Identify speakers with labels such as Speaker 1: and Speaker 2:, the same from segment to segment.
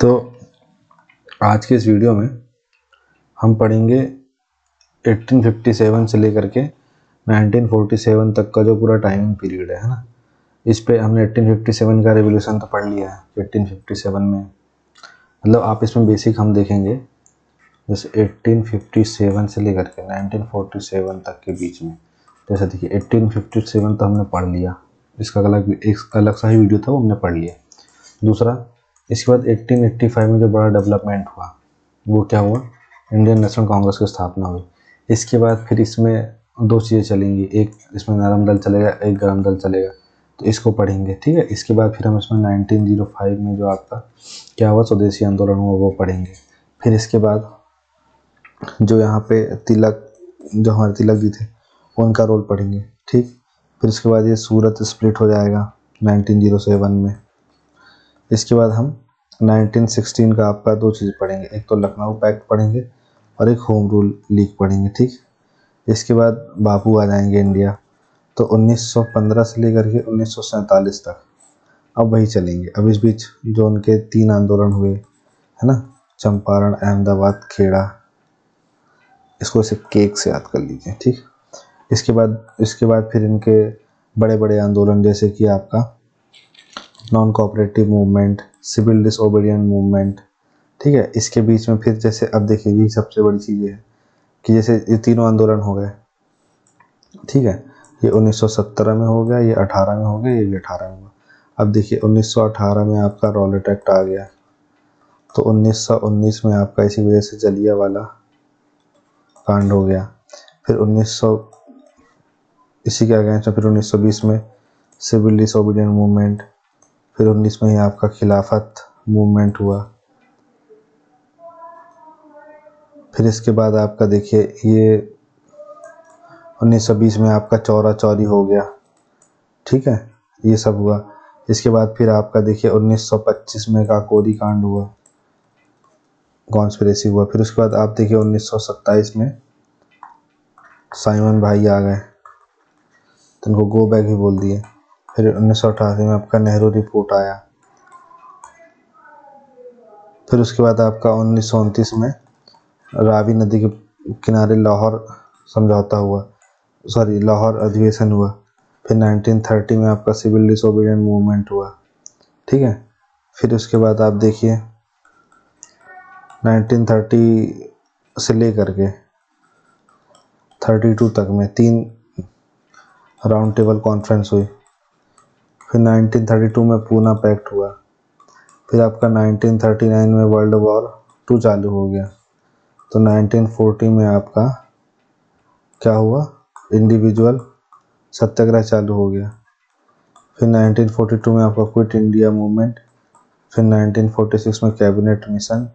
Speaker 1: तो आज के इस वीडियो में हम पढ़ेंगे 1857 से लेकर के 1947 तक का जो पूरा टाइमिंग पीरियड है ना। इस पे हमने 1857 का रेवोल्यूशन तो पढ़ लिया है। 1857 में मतलब आप इसमें बेसिक हम देखेंगे, जैसे 1857 से लेकर के 1947 तक के बीच में, जैसे देखिए 1857 तो हमने पढ़ लिया, इसका एक अलग सा ही वीडियो था, वो हमने पढ़ लिया। दूसरा, इसके बाद 1885 में जो बड़ा डेवलपमेंट हुआ वो क्या हुआ, इंडियन नेशनल कांग्रेस की स्थापना हुई। इसके बाद फिर इसमें दो चीज़ें चलेंगी, एक इसमें नरम दल चलेगा, एक गरम दल चलेगा, तो इसको पढ़ेंगे, ठीक है। इसके बाद फिर हम इसमें 1905 में जो आपका क्या हुआ, स्वदेशी आंदोलन हुआ, वो पढ़ेंगे। फिर इसके बाद जो यहाँ पे तिलक, जो हमारे तिलक जी थे, उनका रोल पढ़ेंगे, ठीक। फिर इसके बाद ये सूरत स्प्लिट हो जाएगा 1907 में। इसके बाद हम 1916 का आपका दो चीज़ पढ़ेंगे, एक तो लखनऊ पैक्ट पढ़ेंगे और एक होम रूल लीग पढ़ेंगे, ठीक। इसके बाद बापू आ जाएंगे इंडिया, तो 1915 से लेकर के 1947 तक अब वही चलेंगे। अब इस बीच जो उनके 3 आंदोलन हुए है ना, चंपारण, अहमदाबाद, खेड़ा, इसको ऐसे केक से याद कर लीजिए, ठीक। इसके बाद फिर इनके बड़े बड़े आंदोलन, जैसे कि आपका non cooperative movement, civil disobedient movement, ठीक है। इसके बीच में फिर जैसे अब देखिए, यही सबसे बड़ी चीज़ है कि जैसे ये तीनों आंदोलन हो गए, ठीक है। ये 1917 में हो गया, ये 18 में हो गया, ये भी 18 में हुआ। अब देखिए 1918 में आपका रॉलेट एक्ट आ गया, तो 1919 में आपका इसी वजह से जलियांवाला कांड हो गया। फिर 1900 इसी के अगेंस्ट में फिर 1920 में सिविल डिसओबीडिएंट मूवमेंट, फिर 19 में ही आपका खिलाफत मूवमेंट हुआ। फिर इसके बाद आपका देखिए ये 1920 में आपका चौरा चौरी हो गया, ठीक है, ये सब हुआ। इसके बाद फिर आपका देखिए 1925 में काकोरी कांड हुआ, कॉन्स्पिरेसी हुआ। फिर उसके बाद आप देखिए 1927 में साइमन भाई आ गए, तो उनको गो बैक ही बोल दिए। फिर 1988 में आपका नेहरू रिपोर्ट आया। फिर उसके बाद आपका 1929 में रावी नदी के किनारे लाहौर समझौता हुआ, लाहौर अधिवेशन हुआ। फिर 1930 में आपका सिविल डिसओबीडिएंट मूवमेंट हुआ, ठीक है। फिर उसके बाद आप देखिए 1930 से लेकर के 32 तक में 3 राउंड टेबल कॉन्फ्रेंस हुई। फिर 1932 में पूना पैक्ट हुआ। फिर आपका 1939 में वर्ल्ड वॉर 2 चालू हो गया। तो 1940 में आपका क्या हुआ, इंडिविजुअल सत्याग्रह चालू हो गया। फिर 1942 में आपका क्विट इंडिया मूवमेंट। फिर 1946 में कैबिनेट मिशन।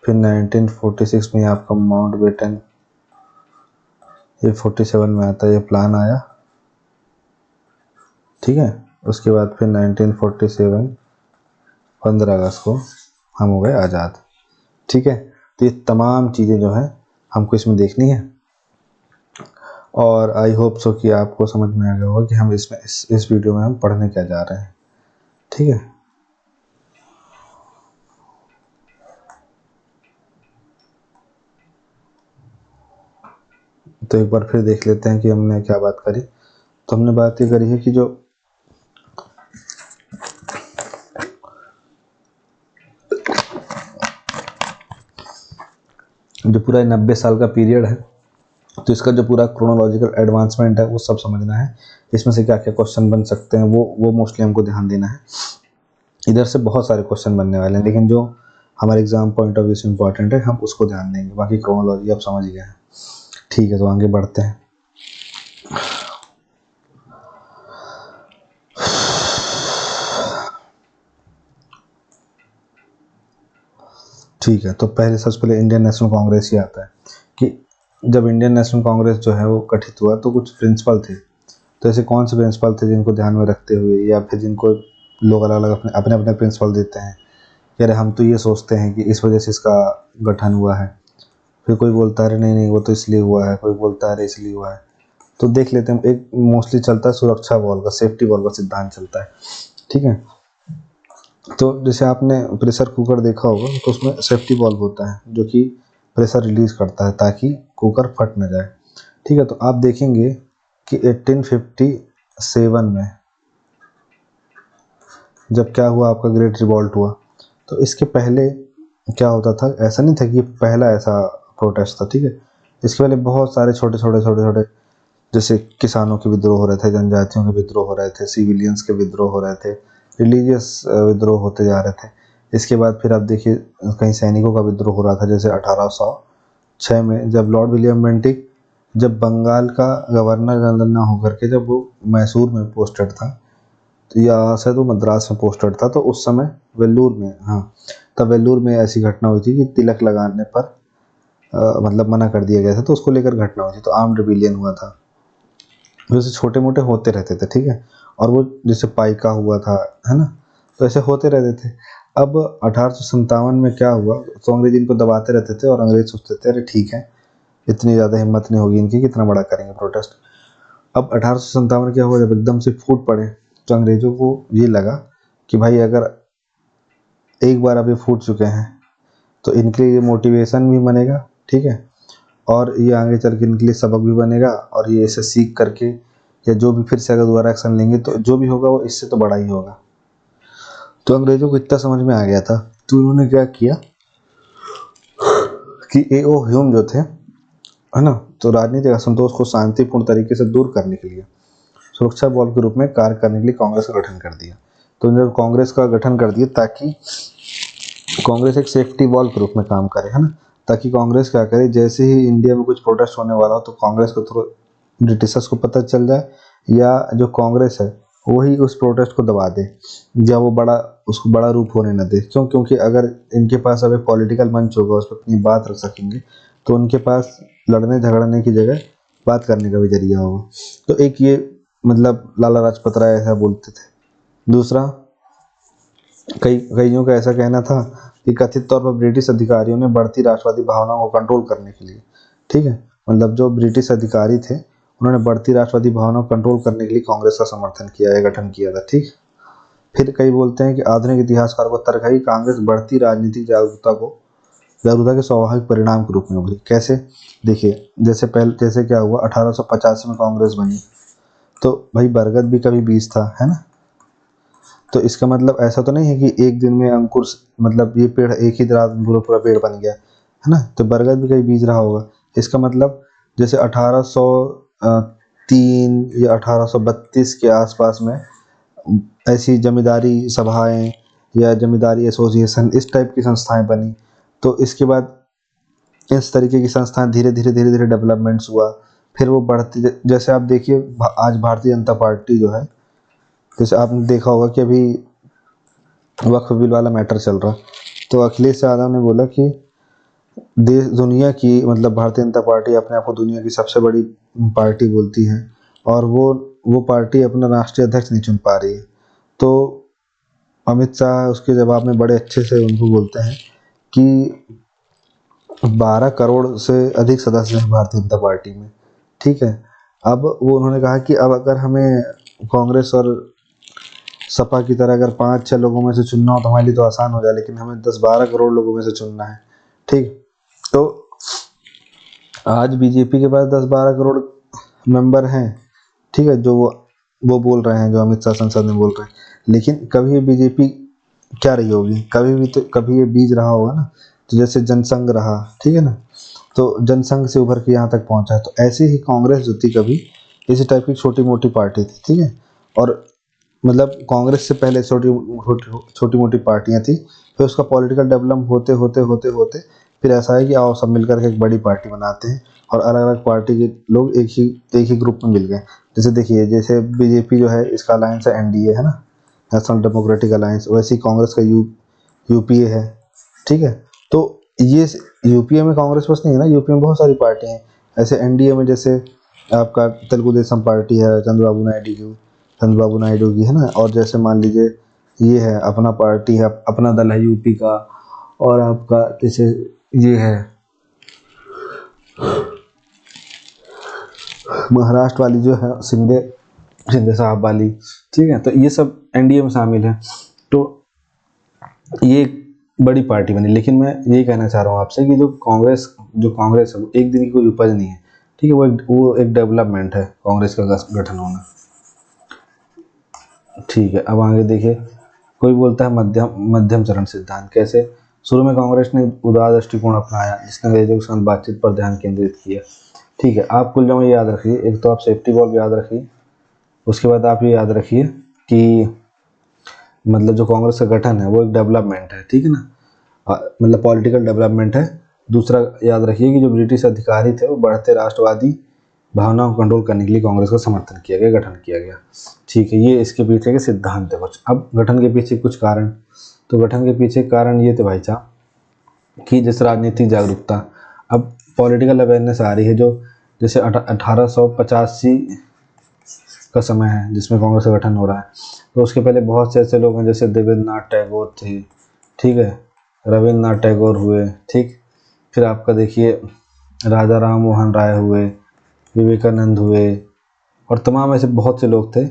Speaker 1: फिर 1946 में आपका माउंट बेटन, ये 47 में आता है, ये प्लान आया, ठीक है। उसके बाद फिर 1947 15 अगस्त को हम हो गए आज़ाद, ठीक है। तो ये तमाम चीज़ें जो है हमको इसमें देखनी है, और आई होप सो कि आपको समझ में आ गया होगा कि हम इसमें इस वीडियो में हम पढ़ने क्या जा रहे हैं, ठीक है। तो एक बार फिर देख लेते हैं कि हमने क्या बात करी। तो हमने बात ये करी है कि जो पूरा 90 साल का पीरियड है, तो इसका जो पूरा क्रोनोलॉजिकल एडवांसमेंट है वो सब समझना है। इसमें से क्या क्या क्वेश्चन बन सकते हैं वो मोस्टली हमको ध्यान देना है। इधर से बहुत सारे क्वेश्चन बनने वाले हैं, लेकिन जो हमारे एग्जाम पॉइंट ऑफ व्यू से इम्पॉर्टेंट है हम उसको ध्यान देंगे। बाकी क्रोनोलॉजी आप समझ गए हैं, ठीक है। तो आगे बढ़ते हैं। ठीक है, तो सबसे पहले इंडियन नेशनल कांग्रेस ही आता है कि जब इंडियन नेशनल कांग्रेस जो है वो गठित हुआ तो कुछ प्रिंसिपल थे। तो ऐसे कौन से प्रिंसिपल थे जिनको ध्यान में रखते हुए, या फिर जिनको लोग अलग अलग अपने अपने प्रिंसिपल देते हैं कि अरे हम तो ये सोचते हैं कि इस वजह से इसका गठन हुआ है। फिर कोई बोलता है नहीं नहीं वो तो इसलिए हुआ है, कोई बोलता है अरे इसलिए हुआ है। तो देख लेते हैं। एक मोस्टली चलता है सुरक्षा बॉल का, सेफ्टी बॉल का सिद्धांत चलता है, ठीक है। तो जैसे आपने प्रेशर कुकर देखा होगा तो उसमें सेफ्टी वॉल्व होता है जो कि प्रेशर रिलीज करता है ताकि कुकर फट ना जाए। ठीक है, तो आप देखेंगे कि 1857 में जब क्या हुआ, आपका ग्रेट रिवॉल्ट हुआ, तो इसके पहले क्या होता था, ऐसा नहीं था कि पहला ऐसा प्रोटेस्ट था। ठीक है, इसके पहले बहुत सारे छोटे छोटे छोटे छोटे, जैसे किसानों के विद्रोह हो रहे थे, जनजातियों के विद्रोह हो रहे थे, सिविलियंस के विद्रोह हो रहे थे, रिलीजियस विद्रोह होते जा रहे थे। इसके बाद फिर आप देखिए कहीं सैनिकों का विद्रोह हो रहा था, जैसे 1806 में जब लॉर्ड विलियम बेंटिक जब बंगाल का गवर्नर जनरल ना होकर के जब वो मैसूर में पोस्टेड था, तो या शायद वो मद्रास में पोस्टेड था, तो उस समय वेल्लूर में, हाँ, तब वेल्लूर में ऐसी घटना हुई थी कि तिलक लगाने पर मतलब मना कर दिया गया था, तो उसको लेकर घटना हुई थी, तो आर्म्ड रिबेलियन हुआ था। जैसे छोटे मोटे होते रहते थे। ठीक है, और वो जैसे पाइका हुआ था, है ना, तो ऐसे होते रहते थे। अब 1857 में क्या हुआ, तो अंग्रेज इनको दबाते रहते थे और अंग्रेज सोचते थे अरे ठीक है, इतनी ज़्यादा हिम्मत नहीं होगी इनकी, कितना बड़ा करेंगे प्रोटेस्ट। अब 1857 क्या हुआ, जब एकदम से फूट पड़े तो अंग्रेजों को ये लगा कि भाई अगर एक बार अब ये फूट चुके हैं तो इनके लिए मोटिवेशन भी बनेगा। ठीक है, और ये आगे चल के इनके लिए सबक भी बनेगा, और ये इसे सीख करके या जो भी फिर से अगर दोबारा एक्शन लेंगे तो जो भी होगा वो इससे तो बड़ा ही होगा। तो अंग्रेजों को इतना समझ में आ गया था, तो उन्होंने क्या किया कि ए.ओ. ह्यूम जो थे, है ना, तो राजनीतिक असंतोष को शांतिपूर्ण तरीके से दूर करने के लिए सुरक्षा बल के रूप में कार्य करने के लिए कांग्रेस का गठन कर दिया। तो जब कांग्रेस का गठन कर दिया ताकि कांग्रेस एक सेफ्टी वॉल के रूप में काम करे, है ना, ताकि कांग्रेस क्या करे, जैसे ही इंडिया में कुछ प्रोटेस्ट होने वाला हो तो कांग्रेस को थ्रू ब्रिटिशर्स को पता चल जाए, या जो कांग्रेस है वही उस प्रोटेस्ट को दबा दे, या वो बड़ा उसको बड़ा रूप होने न दे। क्यों? क्योंकि अगर इनके पास अब एक पॉलिटिकल मंच होगा, उस पर अपनी बात रख सकेंगे, तो उनके पास लड़ने झगड़ने की जगह बात करने का भी जरिया होगा। तो एक ये मतलब लाला लाजपत राय ऐसा बोलते थे। दूसरा, कईयों का ऐसा कहना था कि कथित तौर पर ब्रिटिश अधिकारियों ने बढ़ती राष्ट्रवादी भावनाओं को कंट्रोल करने के लिए, ठीक है, मतलब जो ब्रिटिश अधिकारी थे उन्होंने बढ़ती राष्ट्रवादी भावनाओं को कंट्रोल करने के लिए कांग्रेस का समर्थन किया या गठन किया था। ठीक, फिर कई बोलते हैं कि आधुनिक इतिहासकार को तर्क है कि कांग्रेस बढ़ती राजनीतिक जागरूकता के स्वाभाविक परिणाम के रूप में उभरी। कैसे? देखिए, जैसे क्या हुआ, 1885 में कांग्रेस बनी, तो भाई बरगद भी कभी बीज था, है ना, तो इसका मतलब ऐसा तो नहीं है कि एक दिन में अंकुर, मतलब ये पेड़ एक ही रात में पूरा पूरा पेड़ बन गया, है ना, तो बरगद भी कहीं बीज रहा होगा। इसका मतलब जैसे 1803 या 1832 के आसपास में ऐसी जमींदारी सभाएं या जमींदारी एसोसिएशन इस टाइप की संस्थाएं बनी, तो इसके बाद इस तरीके की संस्थाएं धीरे धीरे डेवलपमेंट्स हुआ, फिर वो बढ़ती, जैसे आप देखिए आज भारतीय जनता पार्टी जो है, जैसे आपने देखा होगा कि अभी वक्फ बिल वाला मैटर चल रहा, तो अखिलेश यादव ने बोला कि देश दुनिया की, मतलब भारतीय जनता पार्टी अपने आप को दुनिया की सबसे बड़ी पार्टी बोलती है, और वो पार्टी अपना राष्ट्रीय अध्यक्ष नहीं चुन पा रही है। तो अमित शाह उसके जवाब में बड़े अच्छे से उनको बोलते हैं कि 12 करोड़ से अधिक सदस्य हैं भारतीय जनता पार्टी में। ठीक है, अब वो उन्होंने कहा कि अब अगर हमें कांग्रेस और सपा की तरह अगर 5-6 लोगों में से चुनना हो तो हमारे लिए तो आसान हो जाए, लेकिन हमें 10-12 करोड़ लोगों में से चुनना है। ठीक, तो आज बीजेपी के पास 10-12 करोड़ मेंबर हैं, ठीक है, जो वो बोल रहे हैं, जो अमित शाह संसद में बोल रहे हैं, लेकिन कभी बीजेपी क्या रही होगी, कभी भी तो कभी ये बीज रहा होगा ना, तो जैसे जनसंघ रहा, ठीक है ना, तो जनसंघ से उभर के यहाँ तक पहुंचा है, तो ऐसे ही कांग्रेस जो थी कभी इसी टाइप की छोटी मोटी पार्टी थी। ठीक है, और मतलब कांग्रेस से पहले छोटी मोटी पार्टियां थी, फिर उसका पॉलिटिकल डेवलप होते होते होते होते फिर ऐसा है कि आओ सब मिलकर के एक बड़ी पार्टी बनाते हैं, और अलग अलग पार्टी के लोग एक ही ग्रुप में मिल गए। जैसे देखिए, जैसे बीजेपी जो है इसका अलायंस है एनडीए, है ना, नेशनल डेमोक्रेटिक अलायंस, वैसे ही कांग्रेस का यूपीए है। ठीक है, तो ये यूपीए में कांग्रेस बस नहीं है ना, यूपीए में बहुत सारी पार्टी हैं। ऐसे एनडीए में जैसे आपका तेलुगु देशम पार्टी है, चंद्रबाबू नायडू की, है ना, और जैसे मान लीजिए ये है अपना पार्टी है, अपना दल है यूपी का, और आपका जैसे ये है महाराष्ट्र वाली जो है शिंदे शिंदे साहब वाली। ठीक है, तो ये सब एनडीए में शामिल है। तो ये एक बड़ी पार्टी बनी। लेकिन मैं ये कहना चाह रहा हूँ आपसे कि जो कांग्रेस है वो एक दिन की कोई उपज नहीं है, ठीक है। वो एक डेवलपमेंट है कांग्रेस का गठन होना, ठीक है। अब आगे देखिए, कोई बोलता है मध्यम मध्यम चरण सिद्धांत। कैसे? शुरू में कांग्रेस ने उदार दृष्टिकोण अपनाया जिसने अंग्रेजों के साथ बातचीत पर ध्यान केंद्रित किया, ठीक है। आप कुल जमा ये याद रखिए, एक तो आप सेफ्टी वॉल्व याद रखिए, उसके बाद आप ये याद रखिए कि मतलब जो कांग्रेस का गठन है वो एक डेवलपमेंट है, ठीक है ना, मतलब पॉलिटिकल डेवलपमेंट है। दूसरा याद रखिए कि जो ब्रिटिश अधिकारी थे वो बढ़ते राष्ट्रवादी भावनाओं को कंट्रोल करने के लिए कांग्रेस का समर्थन किया गया, गठन किया गया, ठीक है। ये इसके पीछे के सिद्धांत है कुछ। अब गठन के पीछे कुछ कारण, तो गठन के पीछे कारण ये थे भाई साहब कि जैसे राजनीतिक जागरूकता, अब पॉलिटिकल अवेयरनेस आ रही है, जो जैसे 1885 का समय है जिसमें कांग्रेस का गठन हो रहा है। तो उसके पहले बहुत से ऐसे लोग हैं जैसे देवेंद्रनाथ टैगोर थे, ठीक है, रविन्द्रनाथ टैगोर हुए, ठीक। फिर आपका देखिए राजा राम मोहन राय हुए, विवेकानंद हुए, और तमाम ऐसे बहुत से लोग थे,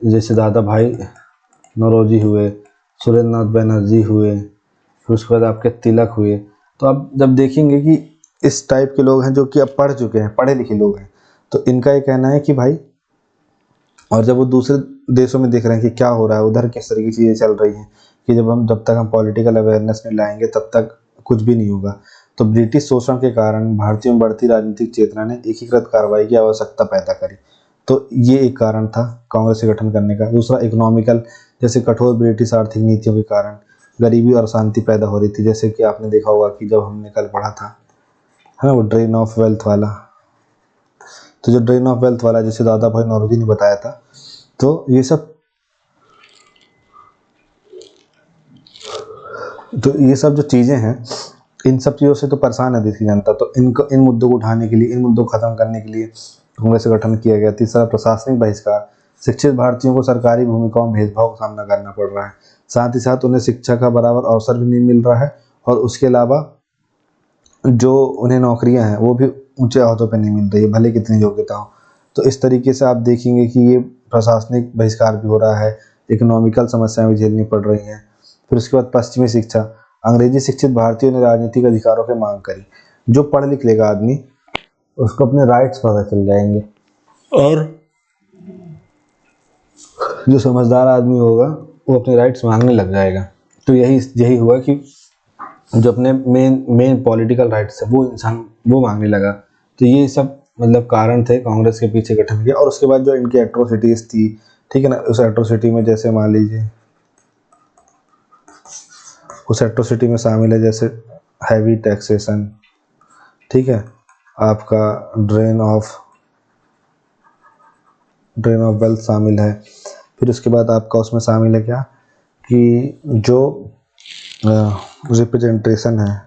Speaker 1: जैसे दादा भाई नौरोजी हुए, सुरेंद्रनाथ बनर्जी हुए, फिर उसके बाद आपके तिलक हुए। तो आप जब देखेंगे कि इस टाइप के लोग हैं जो कि अब पढ़ चुके हैं, पढ़े लिखे लोग हैं, तो इनका ये कहना है कि भाई, और जब वो दूसरे देशों में देख रहे हैं कि क्या हो रहा है उधर, किस तरह की चीज़ें चल रही हैं, कि जब तक हम पॉलिटिकल अवेयरनेस नहीं लाएंगे तब तक कुछ भी नहीं होगा। तो ब्रिटिश शोषण के कारण भारतीयों में बढ़ती राजनीतिक चेतना ने एकीकृत कार्रवाई की आवश्यकता पैदा करी। तो ये एक कारण था कांग्रेस के गठन करने का। दूसरा इकोनॉमिकल, जैसे कठोर ब्रिटिश आर्थिक नीतियों के कारण गरीबी और अशांति पैदा हो रही थी। जैसे कि आपने देखा होगा कि जब हमने कल पढ़ा था, है ना, वो ड्रेन ऑफ वेल्थ वाला, तो जो ड्रेन ऑफ वेल्थ वाला जैसे दादा भाई नौरोजी ने बताया था, तो ये सब जो चीज़ें हैं, इन सब चीज़ों से तो परेशान है देश की जनता। तो इन मुद्दों को उठाने के लिए, इन मुद्दों को खत्म करने के लिए कांग्रेस का गठन किया गया। तीसरा प्रशासनिक बहिष्कार, शिक्षित भारतीयों को सरकारी भूमिकाओं में भेदभाव का सामना करना पड़ रहा है, साथ ही साथ उन्हें शिक्षा का बराबर अवसर भी नहीं मिल रहा है, और उसके अलावा जो उन्हें नौकरियां हैं वो भी ऊंचे अहदों पर नहीं मिल रही है, भले कितनी योग्यता हो। तो इस तरीके से आप देखेंगे कि ये प्रशासनिक बहिष्कार भी हो रहा है, इकोनॉमिकल समस्याएं भी झेलनी पड़ रही हैं। फिर उसके बाद पश्चिमी शिक्षा, अंग्रेजी शिक्षित भारतीयों ने राजनीतिक अधिकारों की मांग करी। जो पढ़ लिख लेगा आदमी, उसको अपने राइट्स पता चल जाएंगे, और जो समझदार आदमी होगा वो अपने राइट्स मांगने लग जाएगा। तो यही यही हुआ कि जो अपने मेन मेन पॉलिटिकल राइट्स है वो इंसान वो मांगने लगा। तो ये सब मतलब कारण थे कांग्रेस के पीछे गठन के। और उसके बाद जो इनकी एट्रोसिटीज थी, ठीक है ना, उस एट्रोसिटी में जैसे मान लीजिए, उस एट्रोसिटी में शामिल है जैसे हैवी टैक्सेशन, ठीक है, आपका ड्रेन ऑफ वेल्थ शामिल है। फिर उसके बाद आपका उसमें शामिल है क्या, कि जो रिप्रेजेंटेशन है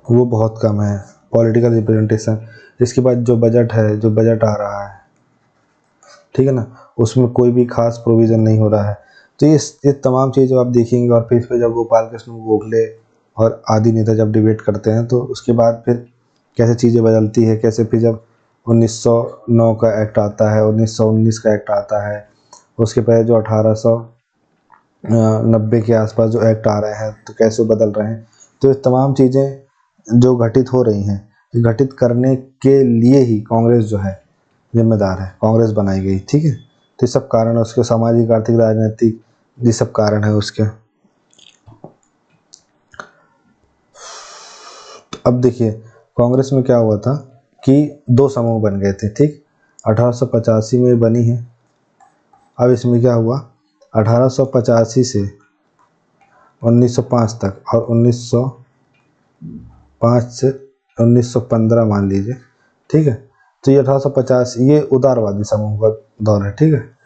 Speaker 1: वो बहुत कम है, पॉलिटिकल रिप्रेजेंटेशन। इसके बाद जो बजट है, जो बजट आ रहा है, ठीक है ना, उसमें कोई भी खास प्रोविज़न नहीं हो रहा है। तो ये तमाम चीज़ आप देखेंगे। और फिर जब गोपाल कृष्ण गोखले और आदि नेता जब डिबेट करते हैं, तो उसके बाद फिर कैसे चीज़ें बदलती है, कैसे फिर जब 1909 का एक्ट आता है, 1919 का एक्ट आता है, उसके पहले जो 1890 के आसपास जो एक्ट आ रहे हैं, तो कैसे वो बदल रहे हैं। तो ये तमाम चीज़ें जो घटित हो रही हैं, ये घटित करने के लिए ही कांग्रेस जो है जिम्मेदार है, कांग्रेस बनाई गई, ठीक है। तो ये सब कारण है उसके, सामाजिक आर्थिक राजनीतिक, ये सब कारण है उसके। तो अब देखिए कांग्रेस में क्या हुआ था कि दो समूह बन गए थे, ठीक। 1885 में बनी है। अब इसमें क्या हुआ, 1885 से 1905 तक, और 1905 से 1915 मान लीजिए, ठीक है। तो ये 1850 ये उदारवादी समूह का दौर है, ठीक है।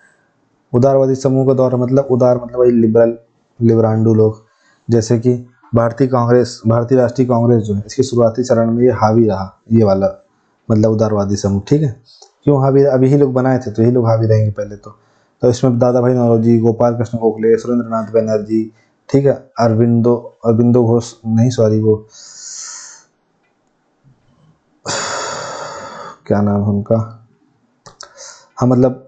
Speaker 1: उदारवादी समूह का दौर मतलब, उदार मतलब वही लिबरल, लिबरांडू लोग। जैसे कि भारतीय राष्ट्रीय कांग्रेस जो है, इसके शुरुआती चरण में ये हावी रहा, ये वाला मतलब उदारवादी समूह, ठीक है। क्यों हावी? अभी ही लोग बनाए थे तो यही लोग हावी रहेंगे पहले तो इसमें दादा भाई नौरोजी, गोपाल कृष्ण गोखले, सुरेंद्रनाथ बनर्जी, ठीक है, अरविंदो घोष, नहीं सॉरी, वो क्या नाम है उनका, हाँ मतलब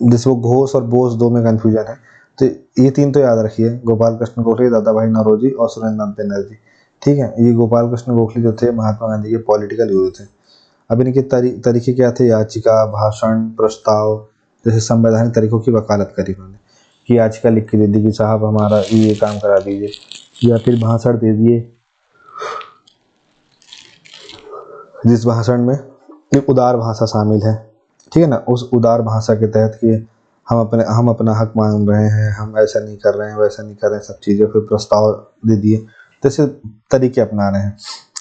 Speaker 1: जिसको घोष और बोस दो में कन्फ्यूजन है, तो ये तीन तो याद रखिए, गोपाल कृष्ण गोखले, दादा भाई नौरोजी और सुरेंद्रनाथ बनर्जी। ठीक है, ये गोपाल कृष्ण गोखले जो थे महात्मा गांधी के पॉलिटिकल गुरु थे। अब इनके तरीके क्या थे, याचिका, भाषण, प्रस्ताव जैसे संवैधानिक तरीकों की वकालत करी उन्होंने, कि याचिका लिख के दे दी कि साहब हमारा ये काम करा दीजिए, या फिर भाषण दे दिए जिस भाषण में एक उदार भाषा शामिल है, ठीक है ना, उस उदार भाषा के तहत कि हम अपना हक मांग रहे हैं, हम ऐसा नहीं कर रहे हैं, वैसा नहीं कर रहे हैं, सब चीज़ें, फिर प्रस्ताव दे दिए, तो ऐसे तरीके अपना रहे हैं।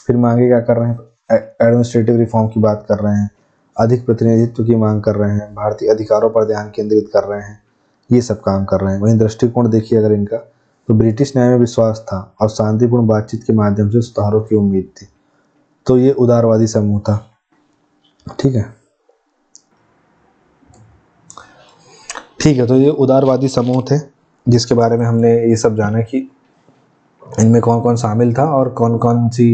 Speaker 1: फिर मांगे क्या कर रहे हैं, एडमिनिस्ट्रेटिव रिफॉर्म की बात कर रहे हैं, अधिक प्रतिनिधित्व की मांग कर रहे हैं, भारतीय अधिकारों पर ध्यान केंद्रित कर रहे हैं, ये सब काम कर रहे हैं। वहीं दृष्टिकोण देखिए अगर इनका, तो ब्रिटिश न्याय में विश्वास था और शांतिपूर्ण बातचीत के माध्यम से सुधारों की उम्मीद थी। तो ये उदारवादी समूह था। ठीक है, तो ये उदारवादी समूह थे जिसके बारे में हमने ये सब जाना कि इनमें कौन कौन शामिल था और कौन कौन सी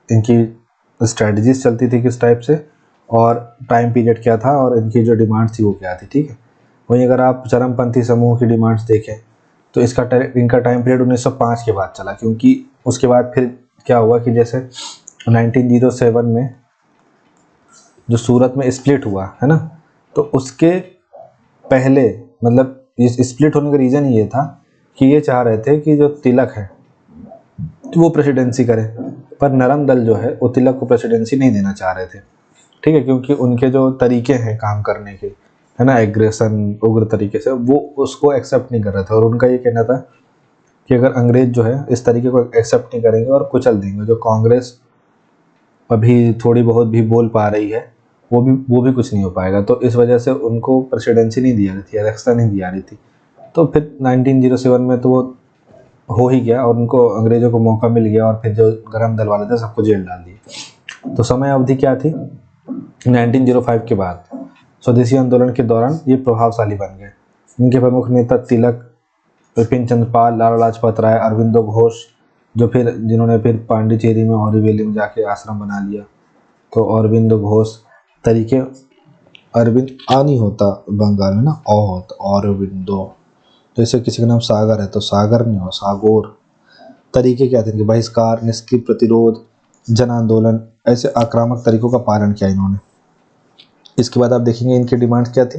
Speaker 1: इनकी स्ट्रेटजीज चलती थी किस टाइप से, और टाइम पीरियड क्या था, और इनकी जो डिमांड्स थी वो क्या थी। ठीक है, वहीं अगर आप चरमपंथी समूह की डिमांड्स देखें तो इनका टाइम पीरियड 1905 के बाद चला, क्योंकि उसके बाद फिर क्या हुआ कि जैसे 1907 में जो सूरत में स्प्लिट हुआ है ना, तो उसके पहले, मतलब इस स्प्लिट होने का रीज़न ये था कि ये चाह रहे थे कि जो तिलक है वो प्रेसिडेंसी करे, पर नरम दल जो है वो तिलक को प्रेसिडेंसी नहीं देना चाह रहे थे। ठीक है, क्योंकि उनके जो तरीके हैं काम करने के, है ना, एग्रेशन, उग्र तरीके से, वो उसको एक्सेप्ट नहीं कर रहे थे। और उनका ये कहना था कि अगर अंग्रेज जो है इस तरीके को एक्सेप्ट नहीं करेंगे और कुचल देंगे, जो कांग्रेस अभी थोड़ी बहुत भी बोल पा रही है वो भी कुछ नहीं हो पाएगा। तो इस वजह से उनको प्रेसिडेंसी नहीं दी जा रही थी, इलेक्शन नहीं दी जा रही थी। तो फिर 1907 में तो वो हो ही गया और उनको, अंग्रेजों को मौका मिल गया, और फिर जो गरम दल वाले थे सबको जेल डाल दिए। तो समय अवधि क्या थी, 1905 के बाद स्वदेशी आंदोलन के दौरान ये प्रभावशाली बन गए। इनके प्रमुख नेता तिलक, विपिन चंद्र पाल, लाला लाजपत राय, अरविंदो घोष, जिन्होंने फिर पांडिचेरी में औरीवैली में जाके आश्रम बना लिया। तो अरविंदो घोष तरीके, अरविंद आ नहीं होता बंगाल में ना, अ होता अरविंदो। जैसे किसी का नाम सागर है तो सागर नहीं हो, सागोर। तरीके क्या थे इनके, बहिष्कार, निष्क्रिय प्रतिरोध, जन आंदोलन, ऐसे आक्रामक तरीकों का पालन किया इन्होंने। इसके बाद आप देखेंगे इनकी डिमांड क्या थी,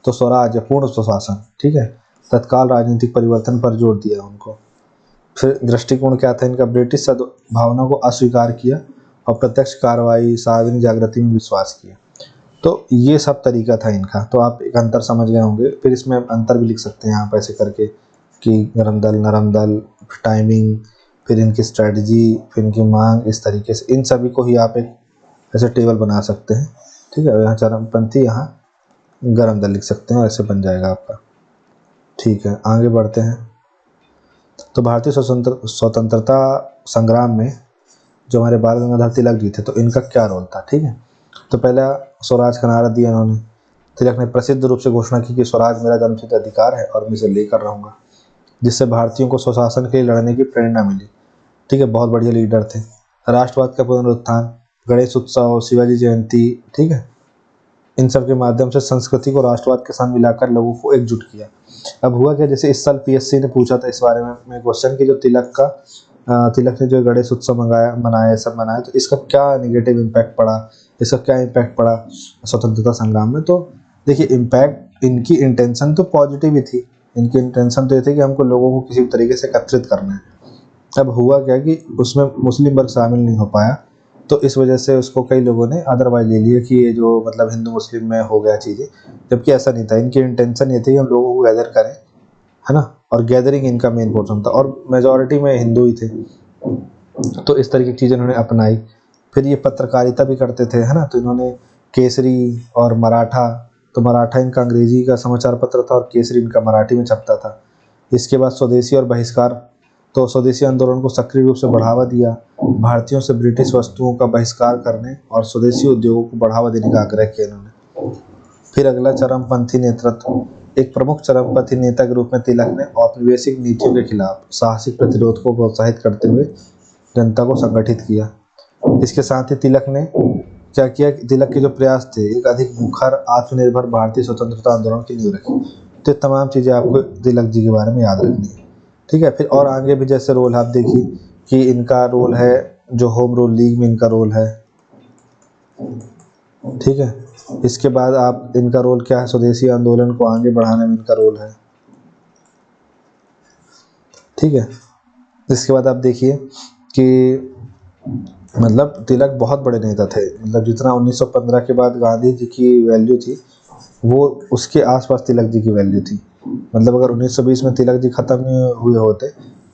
Speaker 1: तो स्वराज या पूर्ण स्वशासन, ठीक है, तत्काल राजनीतिक परिवर्तन पर जोर दिया उनको। फिर दृष्टिकोण क्या था इनका, ब्रिटिश सद्भावना को अस्वीकार किया और प्रत्यक्ष कार्रवाई, सार्वजनिक जागृति में विश्वास किया। तो ये सब तरीका था इनका। तो आप एक अंतर समझ गए होंगे। फिर इसमें अंतर भी लिख सकते हैं आप ऐसे करके कि गरम दल, नरम दल, टाइमिंग, फिर इनकी स्ट्रेटजी, फिर इनकी मांग, इस तरीके से इन सभी को ही आप एक ऐसे टेबल बना सकते हैं। ठीक है, यहाँ चरमपंथी, यहाँ गरम दल लिख सकते हैं, ऐसे बन जाएगा आपका। ठीक है, आगे बढ़ते हैं। तो भारतीय स्वतंत्रता संग्राम में जो हमारे बाल गंगाधर तिलक जी थे, तो इनका क्या रोल था। ठीक है, तो पहला स्वराज का नारा दिया इन्होंने। तिलक ने प्रसिद्ध रूप से घोषणा की कि स्वराज मेरा जन्मसिद्ध अधिकार है और मैं इसे लेकर रहूँगा, जिससे भारतीयों को स्वशासन के लिए लड़ने की प्रेरणा मिली। ठीक है, बहुत बढ़िया लीडर थे। राष्ट्रवाद का पुनरुत्थान, गणेश उत्सव, शिवाजी जयंती, ठीक है, इन सब के माध्यम से संस्कृति को राष्ट्रवाद के साथ मिलाकर लोगों को एकजुट किया। अब हुआ क्या, जैसे इस साल पीएससी ने पूछा था इस बारे में क्वेश्चन कि जो तिलक ने जो गणेश उत्सव मनाया, सब मनाया, तो इसका क्या निगेटिव इम्पैक्ट पड़ा, इसका क्या इम्पैक्ट पड़ा स्वतंत्रता संग्राम में। तो देखिए, इम्पैक्ट, इनकी इंटेंशन तो पॉजिटिव ही थी। इनकी इंटेंशन तो ये थी कि हमको लोगों को किसी तरीके से एकत्रित करना है। अब हुआ क्या कि उसमें मुस्लिम वर्ग शामिल नहीं हो पाया, तो इस वजह से उसको कई लोगों ने अदरवाइज ले लिया कि ये जो मतलब हिंदू मुस्लिम में हो गया चीज़ें, जबकि ऐसा नहीं था। इनकी इंटेंशन ये थी कि हम लोगों को गैदर करें, है ना, और गैदरिंग इनका मेन पोर्शन था, और मेजॉरिटी में हिंदू ही थे। तो इस तरीके की चीज़ें इन्होंने अपनाई। फिर ये पत्रकारिता भी करते थे, है ना, तो इन्होंने केसरी और मराठा, तो मराठा इनका अंग्रेजी का समाचार पत्र था और केसरी इनका मराठी में छपता था। इसके बाद स्वदेशी और बहिष्कार, तो स्वदेशी आंदोलन को सक्रिय रूप से बढ़ावा दिया, भारतीयों से ब्रिटिश वस्तुओं का बहिष्कार करने और स्वदेशी उद्योगों को बढ़ावा देने का आग्रह किया इन्होंने। फिर अगला, चरमपंथी नेतृत्व। एक प्रमुख चरमपंथी नेता के रूप में तिलक ने औपनिवेशिक नीतियों के खिलाफ साहसिक प्रतिरोध को प्रोत्साहित करते हुए जनता को संगठित किया। इसके साथ ही तिलक ने क्या किया, तिलक के जो प्रयास थे एक अधिक मुखर आत्मनिर्भर भारतीय स्वतंत्रता आंदोलन की नींव रखी। तो ये तमाम चीज़ें आपको तिलक जी के बारे में याद रखनी है, ठीक है। फिर और आगे भी जैसे रोल आप देखिए कि इनका रोल है जो होम रूल लीग में इनका रोल है, ठीक है। इसके बाद आप इनका रोल क्या है, स्वदेशी आंदोलन को आगे बढ़ाने में इनका रोल है, ठीक है। इसके बाद आप देखिए कि मतलब तिलक बहुत बड़े नेता थे, मतलब जितना 1915 के बाद गांधी जी की वैल्यू थी वो उसके आसपास तिलक जी की वैल्यू थी। मतलब अगर 1920 में तिलक जी खत्म नहीं हुए होते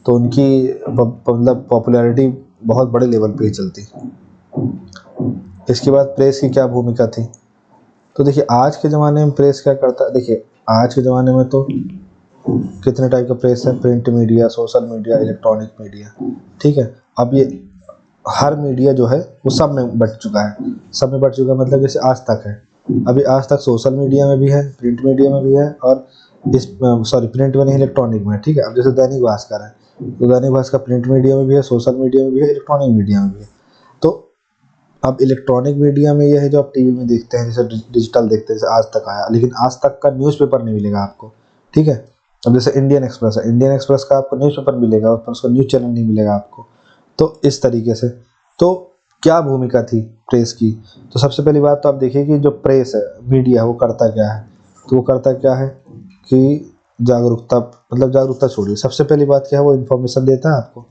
Speaker 1: तो उनकी मतलब पॉपुलैरिटी बहुत बड़े लेवल पे ही चलती। इसके बाद प्रेस की क्या भूमिका थी, तो देखिए आज के ज़माने में प्रेस क्या करता है। देखिए आज के ज़माने में तो कितने टाइप का प्रेस है, print media, social media, electronic media, ठीक है। अब ये हर मीडिया जो है वो सब में बट चुका है, सब में बट चुका है। मतलब जैसे आज तक है, अभी आज तक सोशल मीडिया में भी है, प्रिंट मीडिया में भी है, और इस सॉरी प्रिंट में नहीं, इलेक्ट्रॉनिक में, ठीक है। अब जैसे दैनिक भास्कर है तो दैनिक भास्कर प्रिंट मीडिया में भी है, सोशल मीडिया में भी है, इलेक्ट्रॉनिक मीडिया में भी है। तो अब इलेक्ट्रॉनिक मीडिया में ये है जो आप टीवी में देखते हैं, जैसे डिजिटल देखते हैं, जैसे आज तक आया, लेकिन आज तक का न्यूज़पेपर नहीं मिलेगा आपको, ठीक है। अब जैसे इंडियन एक्सप्रेस है, इंडियन एक्सप्रेस का आपको न्यूज़पेपर मिलेगा पर उसका न्यूज़ चैनल नहीं मिलेगा आपको। तो इस तरीके से तो क्या भूमिका थी प्रेस की, तो सबसे पहली बात तो आप देखिए कि जो प्रेस है, मीडिया है, वो करता क्या है। तो वो करता क्या है कि जागरूकता, मतलब जागरूकता छोड़िए, सबसे पहली बात क्या है, वो इन्फॉर्मेशन देता है आपको,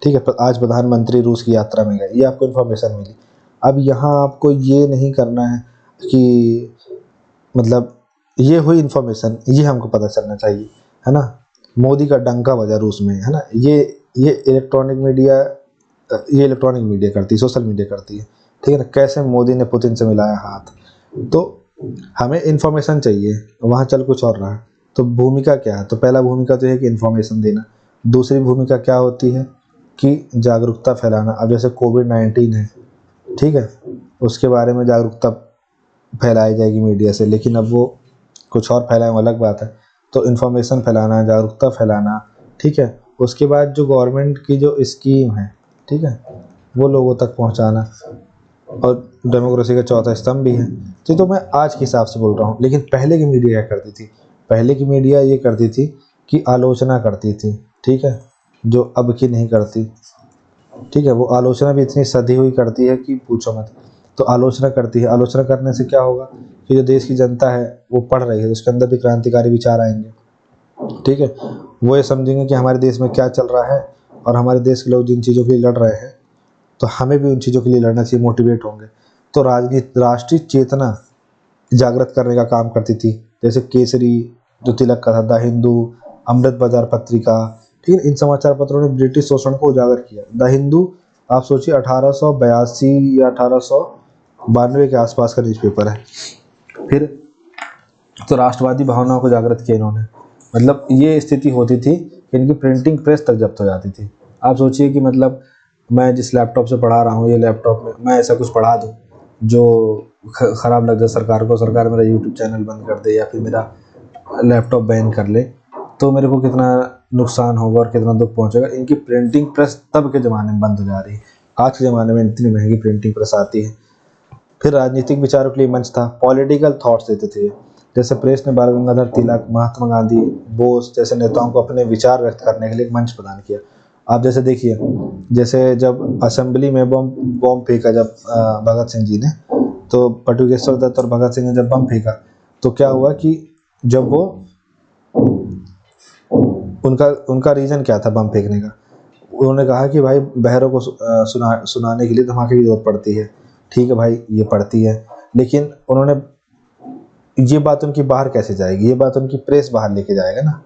Speaker 1: ठीक है। आज प्रधानमंत्री रूस की यात्रा में गए, ये आपको इन्फॉर्मेशन मिली। अब यहाँ आपको ये नहीं करना है कि मतलब ये हुई इन्फॉर्मेशन, ये हमको पता चलना चाहिए, है ना। मोदी का डंका बजा रूस में, है ना। ये इलेक्ट्रॉनिक मीडिया, ये इलेक्ट्रॉनिक मीडिया करती है, सोशल मीडिया करती है, ठीक है ना। कैसे मोदी ने पुतिन से मिलाया हाथ, तो हमें इन्फॉर्मेशन चाहिए, वहाँ चल कुछ और रहा है। तो भूमिका क्या है, तो पहला भूमिका तो है कि इन्फॉर्मेशन देना। दूसरी भूमिका क्या होती है कि जागरूकता फैलाना। अब जैसे कोविड-19 है, ठीक है, उसके बारे में जागरूकता फैलाई जाएगी मीडिया से, लेकिन अब वो कुछ और फैलाए वो अलग बात है। तो इन्फॉर्मेशन फैलाना, जागरूकता फैलाना, ठीक है। उसके बाद जो गवर्नमेंट की जो स्कीम है, ठीक है, वो लोगों तक पहुंचाना, और डेमोक्रेसी का चौथा स्तंभ भी है। तो मैं आज के हिसाब से बोल रहा हूँ, लेकिन पहले की मीडिया क्या करती थी, पहले की मीडिया ये करती थी कि आलोचना करती थी, ठीक है, जो अब की नहीं करती, ठीक है। वो आलोचना भी इतनी सधी हुई करती है कि पूछो मत। तो आलोचना करती है, आलोचना करने से क्या होगा कि जो देश की जनता है वो पढ़ रही है, तो उसके अंदर भी क्रांतिकारी विचार आएंगे, ठीक है। वो ये समझेंगे कि हमारे देश में क्या चल रहा है और हमारे देश के लोग जिन चीज़ों के लिए लड़ रहे हैं, तो हमें भी उन चीज़ों के लिए लड़ना चाहिए, मोटिवेट होंगे। तो राजनीति राष्ट्रीय चेतना जागृत करने का काम करती थी, जैसे केसरी जो तिलक का था, द हिंदू, अमृत बाजार पत्रिका, ठीक है। इन समाचार पत्रों ने ब्रिटिश शोषण को उजागर किया। द हिंदू आप सोचिए 1882 या 1892 के आसपास का न्यूज़पेपर है। फिर तो राष्ट्रवादी भावनाओं को जागृत किया इन्होंने। मतलब ये स्थिति होती थी कि इनकी प्रिंटिंग प्रेस तक जब्त हो जाती थी। आप सोचिए कि मतलब मैं जिस लैपटॉप से पढ़ा रहा हूँ, ये लैपटॉप में मैं ऐसा कुछ पढ़ा दूँ जो ख़राब लग जाए सरकार को, सरकार मेरा यूट्यूब चैनल बंद कर दे या फिर मेरा लैपटॉप बैन कर ले, तो मेरे को कितना नुकसान होगा और कितना दुख पहुंचेगा। इनकी प्रिंटिंग प्रेस तब के ज़माने में बंद हो जा रही है, आज के ज़माने में इतनी महंगी प्रिंटिंग प्रेस आती है। फिर राजनीतिक विचारों के लिए मंच था, पॉलिटिकल थॉट्स देते थे। जैसे प्रेस ने बाल गंगाधर तिलक, महात्मा गांधी, बोस जैसे नेताओं को अपने विचार व्यक्त करने के लिए एक मंच प्रदान किया। आप जैसे देखिए, जैसे जब असेंबली में बम फेंका जब भगत सिंह जी ने, तो बटुकेश्वर दत्त और भगत सिंह ने जब बम फेंका, तो क्या हुआ कि जब वो उनका रीज़न क्या था बम फेंकने का, उन्होंने कहा कि भाई बहरों को सुनाने के लिए धमाके की जरूरत पड़ती है, ठीक है भाई, ये पड़ती है। लेकिन उन्होंने ये बात उनकी बाहर कैसे जाएगी, ये बात उनकी प्रेस बाहर लेके जाएगा ना।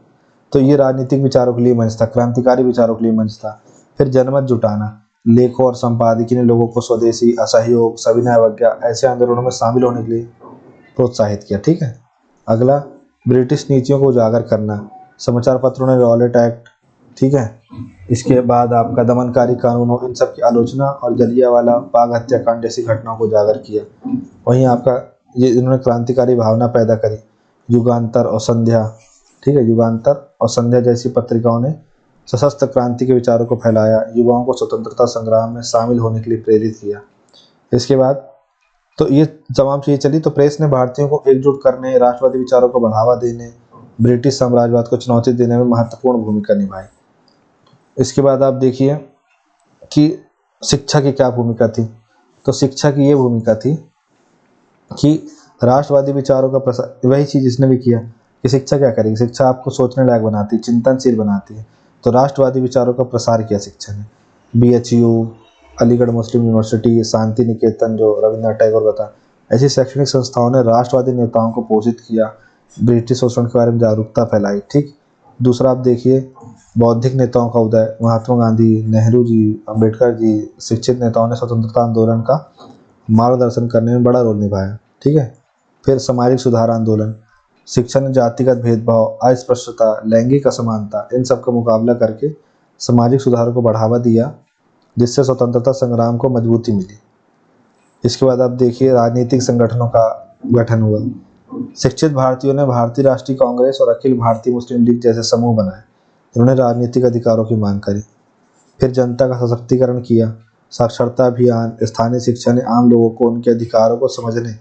Speaker 1: तो ये राजनीतिक विचारों के लिए मंच था, क्रांतिकारी विचारों के लिए मंच था। फिर जनमत जुटाना, लेखकों और संपादकीय ने लोगों को स्वदेशी, असहयोग, सविनय अवज्ञा ऐसे आंदोलनों में शामिल होने के लिए प्रोत्साहित किया, ठीक है। अगला, ब्रिटिश नीतियों को उजागर करना, समाचार पत्रों ने रॉलेट एक्ट, ठीक है, इसके बाद आपका दमनकारी कानूनों, इन सब की आलोचना और जलियांवाला बाग हत्याकांड जैसी घटनाओं को उजागर किया। वहीं आपका ये इन्होंने क्रांतिकारी भावना पैदा करी। युगांतर और संध्या, ठीक है, युगांतर और संध्या जैसी पत्रिकाओं ने सशस्त्र क्रांति के विचारों को फैलाया, युवाओं को स्वतंत्रता संग्राम में शामिल होने के लिए प्रेरित किया। इसके बाद तो ये तमाम चीज़ें चली। तो प्रेस ने भारतीयों को एकजुट करने, राष्ट्रवादी विचारों को बढ़ावा देने, ब्रिटिश साम्राज्यवाद को चुनौती देने में महत्वपूर्ण भूमिका निभाई। इसके बाद आप देखिए कि शिक्षा की क्या भूमिका थी। तो शिक्षा की ये भूमिका थी कि राष्ट्रवादी विचारों का प्रसार, वही चीज़ इसने भी किया कि शिक्षा क्या करेगी, शिक्षा आपको सोचने लायक बनाती है, चिंतनशील बनाती है। तो राष्ट्रवादी विचारों का प्रसार किया शिक्षा ने। BHU, अलीगढ़ मुस्लिम यूनिवर्सिटी, शांति निकेतन जो रविन्द्रनाथ टैगोर का था, ऐसी शैक्षणिक संस्थाओं ने राष्ट्रवादी नेताओं को पोषित किया, ब्रिटिश शोषण के बारे में जागरूकता फैलाई। ठीक। दूसरा आप देखिए बौद्धिक नेताओं का उदय, महात्मा गांधी, नेहरू जी, अम्बेडकर जी, शिक्षित नेताओं ने स्वतंत्रता आंदोलन का मार्गदर्शन करने में बड़ा रोल निभाया। ठीक है। फिर सामाजिक सुधार आंदोलन, शिक्षा ने जातिगत भेदभाव, अस्पृश्यता, लैंगिक असमानता, इन सब का मुकाबला करके सामाजिक सुधार को बढ़ावा दिया, जिससे स्वतंत्रता संग्राम को मजबूती मिली। इसके बाद आप देखिए राजनीतिक संगठनों का गठन हुआ। शिक्षित भारतीयों ने भारतीय राष्ट्रीय कांग्रेस और अखिल भारतीय मुस्लिम लीग जैसे समूह बनाए, उन्होंने राजनीतिक अधिकारों की मांग करी। फिर जनता का सशक्तिकरण किया, साक्षरता अभियान, स्थानीय शिक्षा ने आम लोगों को उनके अधिकारों को समझने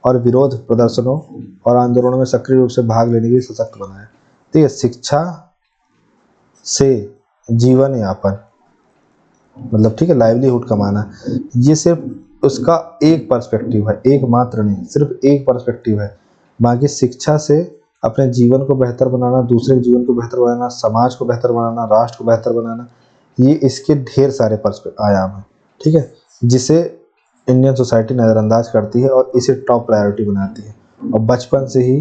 Speaker 1: और विरोध प्रदर्शनों और आंदोलनों में सक्रिय रूप से भाग लेने के लिए सशक्त बनाया। ठीक है। शिक्षा से जीवन यापन, मतलब ठीक है, लाइवलीहुड कमाना, ये सिर्फ उसका एक पर्सपेक्टिव है, एक मात्र नहीं, सिर्फ एक पर्सपेक्टिव है। बाकी शिक्षा से अपने जीवन को बेहतर बनाना, दूसरे के जीवन को बेहतर बनाना, समाज को बेहतर बनाना, राष्ट्र को बेहतर बनाना, ये इसके ढेर सारे आयाम हैं। ठीक है। जिसे इंडियन सोसाइटी नज़रअंदाज करती है और इसे टॉप प्रायोरिटी बनाती है। और बचपन से ही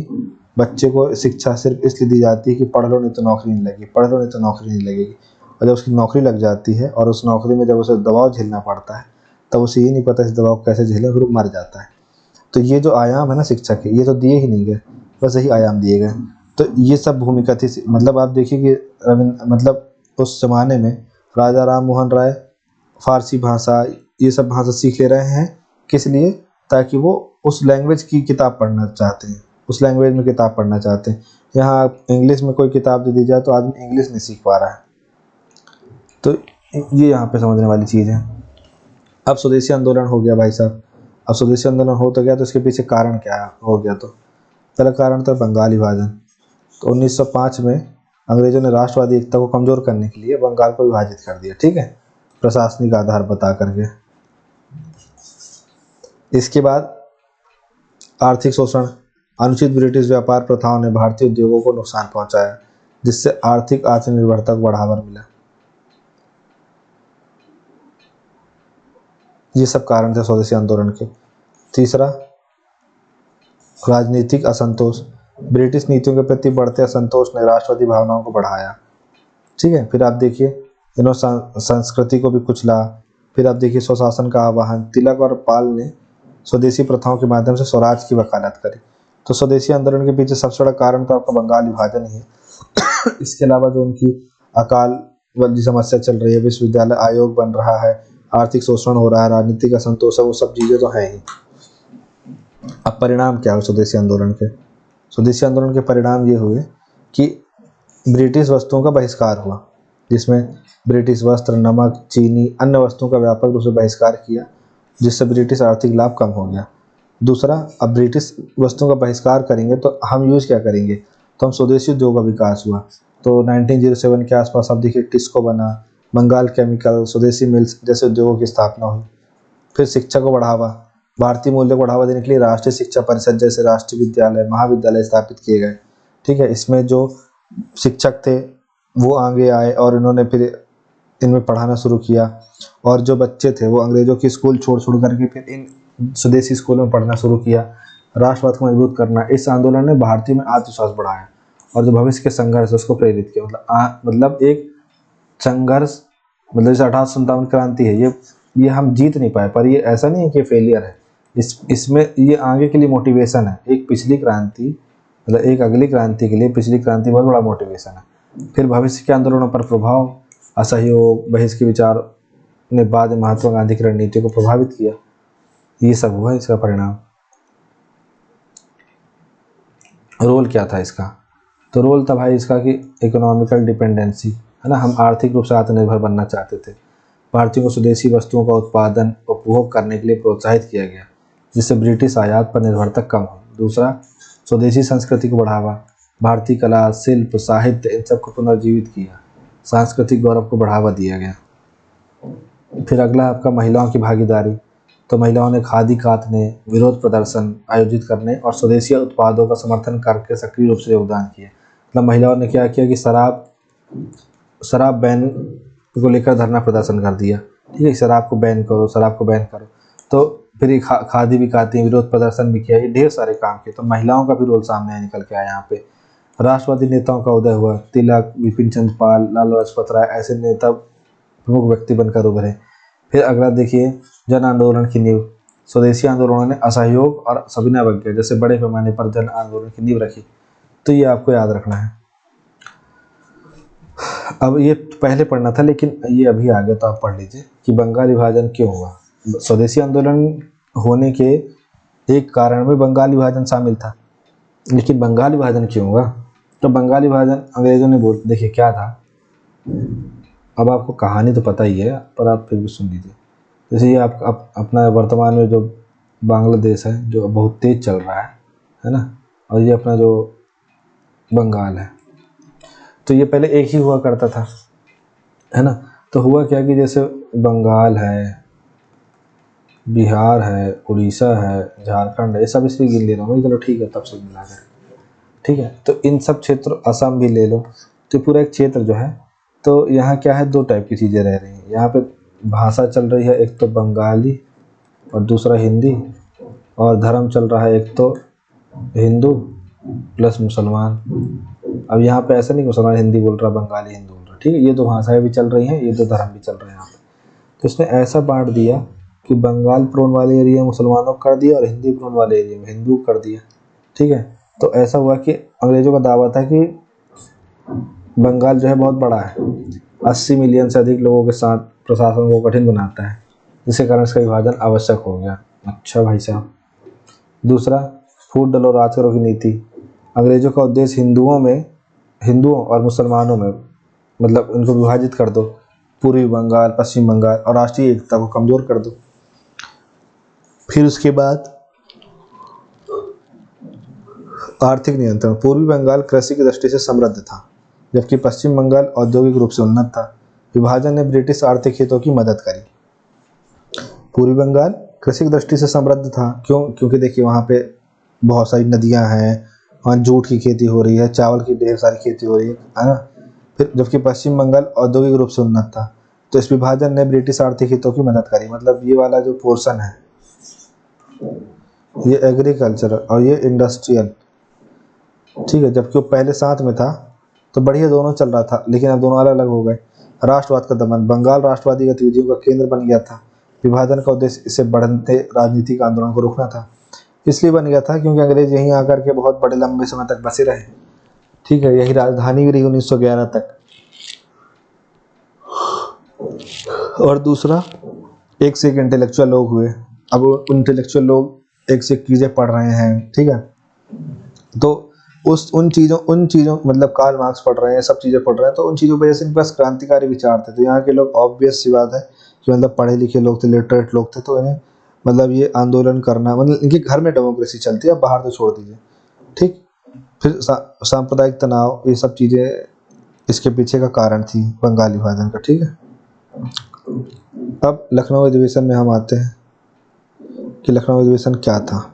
Speaker 1: बच्चे को शिक्षा सिर्फ इसलिए दी जाती है कि पढ़ लो नहीं तो नौकरी नहीं लगेगी, पढ़ लो नहीं तो नौकरी नहीं लगेगी। और जब उसकी नौकरी लग जाती है और उस नौकरी में जब उसे दबाव झेलना पड़ता है, तब उसे ये नहीं पता इस दबाव को कैसे झेलें, फिर वो मर जाता है। तो ये जो आयाम है ना शिक्षा के, ये तो दिए ही नहीं गए, बस यही आयाम दिए गए। तो ये सब भूमिका थी। मतलब आप देखिए कि मतलब उस जमाने में राजा राम मोहन राय फारसी भाषा, ये सब भाषा सीख ले रहे हैं, किस लिए? ताकि वो उस लैंग्वेज की किताब पढ़ना चाहते हैं, उस लैंग्वेज में किताब पढ़ना चाहते हैं। यहाँ इंग्लिश में कोई किताब दे दी जाए तो आदमी इंग्लिश नहीं सीख पा रहा है। तो ये यहाँ पे समझने वाली चीज़ है। अब स्वदेशी आंदोलन हो गया भाई साहब। अब स्वदेशी आंदोलन हो तो गया, तो इसके पीछे कारण क्या हो गया? तो पहला कारण था बंगाल विभाजन। तो 1905 में अंग्रेजों ने राष्ट्रवादी एकता को कमज़ोर करने के लिए बंगाल को विभाजित कर दिया। ठीक है, प्रशासनिक आधार बता करके। इसके बाद आर्थिक शोषण, अनुचित ब्रिटिश व्यापार प्रथाओं ने भारतीय उद्योगों को नुकसान पहुंचाया, जिससे आर्थिक आत्मनिर्भरता को बढ़ावा मिला। ये सब कारण थे स्वदेशी आंदोलन के। तीसरा, राजनीतिक असंतोष, ब्रिटिश नीतियों के प्रति बढ़ते असंतोष ने राष्ट्रवादी भावनाओं को बढ़ाया। ठीक है। फिर आप देखिए इन्होंने संस्कृति को भी कुचला। फिर आप देखिए स्वशासन का आह्वान, तिलक और पाल ने स्वदेशी प्रथाओं के माध्यम से स्वराज की वकालत करी। तो स्वदेशी आंदोलन के पीछे सबसे बड़ा कारण तो आपका बंगाल विभाजन ही है। इसके अलावा जो उनकी अकाल वाली समस्या चल रही है, विश्वविद्यालय आयोग बन रहा है, आर्थिक शोषण हो रहा है, राजनीतिक असंतोष है, वो सब चीज़ें तो है ही। अब परिणाम क्या हुए स्वदेशी आंदोलन के? स्वदेशी आंदोलन के परिणाम ये हुए कि ब्रिटिश वस्तुओं का बहिष्कार हुआ, जिसमें ब्रिटिश वस्त्र, नमक, चीनी, अन्य वस्तुओं का व्यापक रूप से बहिष्कार किया, जिससे ब्रिटिश आर्थिक लाभ कम हो गया। दूसरा, अब ब्रिटिश वस्तुओं का बहिष्कार करेंगे तो हम यूज़ क्या करेंगे? तो हम स्वदेशी उद्योग का विकास हुआ। तो 1907 के आसपास आप देखिए टिस्को बना, बंगाल केमिकल, स्वदेशी मिल्स जैसे उद्योगों की स्थापना हुई। फिर शिक्षा को बढ़ावा, भारतीय मूल्य को बढ़ावा देने के लिए राष्ट्रीय शिक्षा परिषद जैसे राष्ट्रीय विद्यालय, महाविद्यालय स्थापित किए गए। ठीक है। इसमें जो शिक्षक थे वो आगे आए और इन्होंने फिर इनमें पढ़ाना शुरू किया, और जो बच्चे थे वो अंग्रेजों की स्कूल छोड़ करके फिर इन स्वदेशी स्कूलों में पढ़ना शुरू किया। राष्ट्रवाद को मजबूत करना, इस आंदोलन ने भारतीय में आत्मविश्वास बढ़ाया और जो भविष्य के संघर्ष है उसको प्रेरित किया। मतलब एक संघर्ष, मतलब जैसे 1857 क्रांति है, ये हम जीत नहीं पाए, पर ये ऐसा नहीं है कि फेलियर है। इसमें ये आगे के लिए मोटिवेशन है। एक पिछली क्रांति, मतलब एक अगली क्रांति के लिए पिछली क्रांति बहुत बड़ा मोटिवेशन है। फिर भविष्य के आंदोलनों पर प्रभाव, असहयोग, बहिष्कार के विचार ने बाद में महात्मा गांधी की रणनीति को प्रभावित किया। ये सब हुआ इसका परिणाम। रोल क्या था इसका? तो रोल था भाई इसका कि इकोनॉमिकल डिपेंडेंसी, है ना, हम आर्थिक रूप से आत्मनिर्भर बनना चाहते थे। भारतीयों को स्वदेशी वस्तुओं का उत्पादन उपभोग करने के लिए प्रोत्साहित किया गया। जिससे ब्रिटिश आयात पर निर्भरता कम हुई। दूसरा, स्वदेशी संस्कृति को बढ़ावा, भारतीय कला, शिल्प, साहित्य इन सब को पुनर्जीवित किया, सांस्कृतिक गौरव को बढ़ावा दिया गया। फिर अगला आपका महिलाओं की भागीदारी। तो महिलाओं ने खादी कातने, विरोध प्रदर्शन आयोजित करने और स्वदेशी उत्पादों का समर्थन करके सक्रिय रूप से योगदान किया। मतलब महिलाओं ने क्या किया कि शराब बैन को लेकर धरना प्रदर्शन कर दिया। ठीक है, शराब को बैन करो, शराब को बैन करो। तो फिर ये खादी भी काती, विरोध प्रदर्शन भी किया, ये ढेर सारे काम किए। तो महिलाओं का भी रोल सामने निकल के आया यहाँ पे। राष्ट्रवादी नेताओं का उदय हुआ, तिलक, बिपिन चंद्र पाल, लाला लाजपत राय ऐसे नेता प्रमुख व्यक्ति बनकर उभरे। फिर अगला देखिए, जन आंदोलन की नींव। स्वदेशी आंदोलनों ने असहयोग और सविनय अवज्ञा जैसे बड़े पैमाने पर जन आंदोलन की नींव रखी। तो ये आपको याद रखना है। अब ये पहले पढ़ना था लेकिन ये अभी आ गया तो आप पढ़ लीजिए कि बंगाल विभाजन क्यों हुआ। स्वदेशी आंदोलन होने के एक कारण में बंगाल विभाजन शामिल था, लेकिन बंगाल विभाजन क्यों हुआ? तो बंगाल विभाजन अंग्रेजों ने देखिए क्या था। अब आपको कहानी तो पता ही है, पर आप फिर भी सुन लीजिए। जैसे ये आप अपना वर्तमान में जो बांग्लादेश है जो बहुत तेज चल रहा है ना, और ये अपना जो बंगाल है, तो ये पहले एक ही हुआ करता था, है ना। तो हुआ क्या कि जैसे बंगाल है, बिहार है, उड़ीसा है, झारखंड है, ये सब इसलिए गिन ले रहा हूँ। चलो ठीक है, तब से मिला कर ठीक है। तो इन सब क्षेत्र, असम भी ले लो, तो पूरा एक क्षेत्र जो है, तो यहाँ क्या है, दो टाइप की चीज़ें रह रही हैं। यहाँ पे भाषा चल रही है, एक तो बंगाली और दूसरा हिंदी, और धर्म चल रहा है, एक तो हिंदू प्लस मुसलमान। अब यहाँ पे ऐसा नहीं मुसलमान हिंदी बोल रहा, बंगाली हिंदू बोल रहा, ठीक है। ये दो भाषाएं भी चल रही हैं, ये दो धर्म भी चल रहे हैं यहाँ पे। तो इसने ऐसा बांट दिया कि बंगाल प्रोन वाले एरिया में मुसलमानों को कर दिया और हिंदी प्रोन वाले एरिया में हिंदू को कर दिया, ठीक है। तो ऐसा हुआ कि अंग्रेजों का दावा था कि बंगाल जो है बहुत बड़ा है, 80 मिलियन से अधिक लोगों के साथ प्रशासन को कठिन बनाता है, जिसके कारण इसका विभाजन आवश्यक हो गया। अच्छा भाई साहब। दूसरा, फूट डालो राज करो की नीति। अंग्रेजों का उद्देश्य हिंदुओं और मुसलमानों में, मतलब उनको विभाजित कर दो, पूर्वी बंगाल, पश्चिम बंगाल, और राष्ट्रीय एकता को कमजोर कर दो। फिर उसके बाद आर्थिक नियंत्रण। पूर्वी बंगाल कृषि की दृष्टि से समृद्ध था, जबकि पश्चिम बंगाल औद्योगिक रूप से उन्नत था। विभाजन ने ब्रिटिश आर्थिक हितों की मदद करी। पूर्वी बंगाल कृषि की दृष्टि से समृद्ध था, क्योंकि देखिए वहाँ पे बहुत सारी नदियाँ हैं, वहाँ जूट की खेती हो रही है, चावल की ढेर सारी खेती हो रही है ना। फिर जबकि पश्चिम बंगाल औद्योगिक रूप से उन्नत था। तो इस विभाजन ने ब्रिटिश आर्थिक हितों की मदद करी। मतलब ये वाला जो पोर्शन है, ये एग्रीकल्चर और ये इंडस्ट्रियल, ठीक है। जबकि वो पहले साथ में था तो बढ़िया दोनों चल रहा था, लेकिन अब दोनों अलग अलग हो गए। राष्ट्रवाद का दमन। बंगाल राष्ट्रवादी गतिविधियों का केंद्र बन गया था। विभाजन का उद्देश्य इससे बढ़ते राजनीतिक आंदोलन को रोकना था। इसलिए बन गया था क्योंकि अंग्रेज यहीं आकर के बहुत बड़े लंबे समय तक बसे रहे, ठीक है। यही राजधानी भी रही 1911 तक। और दूसरा, एक से एक इंटेलेक्चुअल लोग हुए। अब इंटेलेक्चुअल लोग एक से एक चीज़ें पढ़ रहे हैं, ठीक है। तो उन चीज़ों मतलब कार्ल मार्क्स पढ़ रहे हैं, सब चीज़ें पढ़ रहे हैं, तो उन चीज़ों की वजह से इनके पास क्रांतिकारी विचार थे। तो यहाँ के लोग ऑब्वियस सी बात है कि मतलब पढ़े लिखे लोग थे, लिटरेट लोग थे, तो इन्हें मतलब ये आंदोलन करना, मतलब इनके घर में डेमोक्रेसी चलती है, अब बाहर तो छोड़ दीजिए, ठीक। फिर सांप्रदायिक तनाव, ये सब चीज़ें इसके पीछे का कारण थी बंगाल विभाजन का, ठीक है। अब लखनऊ अधिवेशन में हम आते हैं कि लखनऊ अधिवेशन क्या था।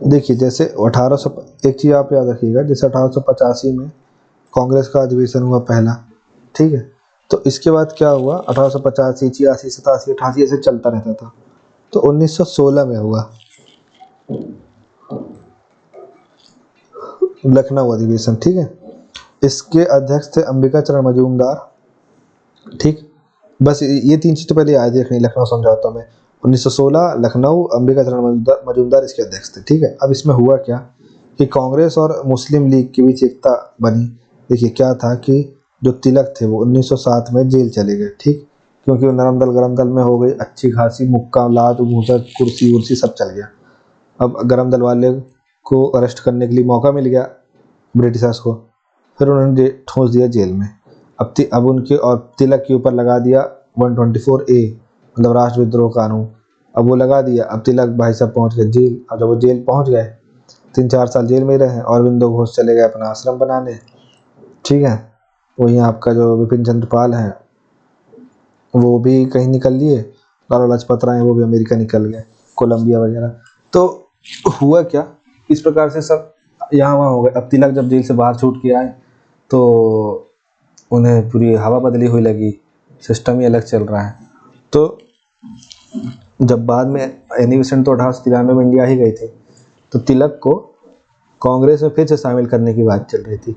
Speaker 1: देखिए जैसे 1800, एक चीज़ आप याद रखिएगा, जैसे 1885 में कांग्रेस का अधिवेशन हुआ पहला, ठीक है। तो इसके बाद क्या हुआ, 1885, 86, 87, 88 ऐसे चलता रहता था। तो 1916 में हुआ लखनऊ अधिवेशन, ठीक है। इसके अध्यक्ष थे अंबिका चरण मजूमदार, ठीक। बस ये तीन चीज़ तो पहले याद रखनी लखनऊ समझौता में। 1916 लखनऊ, अंबिका चरण मजूमदार इसके अध्यक्ष थे, ठीक है। अब इसमें हुआ क्या कि कांग्रेस और मुस्लिम लीग के बीच एकता बनी। देखिए क्या था कि जो तिलक थे वो 1907 में जेल चले गए, ठीक, क्योंकि वो नरम दल गरम दल में हो गई, अच्छी खासी मुक्का लात घूंसा कुर्सी उर्सी सब चल गया। अब गरम दल वाले को अरेस्ट करने के लिए मौका मिल गया ब्रिटिशर्स को, फिर उन्होंने ठोंस दिया जेल में। अब उनके और तिलक के ऊपर लगा दिया 124A, मतलब राष्ट्रविद्रोह कानून। अब वो लगा दिया, अब तिलक भाई साहब पहुंच गए जेल। अब जब वो जेल पहुंच गए 3-4 साल जेल में रहे। अरविंदो घोष चले गए अपना आश्रम बनाने, ठीक है। वहीं आपका जो विपिन चंद्र पाल है वो भी कहीं निकल लिए, लाला लाजपत राय वो भी अमेरिका निकल गए, कोलंबिया वगैरह। तो हुआ क्या, इस प्रकार से सब यहाँ वहाँ हो गए। अब तिलक जब जेल से बाहर छूट के आए तो उन्हें पूरी हवा बदली हुई लगी, सिस्टम ही अलग चल रहा है। तो जब बाद में एनी बेसेंट तो 1893 में इंडिया ही गई थी, तो तिलक को कांग्रेस में फिर से शामिल करने की बात चल रही थी।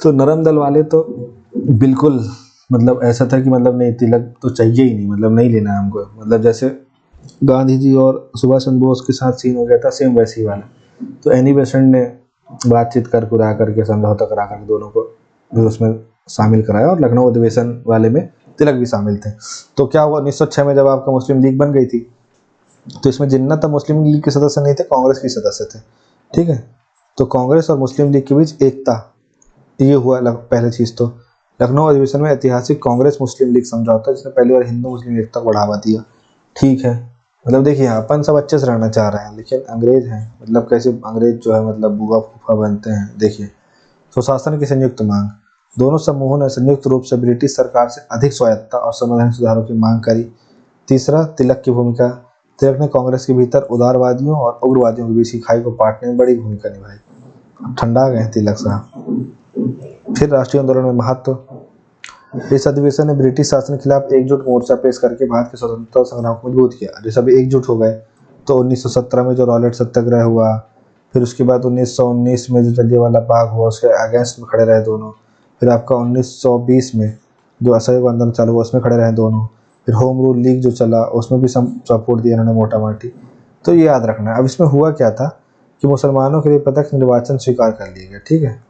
Speaker 1: तो नरम दल वाले तो बिल्कुल मतलब ऐसा था कि मतलब नहीं, तिलक तो चाहिए ही नहीं, मतलब नहीं लेना हमको। मतलब जैसे गांधी जी और सुभाष चंद्र बोस के साथ सीन हो गया था, सेम वैसे ही वाला। तो एनी बेसेंट ने बातचीत कर कुरा करके, समझौता करा करके दोनों को भी उसमें शामिल कराया, और लखनऊ अधिवेशन वाले में तिलक भी शामिल थे। तो क्या हुआ, 1906 में जब आपका मुस्लिम लीग बन गई थी, तो इसमें जिन्ना तब मुस्लिम लीग के सदस्य नहीं थे, कांग्रेस के सदस्य थे, ठीक है। तो कांग्रेस और मुस्लिम लीग के बीच एकता, ये हुआ पहले चीज़। तो लखनऊ अधिवेशन में ऐतिहासिक कांग्रेस मुस्लिम लीग समझौता, जिसने पहली बार हिंदू मुस्लिम एकता को बढ़ावा दिया, ठीक है। मतलब देखिए अपन सब अच्छे से रहना चाह रहे हैं, लेकिन अंग्रेज हैं, मतलब कैसे अंग्रेज जो है मतलब बुआ फूफा बनते हैं। देखिए, सुशासन की संयुक्त मांग, दोनों समूहों ने संयुक्त रूप से ब्रिटिश सरकार से अधिक स्वायत्तता और संवैधानिक सुधारों की मांग करी। तीसरा, तिलक की भूमिका, तिलक ने कांग्रेस के भीतर उदारवादियों और उग्रवादियों के बीच की खाई को पाटने में बड़ी भूमिका निभाई। ठंडा गए तिलक साहब। फिर राष्ट्रीय आंदोलन में महत्व, इस अधिवेशन ने ब्रिटिश शासन के खिलाफ एकजुट मोर्चा पेश करके भारत के स्वतंत्रता संग्राम को मजबूत किया। जैसे अभी एकजुट हो गए, तो 1917 में जो रॉलेट सत्याग्रह हुआ, फिर उसके बाद 1919 में जो जलियांवाला बाग हुआ उसके अगेंस्ट में खड़े रहे दोनों। फिर आपका 1920 में जो असहयोग आंदोलन चालू हुआ उसमें खड़े रहे दोनों। फिर होम रूल लीग जो चला उसमें भी सपोर्ट दिया इन्होंने मोटा माटी। तो ये याद रखना है। अब इसमें हुआ क्या था कि मुसलमानों के लिए प्रत्यक्ष निर्वाचन स्वीकार कर लिया गया, ठीक है।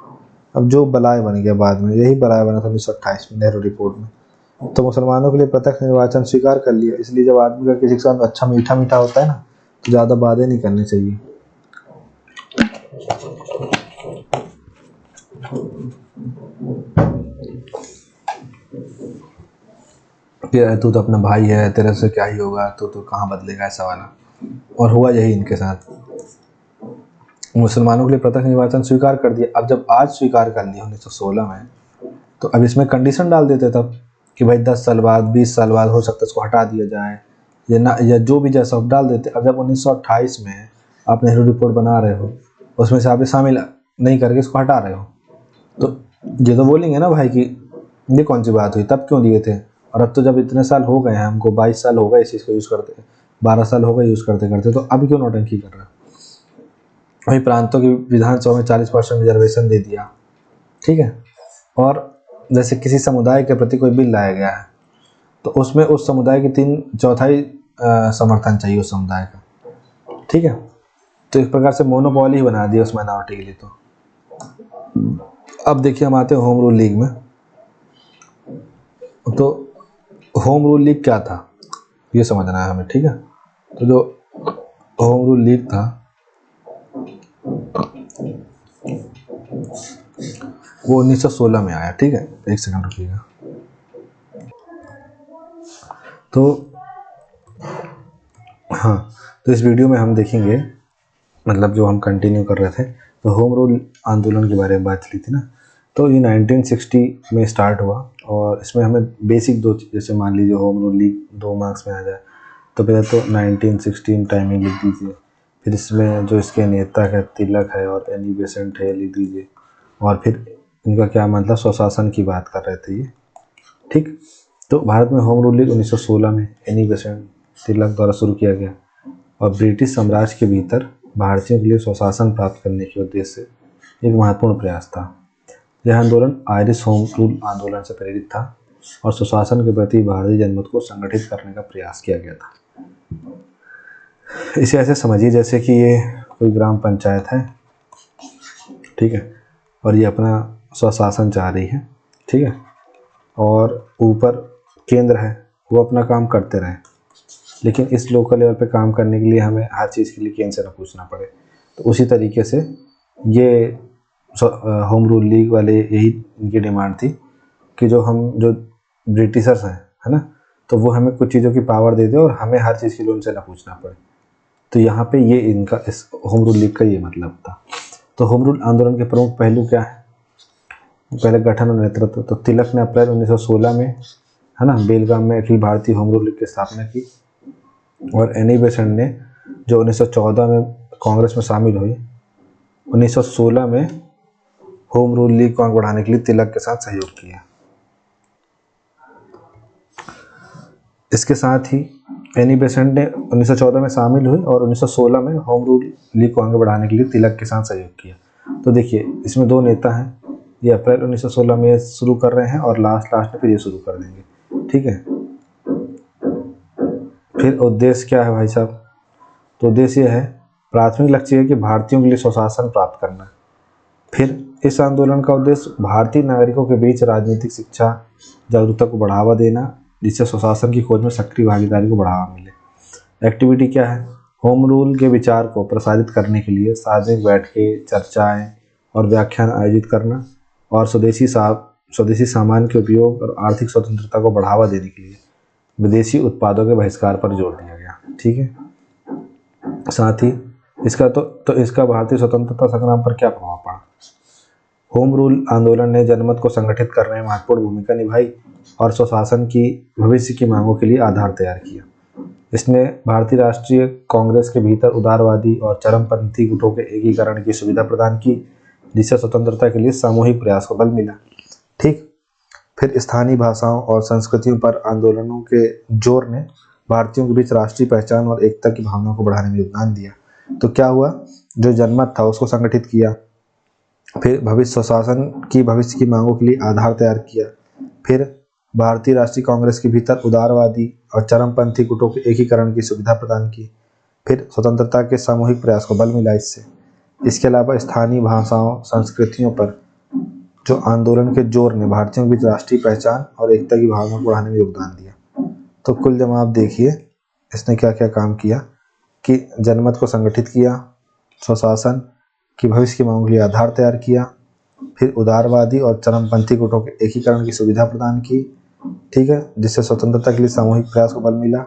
Speaker 1: अब जो बलाय बन गया बाद में, यही बलाय बना था 1928 में नेहरू रिपोर्ट में। तो मुसलमानों के लिए प्रत्यक्ष निर्वाचन स्वीकार कर लिया। इसलिए जब आदमी का किसी के साथ अच्छा मीठा मीठा होता है ना, तो ज़्यादा बातें नहीं करनी चाहिए। कि तू तो अपना भाई है, तेरे से क्या ही होगा, तू तो कहाँ बदलेगा, ऐसा वाला। और हुआ यही इनके साथ। मुसलमानों के लिए प्रत्यक्ष निर्वाचन स्वीकार कर दिया। अब जब आज स्वीकार कर लिया 1916 में, तो अब इसमें कंडीशन डाल देते तब कि भाई 10 साल बाद 20 साल बाद हो सकता है इसको हटा दिया जाए, या ना, या जो भी जैसा डाल देते। अब जब 1928 में आप नेहरू रिपोर्ट बना रहे हो, उसमें से आप शामिल नहीं करके इसको हटा रहे हो, तो ये तो बोलेंगे ना भाई कि ये कौन सी बात हुई, तब क्यों दिए थे। और अब तो जब इतने साल हो गए हैं, हमको 22 साल हो गए इस चीज़ को यूज़ करते, 12 साल हो गए यूज़ करते करते, तो अब क्यों नौटंकी कर रहे हो। वही प्रांतों की विधानसभा में 40% रिजर्वेशन दे दिया, ठीक है। और जैसे किसी समुदाय के प्रति कोई बिल लाया गया है, तो उसमें उस समुदाय की 3/4 समर्थन चाहिए उस समुदाय का, ठीक है। तो इस प्रकार से मोनोपॉली ही बना दिया उस माइनॉरिटी के लिए। तो अब देखिए हम आते हैं होम रूल लीग में। तो होम रूल लीग क्या था ये समझना है हमें, ठीक है। तो जो होम रूल लीग था वो 1916 में आया, ठीक है। एक सेकंड रुकिएगा। तो हाँ, तो इस वीडियो में हम देखेंगे, मतलब जो हम कंटिन्यू कर रहे थे, तो होम रूल आंदोलन के बारे में बात चली थी ना। तो ये 1960 में स्टार्ट हुआ, और इसमें हमें बेसिक दो, जैसे मान लीजिए होम रूल लीग 2 मार्क्स में आ जाए, तो पहले तो 1916 टाइमिंग लिख दीजिए। फिर इसमें जो इसके नेता है तिलक है और एनी बेसेंट है लिख दीजिए। और फिर इनका क्या मतलब स्वशासन की बात कर रहे थे ये, ठीक। तो भारत में होम रूल लीग 1916 में एनी बेसेंट तिलक द्वारा शुरू किया गया, और ब्रिटिश साम्राज्य के भीतर भारतीयों के लिए स्वशासन प्राप्त करने के उद्देश्य से एक महत्वपूर्ण प्रयास था। यह आंदोलन आयरिश होम रूल आंदोलन से प्रेरित था, और स्वशासन के प्रति भारतीय जनमत को संगठित करने का प्रयास किया गया था। इसे ऐसे समझिए जैसे कि ये कोई ग्राम पंचायत है, ठीक है, और ये अपना स्वशासन चाह रही है, ठीक है, और ऊपर केंद्र है वो अपना काम करते रहे, लेकिन इस लोकल लेवल पे काम करने के लिए हमें हर चीज़ के लिए केंद्र से ना पूछना पड़े। तो उसी तरीके से ये होम रूल लीग वाले, यही इनकी डिमांड थी कि जो ब्रिटिशर्स हैं, है ना, तो वो हमें कुछ चीज़ों की पावर दे दे और हमें हर चीज़ के लिए उनसे ना पूछना पड़े। तो यहाँ पे ये इनका इस होम रूल लीग का ये मतलब था। तो होम रूल आंदोलन के प्रमुख पहलू क्या है? पहले गठन और नेतृत्व। तो तिलक ने अप्रैल 1916 में, है ना, बेलगाम में Akhil Bharatiya home rule league की स्थापना की। और एनी बेसेंट ने जो 1914 में कांग्रेस में शामिल हुई, 1916 में होम रूल लीग को आगे बढ़ाने के लिए तिलक के साथ सहयोग किया। इसके साथ ही एनी बेसेंट ने 1914 में शामिल हुई और 1916 में होम रूल लीग को आगे बढ़ाने के लिए तिलक के साथ सहयोग किया। तो देखिए इसमें दो नेता हैं, ये अप्रैल 1916 में शुरू कर रहे हैं और लास्ट में फिर ये शुरू कर देंगे, ठीक है। फिर उद्देश्य क्या है भाई साहब? तो उद्देश्य है, प्राथमिक लक्ष्य है कि भारतीयों के लिए स्वशासन प्राप्त करना। फिर इस आंदोलन का उद्देश्य भारतीय नागरिकों के बीच राजनीतिक शिक्षा जागरूकता को बढ़ावा देना, जिससे स्वशासन की खोज में सक्रिय भागीदारी को बढ़ावा मिले। एक्टिविटी क्या है? होम रूल के विचार को प्रसारित करने के लिए सार्वजनिक बैठकें, चर्चाएं और व्याख्यान आयोजित करना, और स्वदेशी सामान के उपयोग और आर्थिक स्वतंत्रता को बढ़ावा देने के लिए विदेशी उत्पादों के बहिष्कार पर जोर दिया गया, ठीक है। साथ ही इसका भारतीय स्वतंत्रता संग्राम पर क्या प्रभाव पड़ा? होम रूल आंदोलन ने जनमत को संगठित करने में महत्वपूर्ण भूमिका निभाई और स्वशासन की भविष्य की मांगों के लिए आधार तैयार किया। इसने भारतीय राष्ट्रीय कांग्रेस के भीतर उदारवादी और चरमपंथी गुटों के एकीकरण की सुविधा प्रदान की, जिससे स्वतंत्रता के लिए सामूहिक प्रयास को बल मिला, ठीक। फिर स्थानीय भाषाओं और संस्कृतियों पर आंदोलनों के जोर ने भारतीयों के बीच राष्ट्रीय पहचान और एकता की भावना को बढ़ाने में योगदान दिया। तो क्या हुआ? जो जनमत था उसको संगठित किया, फिर भविष्य की मांगों के लिए आधार तैयार किया, फिर भारतीय राष्ट्रीय कांग्रेस के भीतर उदारवादी और चरमपंथी गुटों के एकीकरण की सुविधा प्रदान की, फिर स्वतंत्रता के सामूहिक प्रयास को बल मिला इससे। इसके अलावा स्थानीय भाषाओं, संस्कृतियों पर जो आंदोलन के जोर ने भारतीयों के बीच राष्ट्रीय पहचान और एकता की भावना को बढ़ाने में योगदान दिया। तो कुल जमा आप देखिए इसने क्या क्या काम किया कि जनमत को संगठित किया, स्वशासन की भविष्य की मांगों के लिए आधार तैयार किया, फिर उदारवादी और चरमपंथी गुटों के एकीकरण की सुविधा प्रदान की, ठीक है, जिससे स्वतंत्रता के लिए सामूहिक प्रयास को बल मिला।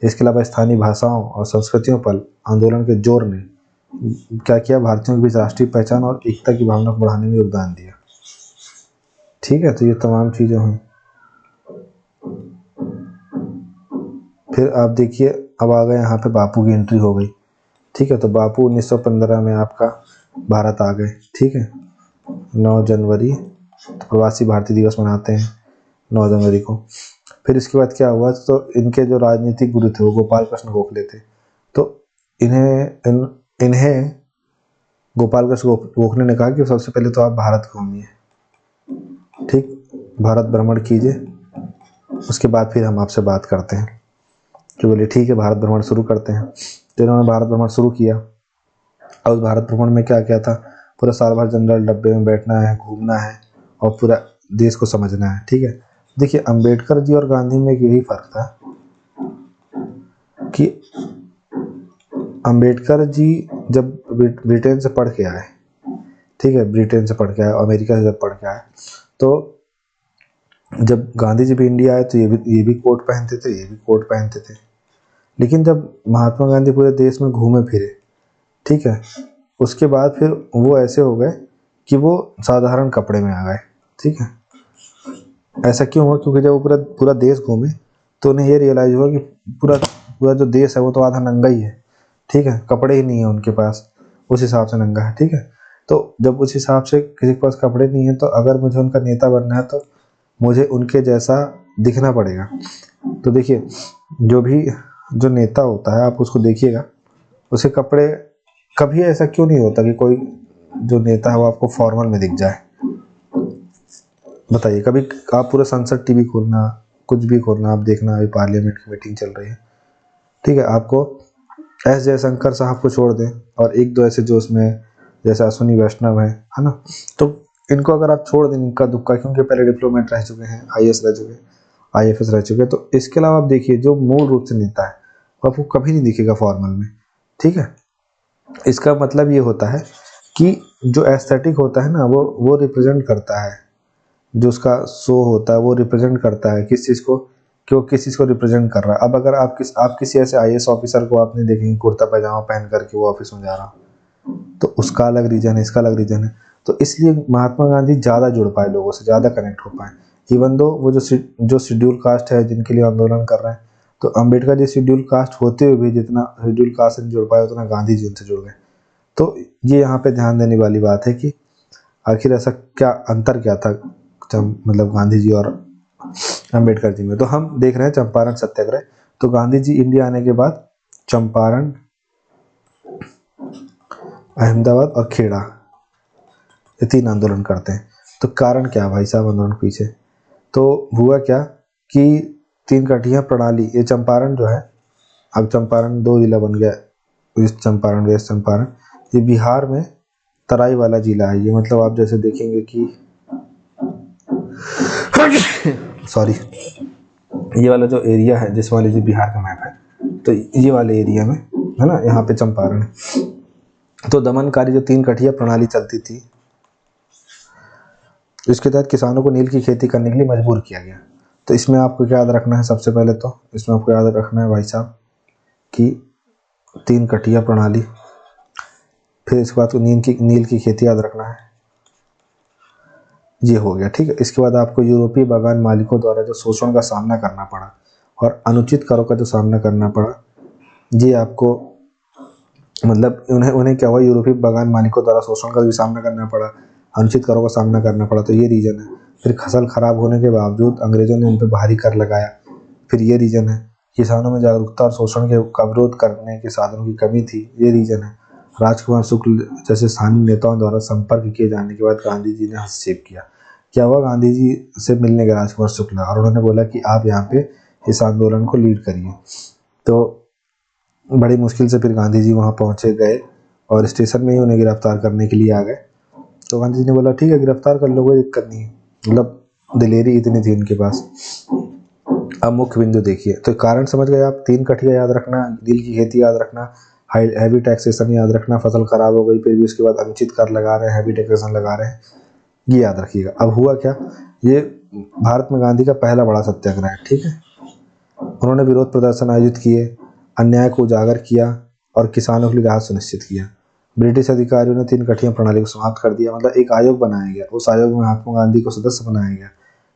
Speaker 1: इसके अलावा स्थानीय भाषाओं और संस्कृतियों पर आंदोलन के जोर ने क्या किया? भारतीयों के बीच राष्ट्रीय पहचान और एकता की भावना को बढ़ाने में योगदान दिया, ठीक है। तो ये तमाम चीज़ें हुई। फिर आप देखिए अब आ गए यहाँ पे बापू की एंट्री हो गई, ठीक है। तो बापू 1915 में आपका भारत आ गए, ठीक है। 9 जनवरी तो प्रवासी भारतीय दिवस मनाते हैं 9 जनवरी को। फिर इसके बाद क्या हुआ? तो इनके जो राजनीतिक गुरु थे वो गोपाल कृष्ण गोखले थे। तो इन्हें गोपाल कृष्ण गोखले ने कहा कि सबसे पहले तो आप भारत घूमिए, ठीक, भारत भ्रमण कीजिए, उसके बाद फिर हम आपसे बात करते हैं। तो बोले ठीक है, भारत भ्रमण शुरू करते हैं। तो इन्होंने भारत भ्रमण शुरू किया और उस भारत भ्रमण में क्या क्या था? पूरा साल भर जनरल डब्बे में बैठना है, घूमना है और पूरा देश को समझना है, ठीक है। देखिए अंबेडकर जी और गांधी में यही फर्क था कि अंबेडकर जी जब ब्रिटेन से पढ़ के आए, ठीक है, ब्रिटेन से पढ़ के आए, अमेरिका से जब पढ़ के आए, तो जब गांधी जी भी इंडिया आए तो ये भी कोट पहनते थे, ये भी कोट पहनते थे। लेकिन जब महात्मा गांधी पूरे देश में घूमे फिरे, ठीक है, उसके बाद फिर वो ऐसे हो गए कि वो साधारण कपड़े में आ गए, ठीक है। ऐसा क्यों हुआ? क्योंकि जब वो पूरा देश घूमे तो उन्हें ये रियलाइज हुआ कि पूरा जो देश है वो तो आधा नंगा ही है, ठीक है, कपड़े ही नहीं है उनके पास, उस हिसाब से नंगा है, ठीक है। तो जब उस हिसाब से किसी के पास कपड़े नहीं है तो अगर मुझे उनका नेता बनना है तो मुझे उनके जैसा दिखना पड़ेगा। तो देखिए जो नेता होता है आप उसको देखिएगा, उसके कपड़े कभी ऐसा क्यों नहीं होता कि कोई जो नेता है वो आपको फॉर्मल में दिख जाए? बताइए, कभी आप पूरा संसद टीवी खोलना, कुछ भी खोलना, आप देखना अभी पार्लियामेंट की मीटिंग चल रही है, ठीक है, आपको एस जयशंकर साहब को छोड़ दें और एक दो ऐसे जो उसमें जैसे अश्विनी वैष्णव है ना, तो इनको अगर आप छोड़ दें इनका दुक्का, क्योंकि पहले डिप्लोमेट रह चुके हैं, आईएएस रह चुके, आईएफएस रह चुके, तो इसके अलावा आप देखिए जो मूल रूप से नेता है वो आपको कभी नहीं दिखेगा फॉर्मल में, ठीक है। इसका मतलब ये होता है कि जो एस्थेटिक होता है ना वो रिप्रेजेंट करता है, जो उसका शो होता है वो रिप्रेजेंट करता है किस चीज़ को, कि वो किस चीज़ को रिप्रेजेंट कर रहा है। अब अगर आप किसी ऐसे IAS ऑफिसर को आपने देखेंगे कुर्ता पैजामा पहन करके वो ऑफिस में जा रहा, तो उसका अलग रीज़न है, इसका अलग रीज़न है। तो इसलिए महात्मा गांधी ज़्यादा जुड़ पाए लोगों से, ज़्यादा कनेक्ट हो पाए। इवन दो वो जो शेड्यूल कास्ट है जिनके लिए आंदोलन कर रहे हैं, तो अम्बेडकर जी शेड्यूल कास्ट होते हुए भी जितना शेड्यूल कास्ट से जुड़ पाए उतना गांधी जी उनसे जुड़ गए। तो ये यहाँ पे ध्यान देने वाली बात है कि आखिर ऐसा क्या अंतर क्या था मतलब गांधी जी और अम्बेडकर जी में। तो हम देख रहे हैं चंपारण सत्याग्रह। तो गांधी जी इंडिया आने के बाद चंपारण, अहमदाबाद और खेड़ा ये 3 आंदोलन करते हैं। तो कारण क्या भाई साहब आंदोलन के पीछे? तो हुआ क्या कि 3 कठिया प्रणाली, ये चंपारण जो है, अब चंपारण 2 जिला बन गया, ईस्ट चंपारण वेस्ट चंपारण। ये बिहार में तराई वाला जिला है। ये मतलब आप जैसे देखेंगे कि सॉरी, ये वाला जो एरिया है, जिस वाले जी बिहार का मैप है, तो ये वाले एरिया में है ना, यहाँ पे चंपारण है। तो दमनकारी जो 3 कठिया प्रणाली चलती थी, इसके तहत किसानों को नील की खेती करने के लिए मजबूर किया गया। तो इसमें आपको क्या याद रखना है? सबसे पहले तो इसमें आपको याद रखना है भाई साहब कि 3 कठिया प्रणाली, फिर इसके बाद नील की खेती याद रखना है, ये हो गया, ठीक है। इसके बाद आपको यूरोपीय बागान मालिकों द्वारा जो शोषण का सामना करना पड़ा और अनुचित करों का जो सामना करना पड़ा, ये आपको मतलब उन्हें क्या हुआ, यूरोपीय बागान मालिकों द्वारा शोषण का भी सामना करना पड़ा, अनुचित करों का सामना करना पड़ा, तो ये रीजन है। फिर फसल खराब होने के बावजूद अंग्रेजों ने उन पर भारी कर लगाया, फिर ये रीजन है। किसानों में जागरूकता और शोषण का विरोध करने के साधनों की कमी थी, ये रीजन है। राजकुमार शुक्ल जैसे स्थानीय नेताओं द्वारा संपर्क किए जाने के बाद गांधी जी ने हस्तक्षेप किया। क्या हुआ, गांधी जी से मिलने गए राजकुमार शुक्ल और उन्होंने बोला कि आप यहाँ पे इस आंदोलन को लीड करिए। तो बड़ी मुश्किल से फिर गांधी जी वहाँ पहुँचे गए और स्टेशन में ही उन्हें गिरफ्तार करने के लिए आ गए। तो गांधी जी ने बोला ठीक है गिरफ्तार कर लो, कोई दिक्कत नहीं है, मतलब दिलेरी इतनी थी इनके पास। अब मुख्य बिंदु देखिए, तो कारण समझ गए आप, 3 कठिया याद रखना, नील की खेती याद रखना, हैवी टैक्सेशन याद रखना, फसल खराब हो गई फिर भी उसके बाद अनुचित कर लगा रहे हैं, हैवी टैक्सेशन लगा रहे हैं, ये याद रखिएगा। अब हुआ क्या, ये भारत में गांधी का पहला बड़ा सत्याग्रह है, ठीक है। उन्होंने विरोध प्रदर्शन आयोजित किए, अन्याय को उजागर किया और किसानों के लिए राहत सुनिश्चित किया। ब्रिटिश अधिकारियों ने 3 कठिया प्रणाली को समाप्त कर दिया, मतलब एक आयोग बनाया गया, उस आयोग में महात्मा गांधी को सदस्य बनाया गया,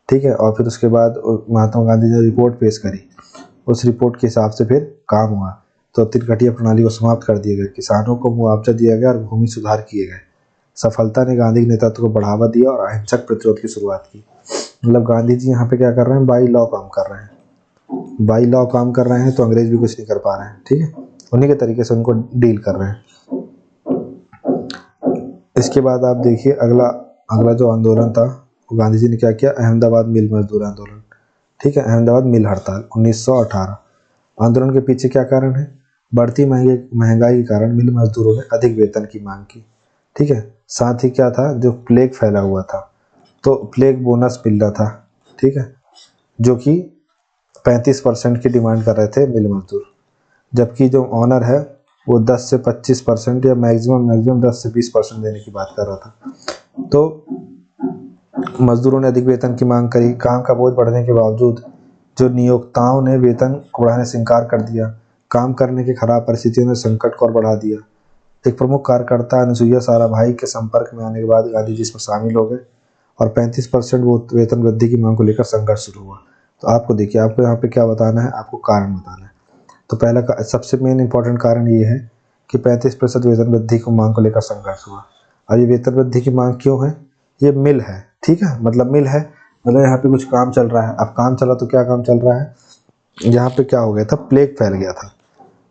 Speaker 1: ठीक है। और फिर उसके बाद महात्मा गांधी ने रिपोर्ट पेश करी, उस रिपोर्ट के हिसाब से फिर काम हुआ। तो 3 कठिया प्रणाली को समाप्त कर दिया गया, किसानों को मुआवजा दिया गया और भूमि सुधार किए गए। सफलता ने गांधी के नेतृत्व को बढ़ावा दिया और अहिंसक प्रतिरोध की शुरुआत की। मतलब गांधी जी यहाँ पे क्या कर रहे हैं, बाई लॉ काम कर रहे हैं, बाई लॉ काम कर रहे हैं, तो अंग्रेज भी कुछ नहीं कर पा रहे हैं, ठीक है। उन्हीं के तरीके से उनको डील कर रहे हैं। इसके बाद आप देखिए अगला जो आंदोलन था, वो गांधी जी ने क्या किया, अहमदाबाद मिल मजदूर आंदोलन, ठीक है, अहमदाबाद मिल हड़ताल 1918। आंदोलन के पीछे क्या कारण है, बढ़ती महंगाई के कारण मिल मजदूरों ने अधिक वेतन की मांग की, ठीक है। साथ ही क्या था, जो प्लेग फैला हुआ था, तो प्लेग बोनस मिल रहा था, ठीक है, जो कि 35% की डिमांड कर रहे थे मिल मजदूर, जबकि जो ऑनर है वो 10 से 25% या मैक्सिमम 10 से 20% देने की बात कर रहा था। तो मजदूरों ने अधिक वेतन की मांग करी। काम का बोझ बढ़ने के बावजूद जो नियोक्ताओं ने वेतन को बढ़ाने से इनकार कर दिया। काम करने की खराब परिस्थितियों ने संकट को और बढ़ा दिया। एक प्रमुख कार्यकर्ता अनुसुईया साराभाई के संपर्क में आने के बाद गांधी जी इसमें शामिल हो गए और 35% वेतन वृद्धि की मांग को लेकर संघर्ष शुरू हुआ। तो आपको देखिए, आपको यहाँ पे क्या बताना है, आपको कारण बताना है। तो पहला सबसे मेन इंपॉर्टेंट कारण ये है कि 35% वेतन वृद्धि को मांग को लेकर संघर्ष हुआ। और ये वेतन वृद्धि की मांग क्यों है, ये मिल है, ठीक है, मतलब मिल है, मतलब यहाँ पे कुछ काम चल रहा है। अब काम चला तो क्या काम चल रहा है, यहाँ पे क्या हो गया था, प्लेग फैल गया था।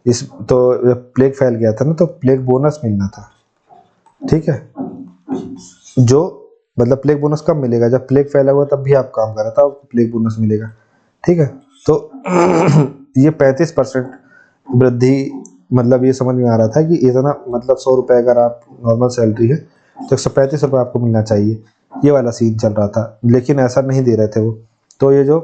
Speaker 1: तो प्लेग फैल गया था ना, तो प्लेग बोनस मिलना था, ठीक है। जो मतलब प्लेग बोनस कब मिलेगा, जब प्लेग फैला हुआ तब भी आप काम कर रहा था, प्लेग बोनस मिलेगा, ठीक है। तो ये 35% वृद्धि, मतलब ये समझ में आ रहा था कि इतना, मतलब 100 रुपये अगर आप नॉर्मल सैलरी है तो 135 रुपये आपको मिलना चाहिए, ये वाला सीन चल रहा था। लेकिन ऐसा नहीं दे रहे थे वो। तो ये जो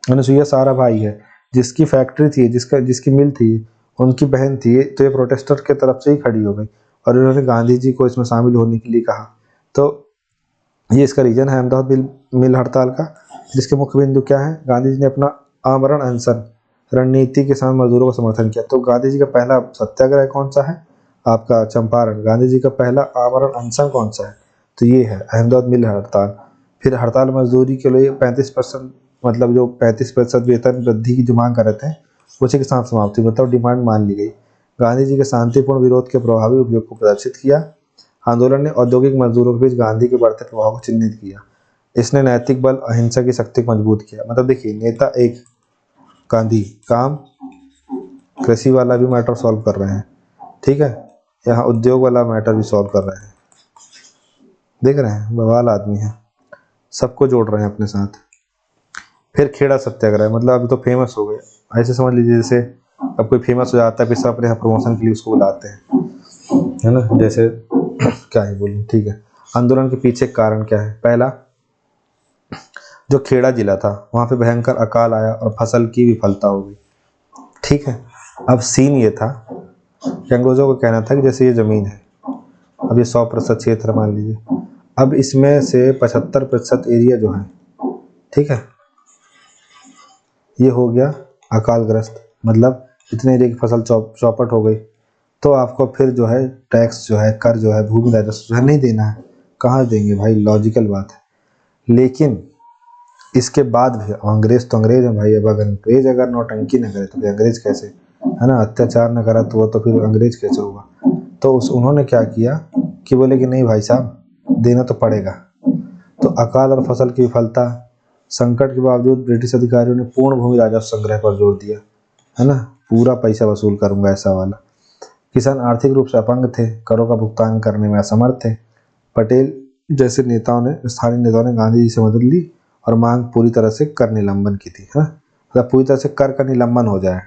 Speaker 1: अनुसुईया साराभाई है, जिसकी फैक्ट्री थी, जिसकी मिल थी, उनकी बहन थी, तो ये प्रोटेस्टर के तरफ से ही खड़ी हो गई और इन्होंने गांधी जी को इसमें शामिल होने के लिए कहा। तो ये इसका रीजन है अहमदाबाद मिल हड़ताल का, जिसके मुख्य बिंदु क्या है, गांधी जी ने अपना आमरण अनशन रणनीति के साथ मजदूरों का समर्थन किया। तो गांधी जी का पहला सत्याग्रह कौन सा है? आपका चंपारण। गांधी जी का पहला आमरण अनशन कौन सा है? तो ये है अहमदाबाद मिल हड़ताल। फिर हड़ताल मजदूरी के लिए 35%, मतलब जो 35% वेतन वृद्धि की जो मांग कर रहे थे उसी के साथ समाप्ति, मतलब डिमांड मान ली गई। गांधी जी के शांतिपूर्ण विरोध के प्रभावी उपयोग को प्रदर्शित किया। आंदोलन ने औद्योगिक मजदूरों के बीच गांधी के बढ़ते प्रभाव को चिन्हित किया। इसने नैतिक बल अहिंसा की शक्ति को मजबूत किया। मतलब देखिए, नेता एक, गांधी काम कृषि वाला भी मैटर सॉल्व कर रहे हैं, ठीक है, यहाँ उद्योग वाला मैटर भी सॉल्व कर रहे हैं। देख रहे हैं, बवाल आदमी है, सबको जोड़ रहे हैं अपने साथ। फिर खेड़ा सत्याग्रह, मतलब अभी तो फेमस हो गए, ऐसे समझ लीजिए जैसे अब कोई फेमस हो जाता है फिर सब अपने यहाँ प्रमोशन के लिए उसको बुलाते हैं, है ना, जैसे क्या ही बोलूं, ठीक है। आंदोलन के पीछे कारण क्या है? पहला, जो खेड़ा जिला था वहां पे भयंकर अकाल आया और फसल की विफलता हो गई, ठीक है। अब सीन ये था कि अंग्रेजों को कहना था कि जैसे ये जमीन है, अब ये 100% क्षेत्र मान लीजिए, अब इसमें से 75% एरिया जो है, ठीक है, ये हो गया अकालग्रस्त, मतलब इतने एरिया की फसल चौपट हो गई। तो आपको फिर जो है टैक्स जो है, कर जो है, भूमि राजस्व जो है नहीं देना है। कहाँ देंगे भाई, लॉजिकल बात है। लेकिन इसके बाद भी अंग्रेज तो अंग्रेज है भाई, अब अगर अंग्रेज अगर नौटंकी न करे तो फिर अंग्रेज कैसे, है ना, अत्याचार न करा तो वो तो फिर अंग्रेज कैसे होगा। तो उन्होंने क्या किया कि बोले कि नहीं भाई साहब, देना तो पड़ेगा। तो अकाल और फसल की विफलता, संकट के बावजूद ब्रिटिश अधिकारियों ने पूर्ण भूमि राजस्व संग्रह पर जोर दिया, है ना, पूरा पैसा वसूल करूंगा ऐसा वाला। किसान आर्थिक रूप से अपंग थे, करों का भुगतान करने में असमर्थ थे। पटेल जैसे नेताओं ने, स्थानीय नेताओं ने गांधी जी से मदद ली और मांग पूरी तरह से कर निलंबन की थी, है, मतलब पूरी तरह से कर का निलंबन हो जाए,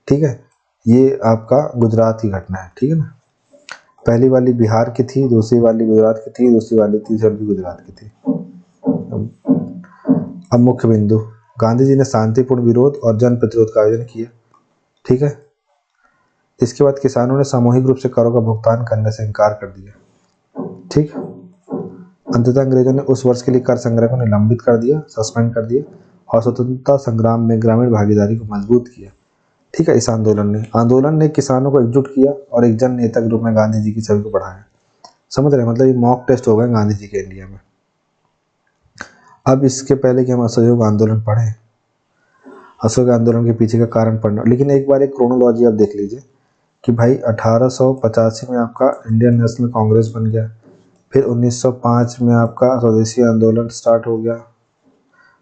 Speaker 1: ठीक है। ये आपका गुजरात की घटना है, ठीक है ना। पहली वाली बिहार की थी, दूसरी वाली गुजरात की थी, दूसरी वाली तीसरी वाली गुजरात की थी। अब मुख्य बिंदु, गांधी जी ने शांतिपूर्ण विरोध और जन प्रतिरोध का आयोजन किया, ठीक है। इसके बाद किसानों ने सामूहिक रूप से करों का भुगतान करने से इनकार कर दिया, ठीक। अंततः अंग्रेजों ने उस वर्ष के लिए कर संग्रह को निलंबित कर दिया, सस्पेंड कर दिया, और स्वतंत्रता संग्राम में ग्रामीण भागीदारी को मजबूत किया, ठीक है। इस आंदोलन ने किसानों को एकजुट किया और एक जन नेता के रूप में गांधी जी की छवि को बढ़ाया। समझ रहे हैं, मतलब ये मॉक टेस्ट हो गए गांधी जी के इंडिया में। अब इसके पहले कि हम असहयोग आंदोलन पढ़ें, असहयोग आंदोलन के पीछे का कारण पढ़ना, लेकिन एक बार एक क्रोनोलॉजी आप देख लीजिए कि भाई 1885 में आपका इंडियन नेशनल कांग्रेस बन गया। फिर 1905 में आपका स्वदेशी आंदोलन स्टार्ट हो गया,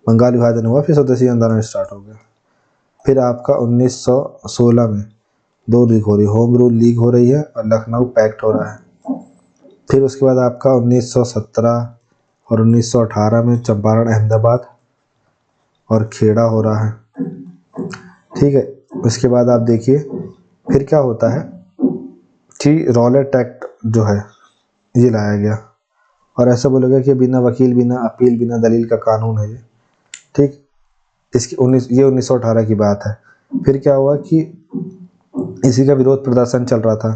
Speaker 1: बंगाल विभाजन हुआ, फिर स्वदेशी आंदोलन स्टार्ट हो गया। फिर आपका 1916 में दो लीग हो रही, होम रूल लीग हो रही है और लखनऊ पैक्ट हो रहा है। फिर उसके बाद आपका 1917 और 1918 में चंपारण, अहमदाबाद और खेड़ा हो रहा है, ठीक है। उसके बाद आप देखिए फिर क्या होता है कि रॉलेट एक्ट जो है ये लाया गया, और ऐसा बोला गया कि बिना वकील, बिना अपील, बिना दलील का कानून है ये, ठीक। इसकी 1918 की बात है। फिर क्या हुआ कि इसी का विरोध प्रदर्शन चल रहा था।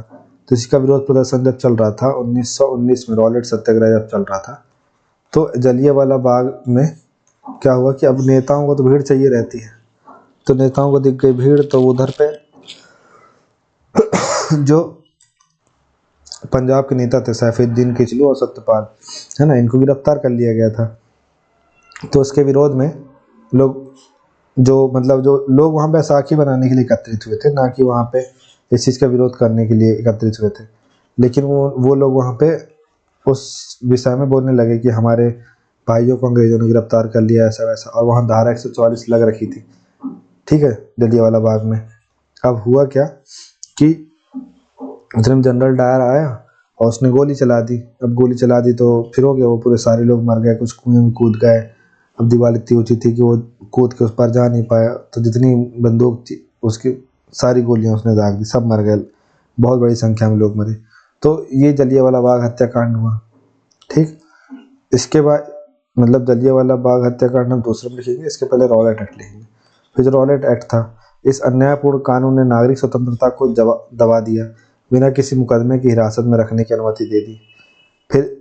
Speaker 1: तो इसी का विरोध प्रदर्शन जब चल रहा था 1919 में, रॉलेट सत्याग्रह जब चल रहा था, तो जलियांवाला बाग में क्या हुआ कि अब नेताओं को तो भीड़ चाहिए रहती है, तो नेताओं को दिख गई भीड़, तो उधर पे जो पंजाब के नेता थे सैफुद्दीन किचलू और सत्यपाल, है ना, इनको गिरफ्तार कर लिया गया था। तो उसके विरोध में लोग, जो मतलब जो लोग वहाँ बैसाखी बनाने के लिए एकत्रित हुए थे, ना कि वहाँ पे इस चीज़ का विरोध करने के लिए एकत्रित हुए थे। लेकिन वो लोग वहाँ पे उस विषय में बोलने लगे कि हमारे भाइयों को अंग्रेजों ने गिरफ्तार कर लिया, ऐसा वैसा, और वहाँ धारा 144 लग रखी थी, ठीक है, जलियांवाला बाग में। अब हुआ क्या कि उधर जनरल डायर आया और उसने गोली चला दी। अब गोली चला दी तो फिर हो गया, वो पूरे सारे लोग मर गए, कुछ कुएं में कूद गए। अब दीवार इतनी ऊंची थी कि वो कूद के उस पर जा नहीं पाया, तो जितनी बंदूक थी उसकी सारी गोलियां उसने दाग दी, सब मर गए, बहुत बड़ी संख्या में लोग मरे। तो ये जलियांवाला बाग हत्याकांड हुआ, ठीक। इसके बाद मतलब जलियांवाला बाग हत्याकांड हम दूसरे में लिखेंगे, इसके पहले रॉलेट एक्ट लिखेंगे। फिर जो रॉलेट एक्ट था, इस अन्यायपूर्ण कानून ने नागरिक स्वतंत्रता को दबा दिया, बिना किसी मुकदमे की हिरासत में रखने की अनुमति दे दी। फिर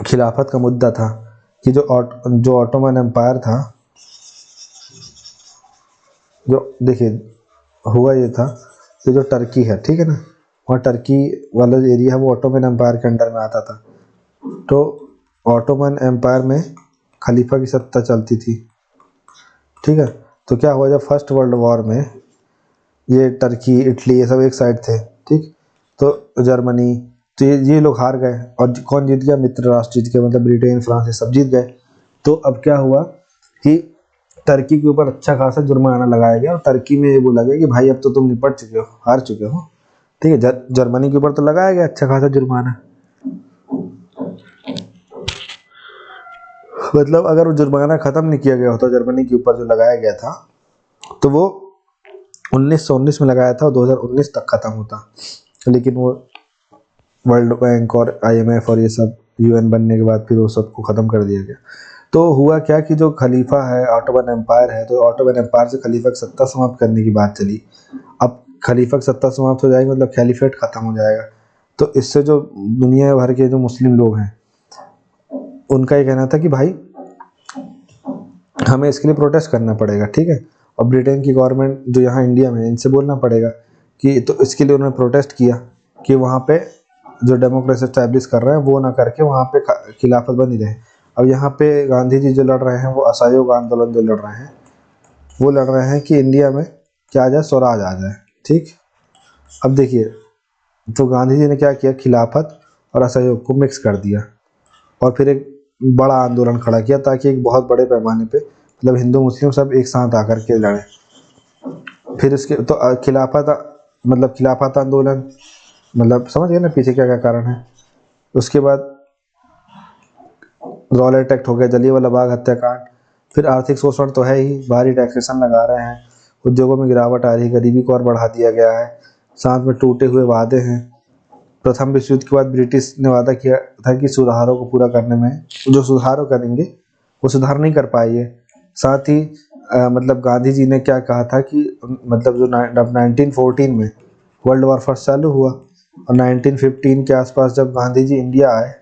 Speaker 1: खिलाफत का मुद्दा था कि जो ऑटोमन एम्पायर था, जो देखिए हुआ ये था कि जो टर्की है, ठीक है ना, वहाँ टर्की वाला जो एरिया है वो ऑटोमन एम्पायर के अंडर में आता था। तो ऑटोमन एम्पायर में खलीफा की सत्ता चलती थी, ठीक है। तो क्या हुआ, जब फर्स्ट वर्ल्ड वॉर में ये टर्की इटली ये सब एक साइड थे, ठीक। तो जर्मनी, तो ये लोग हार गए, और कौन जीत गया, मित्र राष्ट्र जीत गए, मतलब ब्रिटेन फ्रांस ये सब जीत गए। तो अब क्या हुआ कि टर्की के ऊपर अच्छा खासा जुर्माना लगाया गया, और टर्की में ये बोला गया कि भाई अब तो तुम निपट चुके हो, हार चुके हो, ठीक है। जर्मनी के ऊपर तो लगाया गया अच्छा खासा जुर्माना, मतलब अगर वो जुर्माना खत्म नहीं किया गया होता जर्मनी के ऊपर जो लगाया गया था, तो वो 1919 में लगाया था और 2019 तक खत्म होता। लेकिन वो वर्ल्ड बैंक और IMF और ये सब UN बनने के बाद फिर वो सबको ख़त्म कर दिया गया। तो हुआ क्या कि जो खलीफा है, ऑटोमन एम्पायर है, तो ऑटोमन एम्पायर से खलीफा की सत्ता समाप्त करने की बात चली। अब खलीफा की सत्ता समाप्त हो जाएगी मतलब खैलीफेट ख़त्म हो जाएगा। तो इससे जो दुनिया भर के जो मुस्लिम लोग हैं उनका ये कहना था कि भाई हमें इसके लिए प्रोटेस्ट करना पड़ेगा, ठीक है। और ब्रिटेन की गवर्नमेंट जो यहाँ इंडिया में है इनसे बोलना पड़ेगा कि, तो इसके लिए उन्होंने प्रोटेस्ट किया कि वहाँ पे जो डेमोक्रेसी स्टैब्लिश कर रहे हैं वो ना करके वहाँ पे खिलाफत बनी रहे। अब यहाँ पे गांधी जी जो लड़ रहे हैं वो असहयोग आंदोलन जो लड़ रहे हैं वो लड़ रहे हैं कि इंडिया में क्या आ जाए, स्वराज आ जाए, ठीक। अब देखिए, तो गांधी जी ने क्या किया, खिलाफत और असहयोग को मिक्स कर दिया और फिर एक बड़ा आंदोलन खड़ा किया ताकि एक बहुत बड़े पैमाने पे मतलब हिंदू मुस्लिम सब एक साथ आकर के लड़े। फिर इसके तो खिलाफत आंदोलन, मतलब समझ गए ना पीछे क्या क्या कारण है। उसके बाद रॉलेट एक्ट हो गया, जलियांवाला बाग हत्याकांड। फिर आर्थिक शोषण तो है ही, भारी टैक्सेशन लगा रहे हैं, उद्योगों में गिरावट आ रही, गरीबी को और बढ़ा दिया गया है, साथ में टूटे हुए वादे हैं। प्रथम विश्व युद्ध के बाद ब्रिटिश ने वादा किया था कि सुधारों को पूरा करने में जो सुधार करेंगे वो सुधार नहीं कर पाए है। साथ ही मतलब गांधी जी ने क्या कहा था कि मतलब जो 1914 में वर्ल्ड वॉर फर्स्ट चालू हुआ और 1915 के आसपास जब गांधी जी इंडिया आए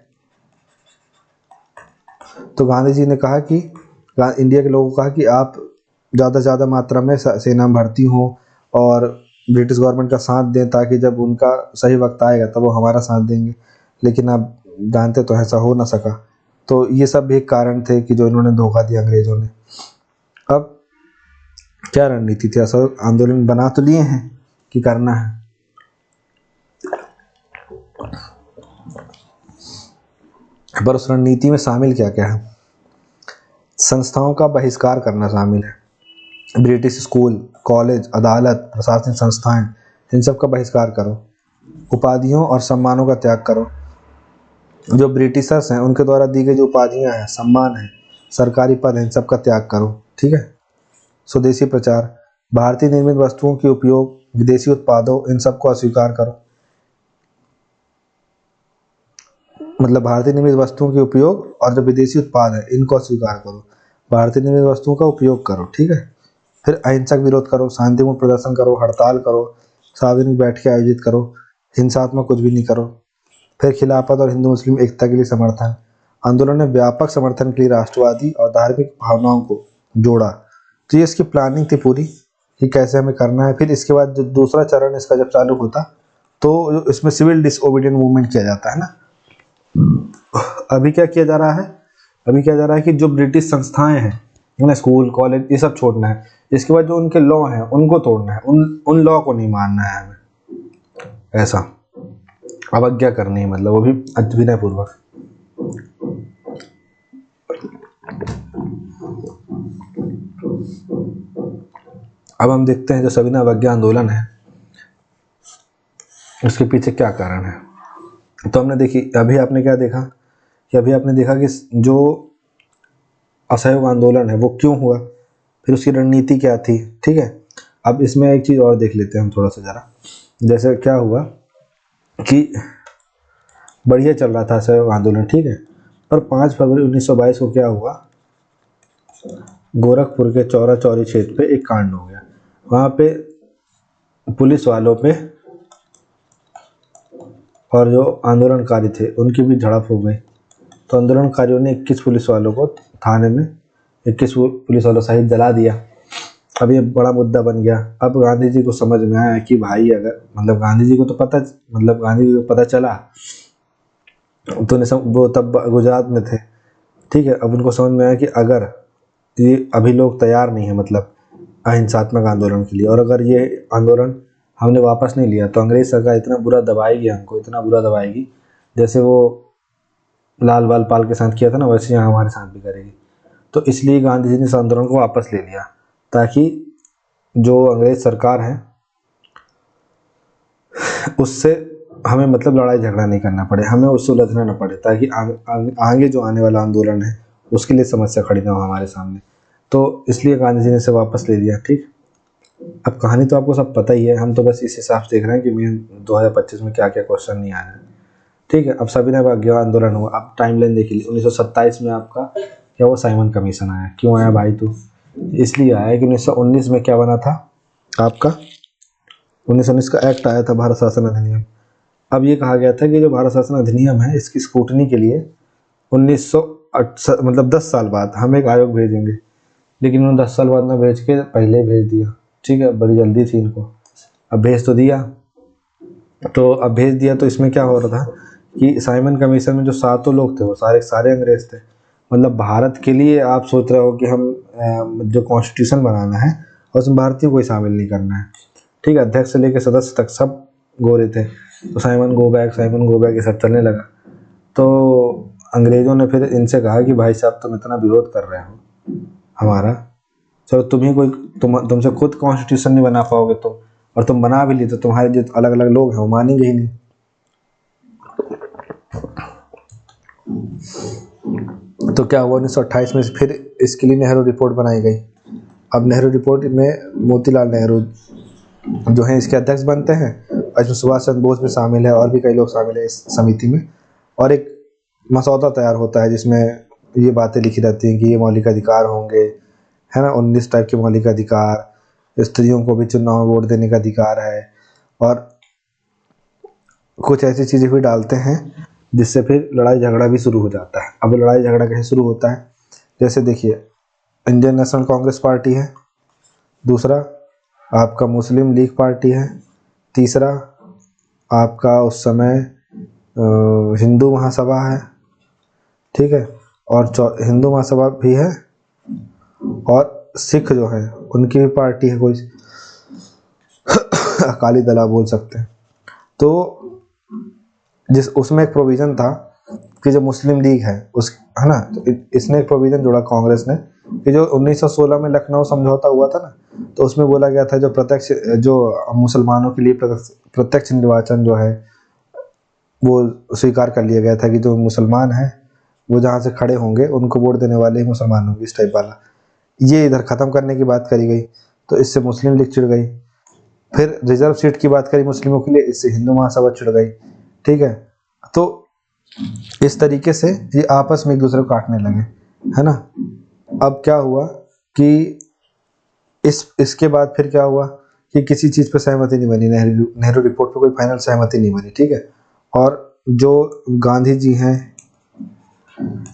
Speaker 1: तो गांधी जी ने कहा कि इंडिया के लोगों को कहा कि आप ज़्यादा से ज़्यादा मात्रा में सेना में भर्ती हों और ब्रिटिश गवर्नमेंट का साथ दें ताकि जब उनका सही वक्त आएगा तब वो हमारा साथ देंगे। लेकिन आप जानते तो ऐसा हो ना सका। तो ये सब भी एक कारण थे कि जो इन्होंने धोखा दिया अंग्रेज़ों ने। अब क्या रणनीति थी, ऐसा आंदोलन बना तो लिए हैं कि करना है, पर उस रणनीति में शामिल क्या क्या है। संस्थाओं का बहिष्कार करना शामिल है, ब्रिटिश स्कूल, कॉलेज, अदालत, प्रशासनिक संस्थाएं, इन सब का बहिष्कार करो। उपाधियों और सम्मानों का त्याग करो, जो ब्रिटिशर्स हैं उनके द्वारा दी गई जो उपाधियां हैं, सम्मान हैं, सरकारी पद हैं, इन सब का त्याग करो, ठीक है। स्वदेशी प्रचार, भारतीय निर्मित वस्तुओं के उपयोग, विदेशी उत्पादों, इन सबको अस्वीकार करो। मतलब भारतीय निर्मित वस्तुओं के उपयोग और जो विदेशी उत्पाद है इनको अस्वीकार करो, भारतीय निर्मित वस्तुओं का उपयोग करो, ठीक है। फिर अहिंसक विरोध करो, शांतिपूर्ण प्रदर्शन करो, हड़ताल करो, सार्वजनिक बैठकें आयोजित करो, हिंसात्मक कुछ भी नहीं करो। फिर खिलाफत और हिंदू मुस्लिम एकता के लिए समर्थन, आंदोलन ने व्यापक समर्थन के लिए राष्ट्रवादी और धार्मिक भावनाओं को जोड़ा। तो ये इसकी प्लानिंग थी पूरी कि कैसे हमें करना है। फिर इसके बाद जो दूसरा चरण इसका जब चालू होता तो इसमें सिविल डिसओबीडिएंट मूवमेंट किया जाता है ना। अभी क्या किया जा रहा है, अभी क्या जा रहा है कि जो ब्रिटिश संस्थाएं हैं ना, स्कूल कॉलेज ये सब छोड़ना है। इसके बाद जो उनके लॉ हैं उनको तोड़ना है, उन लॉ को नहीं मानना है हमें, ऐसा अवज्ञा करनी है, मतलब वो भी विनय पूर्वक। अब हम देखते हैं जो सविनय अवज्ञा आंदोलन है उसके पीछे क्या कारण है। तो हमने देखी, अभी आपने क्या देखा कि अभी आपने देखा कि जो असहयोग आंदोलन है वो क्यों हुआ, फिर उसकी रणनीति क्या थी, ठीक है। अब इसमें एक चीज़ और देख लेते हैं हम थोड़ा सा ज़रा। जैसे क्या हुआ कि बढ़िया चल रहा था असहयोग आंदोलन, ठीक है। पर 5 फरवरी 1922 को क्या हुआ, गोरखपुर के चौरा चौरी क्षेत्र पे एक कांड हो गया। वहाँ पे पुलिस वालों पे और जो आंदोलनकारी थे उनकी भी झड़प हो गई। तो आंदोलनकारियों ने 21 पुलिस वालों को थाने में 21 पुलिस वालों सहित जला दिया। अब ये बड़ा मुद्दा बन गया। अब गांधी जी को समझ में आया कि भाई अगर मतलब गांधी जी को तो पता, मतलब गांधी जी को पता चला तो वो तब गुजरात में थे, ठीक है। अब उनको समझ में आया कि अगर ये अभी लोग तैयार नहीं है मतलब अहिंसात्मक आंदोलन के लिए, और अगर ये आंदोलन हमने वापस नहीं लिया तो अंग्रेज सरकार इतना बुरा दबाएगी हमको, इतना बुरा दबाएगी जैसे वो लाल बाल पाल के साथ किया था ना, वैसे यहाँ हमारे साथ भी करेगी। तो इसलिए गांधी जी ने इस आंदोलन को वापस ले लिया, ताकि जो अंग्रेज सरकार है उससे हमें मतलब लड़ाई झगड़ा नहीं करना पड़े, हमें उससे उलझना ना पड़े, ताकि आगे जो आने वाला आंदोलन है उसके लिए समस्या खड़ी ना हो हमारे सामने। तो इसलिए गांधी जी ने इसे वापस ले लिया, ठीक। अब कहानी तो आपको सब पता ही है, हम तो बस इस हिसाब से देख रहे हैं कि मेन 2025 में क्या क्या क्वेश्चन नहीं आया है, ठीक है। अब सविनय अवज्ञा आंदोलन हुआ, अब टाइमलाइन देख लीजिए। 1927 में आपका क्या वो साइमन कमीशन आया। क्यों आया भाई? तो इसलिए आया कि 1919 में क्या बना था आपका, 1919 का एक्ट आया था, भारत शासन अधिनियम। अब ये कहा गया था कि जो भारत शासन अधिनियम है इसकी स्क्रूटनी के लिए 1968 मतलब 10 साल बाद हम एक आयोग भेजेंगे, लेकिन उन्होंने 10 साल बाद ना भेज के पहले ही भेज दिया, ठीक है। बड़ी जल्दी थी इनको, अब भेज तो दिया। तो अब भेज दिया तो इसमें क्या हो रहा था कि साइमन कमीशन में जो 7 लोग थे वो सारे सारे अंग्रेज थे। मतलब भारत के लिए आप सोच रहे हो कि हम जो कॉन्स्टिट्यूशन बनाना है और उसमें भारतीय कोई शामिल नहीं करना है, ठीक है। अध्यक्ष से लेकर सदस्य तक सब गोरे थे। तो साइमन गो बैक ये सब चलने लगा। तो अंग्रेजों ने फिर इनसे कहा कि भाई साहब तुम इतना विरोध कर रहे हो हमारा, चलो तुम्हें कोई तुमसे खुद कॉन्स्टिट्यूशन नहीं बना पाओगे तुम, और तुम बना भी ली तो तुम्हारे जो अलग अलग लोग हैं वो मानेंगे ही नहीं। तो क्या हुआ 1928 में फिर इसके लिए नेहरू रिपोर्ट बनाई गई। अब नेहरू रिपोर्ट में मोतीलाल नेहरू जो है इसके अध्यक्ष बनते हैं, और इसमें सुभाष चंद्र बोस भी शामिल है और भी कई लोग शामिल है इस समिति में। और एक मसौदा तैयार होता है जिसमें ये बातें लिखी रहती हैं कि ये मौलिक अधिकार होंगे, है ना, 19 टाइप के मौलिक अधिकार, स्त्रियों को भी चुनाव में वोट देने का अधिकार है, और कुछ ऐसी चीज़ें भी डालते हैं जिससे फिर लड़ाई झगड़ा भी शुरू हो जाता है। अब लड़ाई झगड़ा कैसे शुरू होता है, जैसे देखिए इंडियन नेशनल कांग्रेस पार्टी है, दूसरा आपका मुस्लिम लीग पार्टी है, तीसरा आपका उस समय हिंदू महासभा है, ठीक है, और हिंदू महासभा भी है, और सिख जो है उनकी भी पार्टी है कोई, अकाली दल आप बोल सकते हैं। तो जिस उसमें एक प्रोविज़न था कि जो मुस्लिम लीग है उस, है ना, तो इसने एक प्रोविज़न जोड़ा कांग्रेस ने कि जो 1916 में लखनऊ समझौता हुआ था ना, तो उसमें बोला गया था जो मुसलमानों के लिए प्रत्यक्ष निर्वाचन जो है वो स्वीकार कर लिया गया था कि जो मुसलमान हैं वो जहाँ से खड़े होंगे उनको वोट देने वाले ही मुसलमान होंगे, इस टाइप वाला ये इधर ख़त्म करने की बात करी गई। तो इससे मुस्लिम लीग चिढ़ गई। फिर रिजर्व सीट की बात करी मुस्लिमों के लिए, इससे हिंदू महासभा चिढ़ गई, ठीक है। तो इस तरीके से ये आपस में एक दूसरे को काटने लगे, है ना। अब क्या हुआ कि इसके बाद फिर क्या हुआ कि किसी चीज़ पर सहमति नहीं बनी, नेहरू रिपोर्ट पर कोई फाइनल सहमति नहीं बनी, ठीक है। और जो गांधी जी हैं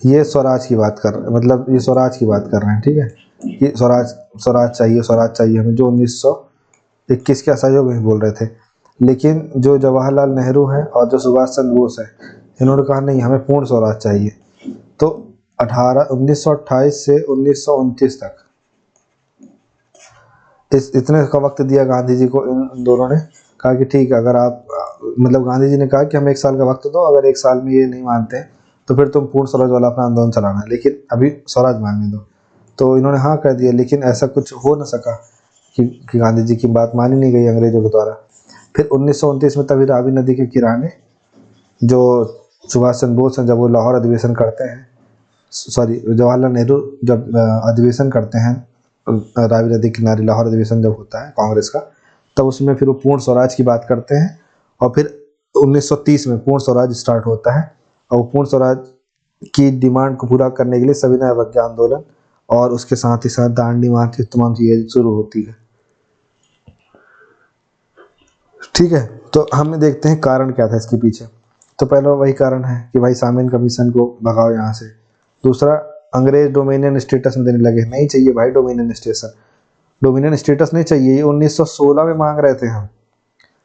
Speaker 1: ये स्वराज की बात कर रहे, मतलब ये स्वराज की बात कर रहे हैं, ठीक है, कि स्वराज चाहिए हमें, जो 1921 के असहयोग में बोल रहे थे। लेकिन जो जवाहरलाल नेहरू हैं और जो सुभाष चंद्र बोस है, इन्होंने कहा नहीं हमें पूर्ण स्वराज चाहिए। तो 1928 से 1929 तक इतने का वक्त दिया गांधी जी को। इन दोनों ने कहा कि ठीक है, अगर आप मतलब गांधी जी ने कहा कि हम 1 साल का वक्त दो, अगर 1 साल में ये नहीं मानते हैं तो फिर तुम पूर्ण स्वराज वाला अपना आंदोलन चलाना, लेकिन अभी स्वराज मांगने दो। तो इन्होंने हाँ कर दिया, लेकिन ऐसा कुछ हो न सका कि गांधी जी की बात मानी नहीं गई अंग्रेजों के द्वारा। फिर 1929 में तभी रावी नदी के किनारे जो सुभाष चंद्र बोस हैं, जब वो लाहौर अधिवेशन करते हैं, सॉरी जवाहरलाल नेहरू जब अधिवेशन करते हैं रावी नदी किनारे, लाहौर अधिवेशन जब होता है कांग्रेस का, तब उसमें फिर वो पूर्ण स्वराज की बात करते हैं। और फिर 1930 में पूर्ण स्वराज स्टार्ट होता है, और पूर्ण स्वराज की डिमांड को पूरा करने के लिए सविनय अवज्ञा आंदोलन और उसके साथ ही साथ दांडी मार्च, तमाम चीज़ें शुरू होती है, ठीक है। तो हम देखते हैं कारण क्या था इसके पीछे। तो पहला वही कारण है कि भाई साइमन कमीशन को भगाओ यहाँ से। दूसरा, अंग्रेज डोमिनियन स्टेटस में देने लगे, नहीं चाहिए भाई डोमिनियन स्टेटस, डोमिनियन स्टेटस नहीं चाहिए, ये 1916 में मांग रहे थे हम।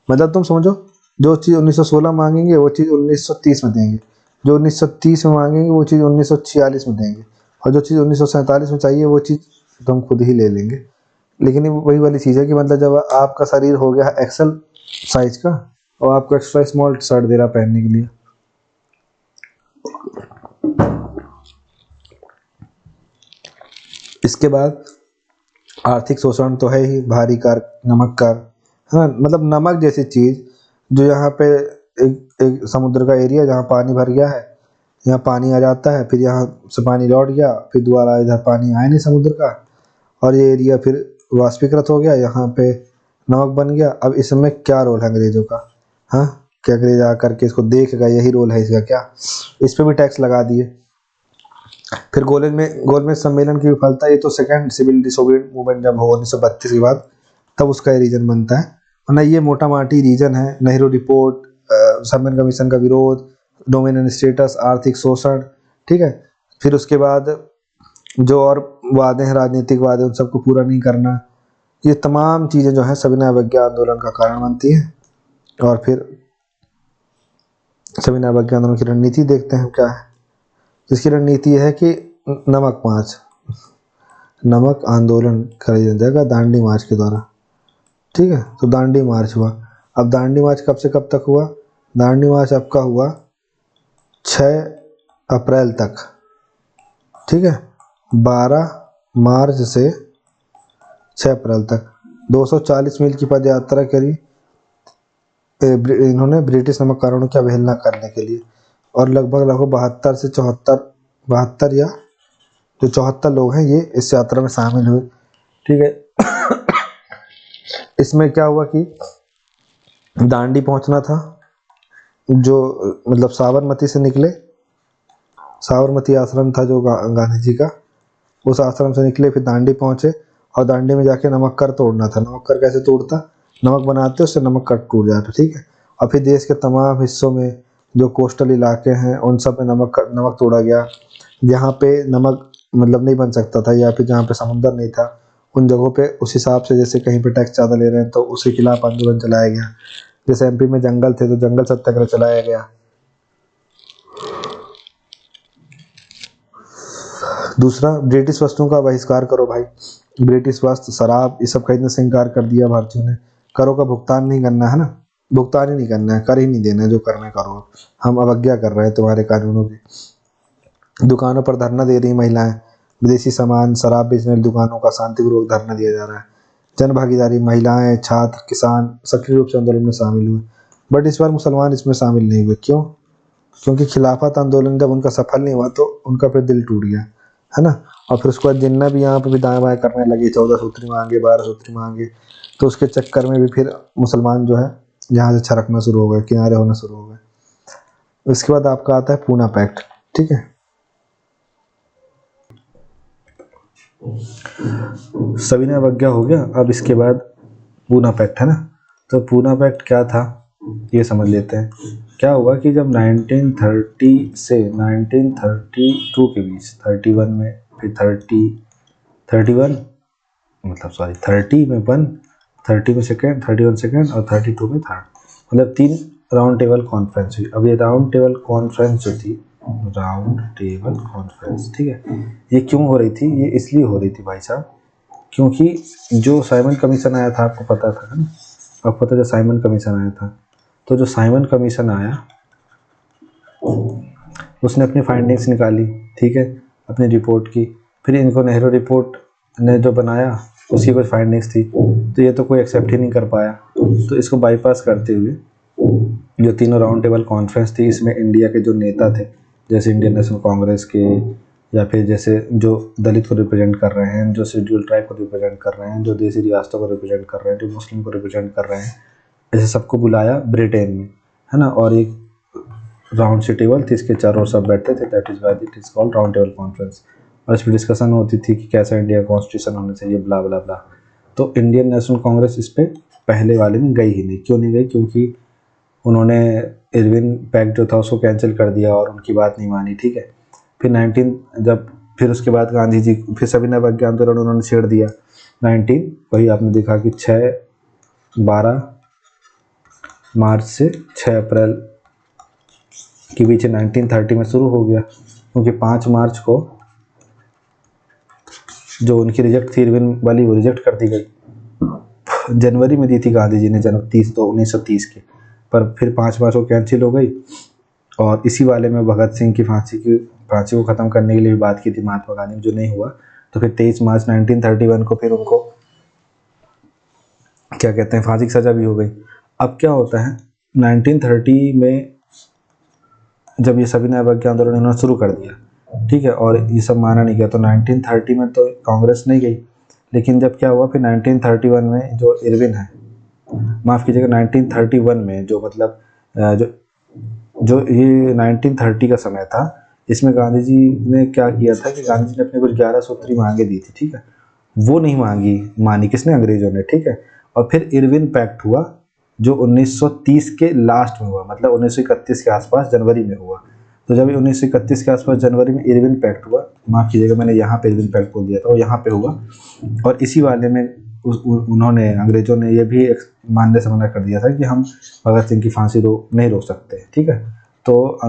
Speaker 1: मतलब तुम समझो, जो चीज़ 1916 मांगेंगे वो चीज़ 1930 में देंगे, जो 1930 में मांगेंगे वो चीज़ 1946 में देंगे, और जो चीज़ 1947 में चाहिए वो चीज़ तो हम खुद ही ले लेंगे। लेकिन ये वही वाली चीज़ है कि मतलब जब आपका शरीर हो गया एक्सेल साइज का और आपको एक्स्ट्रा स्मॉल शर्ट दे रहा पहनने के लिए। इसके बाद आर्थिक शोषण तो है ही, भारी कर, नमक कर, हाँ मतलब नमक जैसी चीज़ जो यहाँ पे एक समुद्र का एरिया जहाँ पानी भर गया है, यहाँ पानी आ जाता है, फिर यहाँ से पानी लौट गया, फिर दोबारा इधर पानी आया नहीं समुद्र का, और ये एरिया फिर वाष्पीकृत हो गया, यहाँ पे नमक बन गया। अब इसमें क्या रोल है अंग्रेजों का? हाँ, क्या अंग्रेज आकर के इसको देख गए, यही रोल है इसका क्या? इस पे भी टैक्स लगा दिए। फिर गोलमेज सम्मेलन की विफलता, ये तो सेकंड सिविल डिसोबीडिएंट मूवमेंट जब हो 1932 के बाद, तब उसका ये रीजन बनता है, वरना ये मोटा माटी रीजन है। नेहरू रिपोर्ट, सम्मेलन कमीशन का विरोध, डोमिनियन स्टेटस, आर्थिक शोषण, ठीक है। फिर उसके बाद जो और वादे हैं, राजनीतिक वादे, उन सबको पूरा नहीं करना, ये तमाम चीज़ें जो हैं सविनय अवज्ञा आंदोलन का कारण बनती हैं। और फिर सविनय अवज्ञा आंदोलन की रणनीति देखते हैं क्या है। इसकी रणनीति है कि नमक मार्च, नमक आंदोलन कराया जाएगा दांडी मार्च के द्वारा, ठीक है। तो दांडी मार्च हुआ। अब दांडी मार्च कब से कब तक हुआ? दांडी मार्च आपका हुआ 6 अप्रैल तक, ठीक है। 12 मार्च से 6 अप्रैल तक 240 मील की पद यात्रा करी इन्होंने ब्रिटिश नमक कानून की अवहेलना करने के लिए, और लगभग 72 से 74 या जो 74 लोग हैं ये इस यात्रा में शामिल हुए, ठीक है। इसमें क्या हुआ कि दांडी पहुंचना था, जो मतलब साबरमती से निकले, साबरमती आश्रम था जो गांधी जी का, उस आश्रम से निकले, फिर दांडी पहुंचे, और दांडी में जाके नमक कर तोड़ना था। नमक कर कैसे तोड़ता? नमक बनाते उससे नमक कर टूट जाता, ठीक है। और फिर देश के तमाम हिस्सों में जो कोस्टल इलाके हैं उन सब में नमक तोड़ा गया। जहाँ पे नमक मतलब नहीं बन सकता था, या फिर जहाँ पे समुंदर नहीं था, उन जगहों पे उस हिसाब से, जैसे कहीं पे टैक्स ज़्यादा ले रहे हैं तो उसके खिलाफ आंदोलन चलाया गया। जैसे एमपी में जंगल थे तो जंगल सत्याग्रह चलाया गया। दूसरा, ब्रिटिश वस्तुओं का बहिष्कार करो भाई। ब्रिटिश वस्त्र, शराब, ये सब खरीदने से इनकार कर दिया भारतीयों ने। करों का भुगतान नहीं करना है ना, भुगतान ही नहीं करना है, कर ही नहीं देना है, जो करना है करो, हम अवज्ञा कर रहे हैं तुम्हारे कानूनों की। दुकानों पर धरना दे रही महिलाएं, विदेशी सामान, शराब बेचने वाली दुकानों का शांतिपूर्वक धरना दिया जा रहा है। जन भागीदारी, महिलाएं, छात्र, किसान सक्रिय रूप से आंदोलन में शामिल हुए, बट इस बार मुसलमान इसमें शामिल नहीं हुए। क्यों? क्योंकि खिलाफत आंदोलन जब उनका सफल नहीं हुआ तो उनका फिर दिल टूट गया, है ना। और फिर उसके बाद जिन्ना भी यहाँ पे भी दाएं बाएं करने लगे, 14 सूत्री मांगे, 12 सूत्री मांगे, तो उसके चक्कर में भी फिर मुसलमान जो है यहाँ से छरकना शुरू हो गए, किनारे होना शुरू हो गए। इसके बाद आपका आता है पूना पैक्ट, ठीक है। सविनय अवज्ञा हो गया। अब इसके बाद पूना पैक्ट है ना। तो पूना पैक्ट क्या था ये समझ लेते हैं। क्या हुआ कि जब 1930 से 1932 के बीच, 31 में, फिर 31 मतलब सॉरी 30 में 1, 30 में सेकेंड, 31 सेकेंड, और 32 में थर्ड, मतलब 3 राउंड टेबल कॉन्फ्रेंस हुई। अब ये राउंड टेबल कॉन्फ्रेंस जो थी, राउंड टेबल कॉन्फ्रेंस, ठीक है, ये क्यों हो रही थी? ये इसलिए हो रही थी भाई साहब, क्योंकि जो साइमन कमीशन आया था, आपको पता था ना, आपको पता है साइमन कमीशन आया था, तो जो साइमन कमीशन आया उसने अपनी फाइंडिंग्स निकाली, ठीक है, अपनी रिपोर्ट की। फिर इनको नेहरू रिपोर्ट ने जो बनाया उसकी कुछ फाइंडिंग्स थी, तो ये तो कोई एक्सेप्ट ही नहीं कर पाया। तो इसको बाईपास करते हुए जो तीनों राउंड टेबल कॉन्फ्रेंस थी, इसमें इंडिया के जो नेता थे, जैसे इंडियन नेशनल कांग्रेस के, या फिर जैसे जो दलित को रिप्रेजेंट कर रहे हैं, जो शेड्यूल ट्राइब को रिप्रेजेंट कर रहे हैं, जो देसी रियासतों को रिप्रेजेंट कर रहे हैं, जो मुस्लिम को रिप्रेजेंट कर रहे हैं, ऐसे सबको बुलाया ब्रिटेन में, है ना। और एक राउंड सी टेबल थी, इसके चारों ओर सब बैठते थे, that is why it is called round table conference. और इस पर डिस्कशन होती थी कि कैसा इंडिया कॉन्स्टिट्यूशन होना चाहिए, ब्ला ब्ला ब्ला। तो इंडियन नेशनल कांग्रेस इस पर पहले वाले में गई ही नहीं। क्यों नहीं गई? क्योंकि उन्होंने इरविन पैक्ट जो था उसको कैंसिल कर दिया और उनकी बात नहीं मानी, ठीक है। फिर 19 जब फिर उसके बाद गांधी जी फिर सविनय अवज्ञा आंदोलन उन्होंने छेड़ दिया। वही आपने देखा कि 6-12 मार्च से 6 अप्रैल के बीच 1930 में शुरू हो गया, क्योंकि 5 मार्च को जो उनकी रिजेक्ट थी इरविन वाली, वो रिजेक्ट कर दी गई। जनवरी में दी थी गांधी जी ने, जनवरी 1930 के, पर फिर 5 मार्च को कैंसिल हो गई। और इसी वाले में भगत सिंह की फांसी को ख़त्म करने के लिए भी बात की थी महात्मा गांधी ने, जो नहीं हुआ। तो फिर 23 मार्च 1931 को फिर उनको क्या कहते हैं, फांसी की सज़ा भी हो गई। अब क्या होता है, 1930 में जब ये सविनय अवज्ञा आंदोलन इन्होंने शुरू कर दिया, ठीक है, और ये सब माना नहीं गया, तो 1930 में तो कांग्रेस नहीं गई। लेकिन जब क्या हुआ, फिर 1931 में जो इरविन है, माफ़ कीजिएगा, 1931 में जो मतलब जो ये 1930 का समय था, इसमें गांधी जी ने क्या किया था कि गांधी जी ने अपने कुछ 11 सूत्री मांगे दी थी, ठीक है, वो नहीं मानी किसने, अंग्रेजों ने, ठीक है। और फिर इरविन पैक्ट हुआ, जो 1930 के लास्ट में हुआ, मतलब 1931 के आसपास जनवरी में हुआ। तो जब 1931 के आसपास जनवरी में इरविन पैक्ट हुआ, माफ़ कीजिएगा मैंने यहाँ पे इरविन पैक्ट बोल दिया था, वो यहाँ पे हुआ। और इसी वाले में उन्होंने, अंग्रेजों ने ये भी मानने से मना कर दिया था कि हम भगत सिंह की फांसी नहीं रोक सकते, ठीक है। तो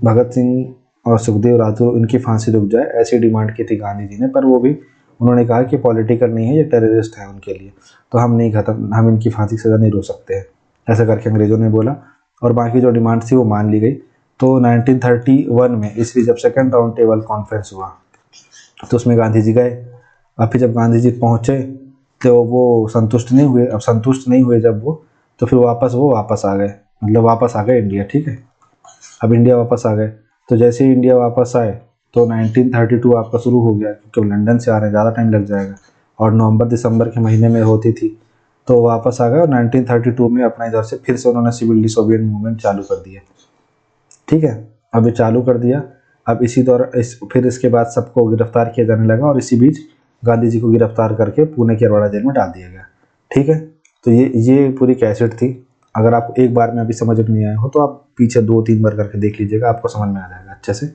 Speaker 1: भगत सिंह और सुखदेव राजगुरु इनकी फांसी रुक जाए, ऐसी डिमांड की थी गांधी जी ने, पर वो भी उन्होंने कहा कि पॉलिटिकल नहीं है, ये टेररिस्ट है उनके लिए, तो हम इनकी फांसी की सज़ा नहीं रोक सकते हैं, ऐसा करके अंग्रेज़ों ने बोला। और बाकी जो डिमांड थी वो मान ली गई। तो 1931 में इसलिए जब सेकेंड राउंड टेबल कॉन्फ्रेंस हुआ, तो उसमें गांधी जी गए। अब फिर जब गांधी जी पहुँचे तो वो संतुष्ट नहीं हुए। अब संतुष्ट नहीं हुए जब वो, तो फिर वापस आ गए, मतलब वापस आ गए इंडिया, ठीक है। अब इंडिया वापस आ गए, तो जैसे ही इंडिया वापस आए तो 1932 आपका शुरू हो गया, क्योंकि लंदन से आ रहे हैं, ज़्यादा टाइम लग जाएगा, और नवंबर दिसंबर के महीने में होती थी। तो वापस आ गए और 1932 में अपना इधर से फिर से उन्होंने सिविल डिसोबिडियंट मूवमेंट चालू कर दिया, ठीक है। अब ये चालू कर दिया। अब इसी दौरान फिर इसके बाद सबको गिरफ्तार किया जाने लगा, और इसी बीच गांधी जी को गिरफ्तार करके पुणे की अरवाड़ा जेल में डाल दिया गया, ठीक है। तो ये पूरी कैसेट थी। अगर आपको एक बार में अभी समझ में नहीं आया हो तो आप पीछे 2-3 बार करके देख लीजिएगा, आपको समझ में आ जाएगा अच्छे से,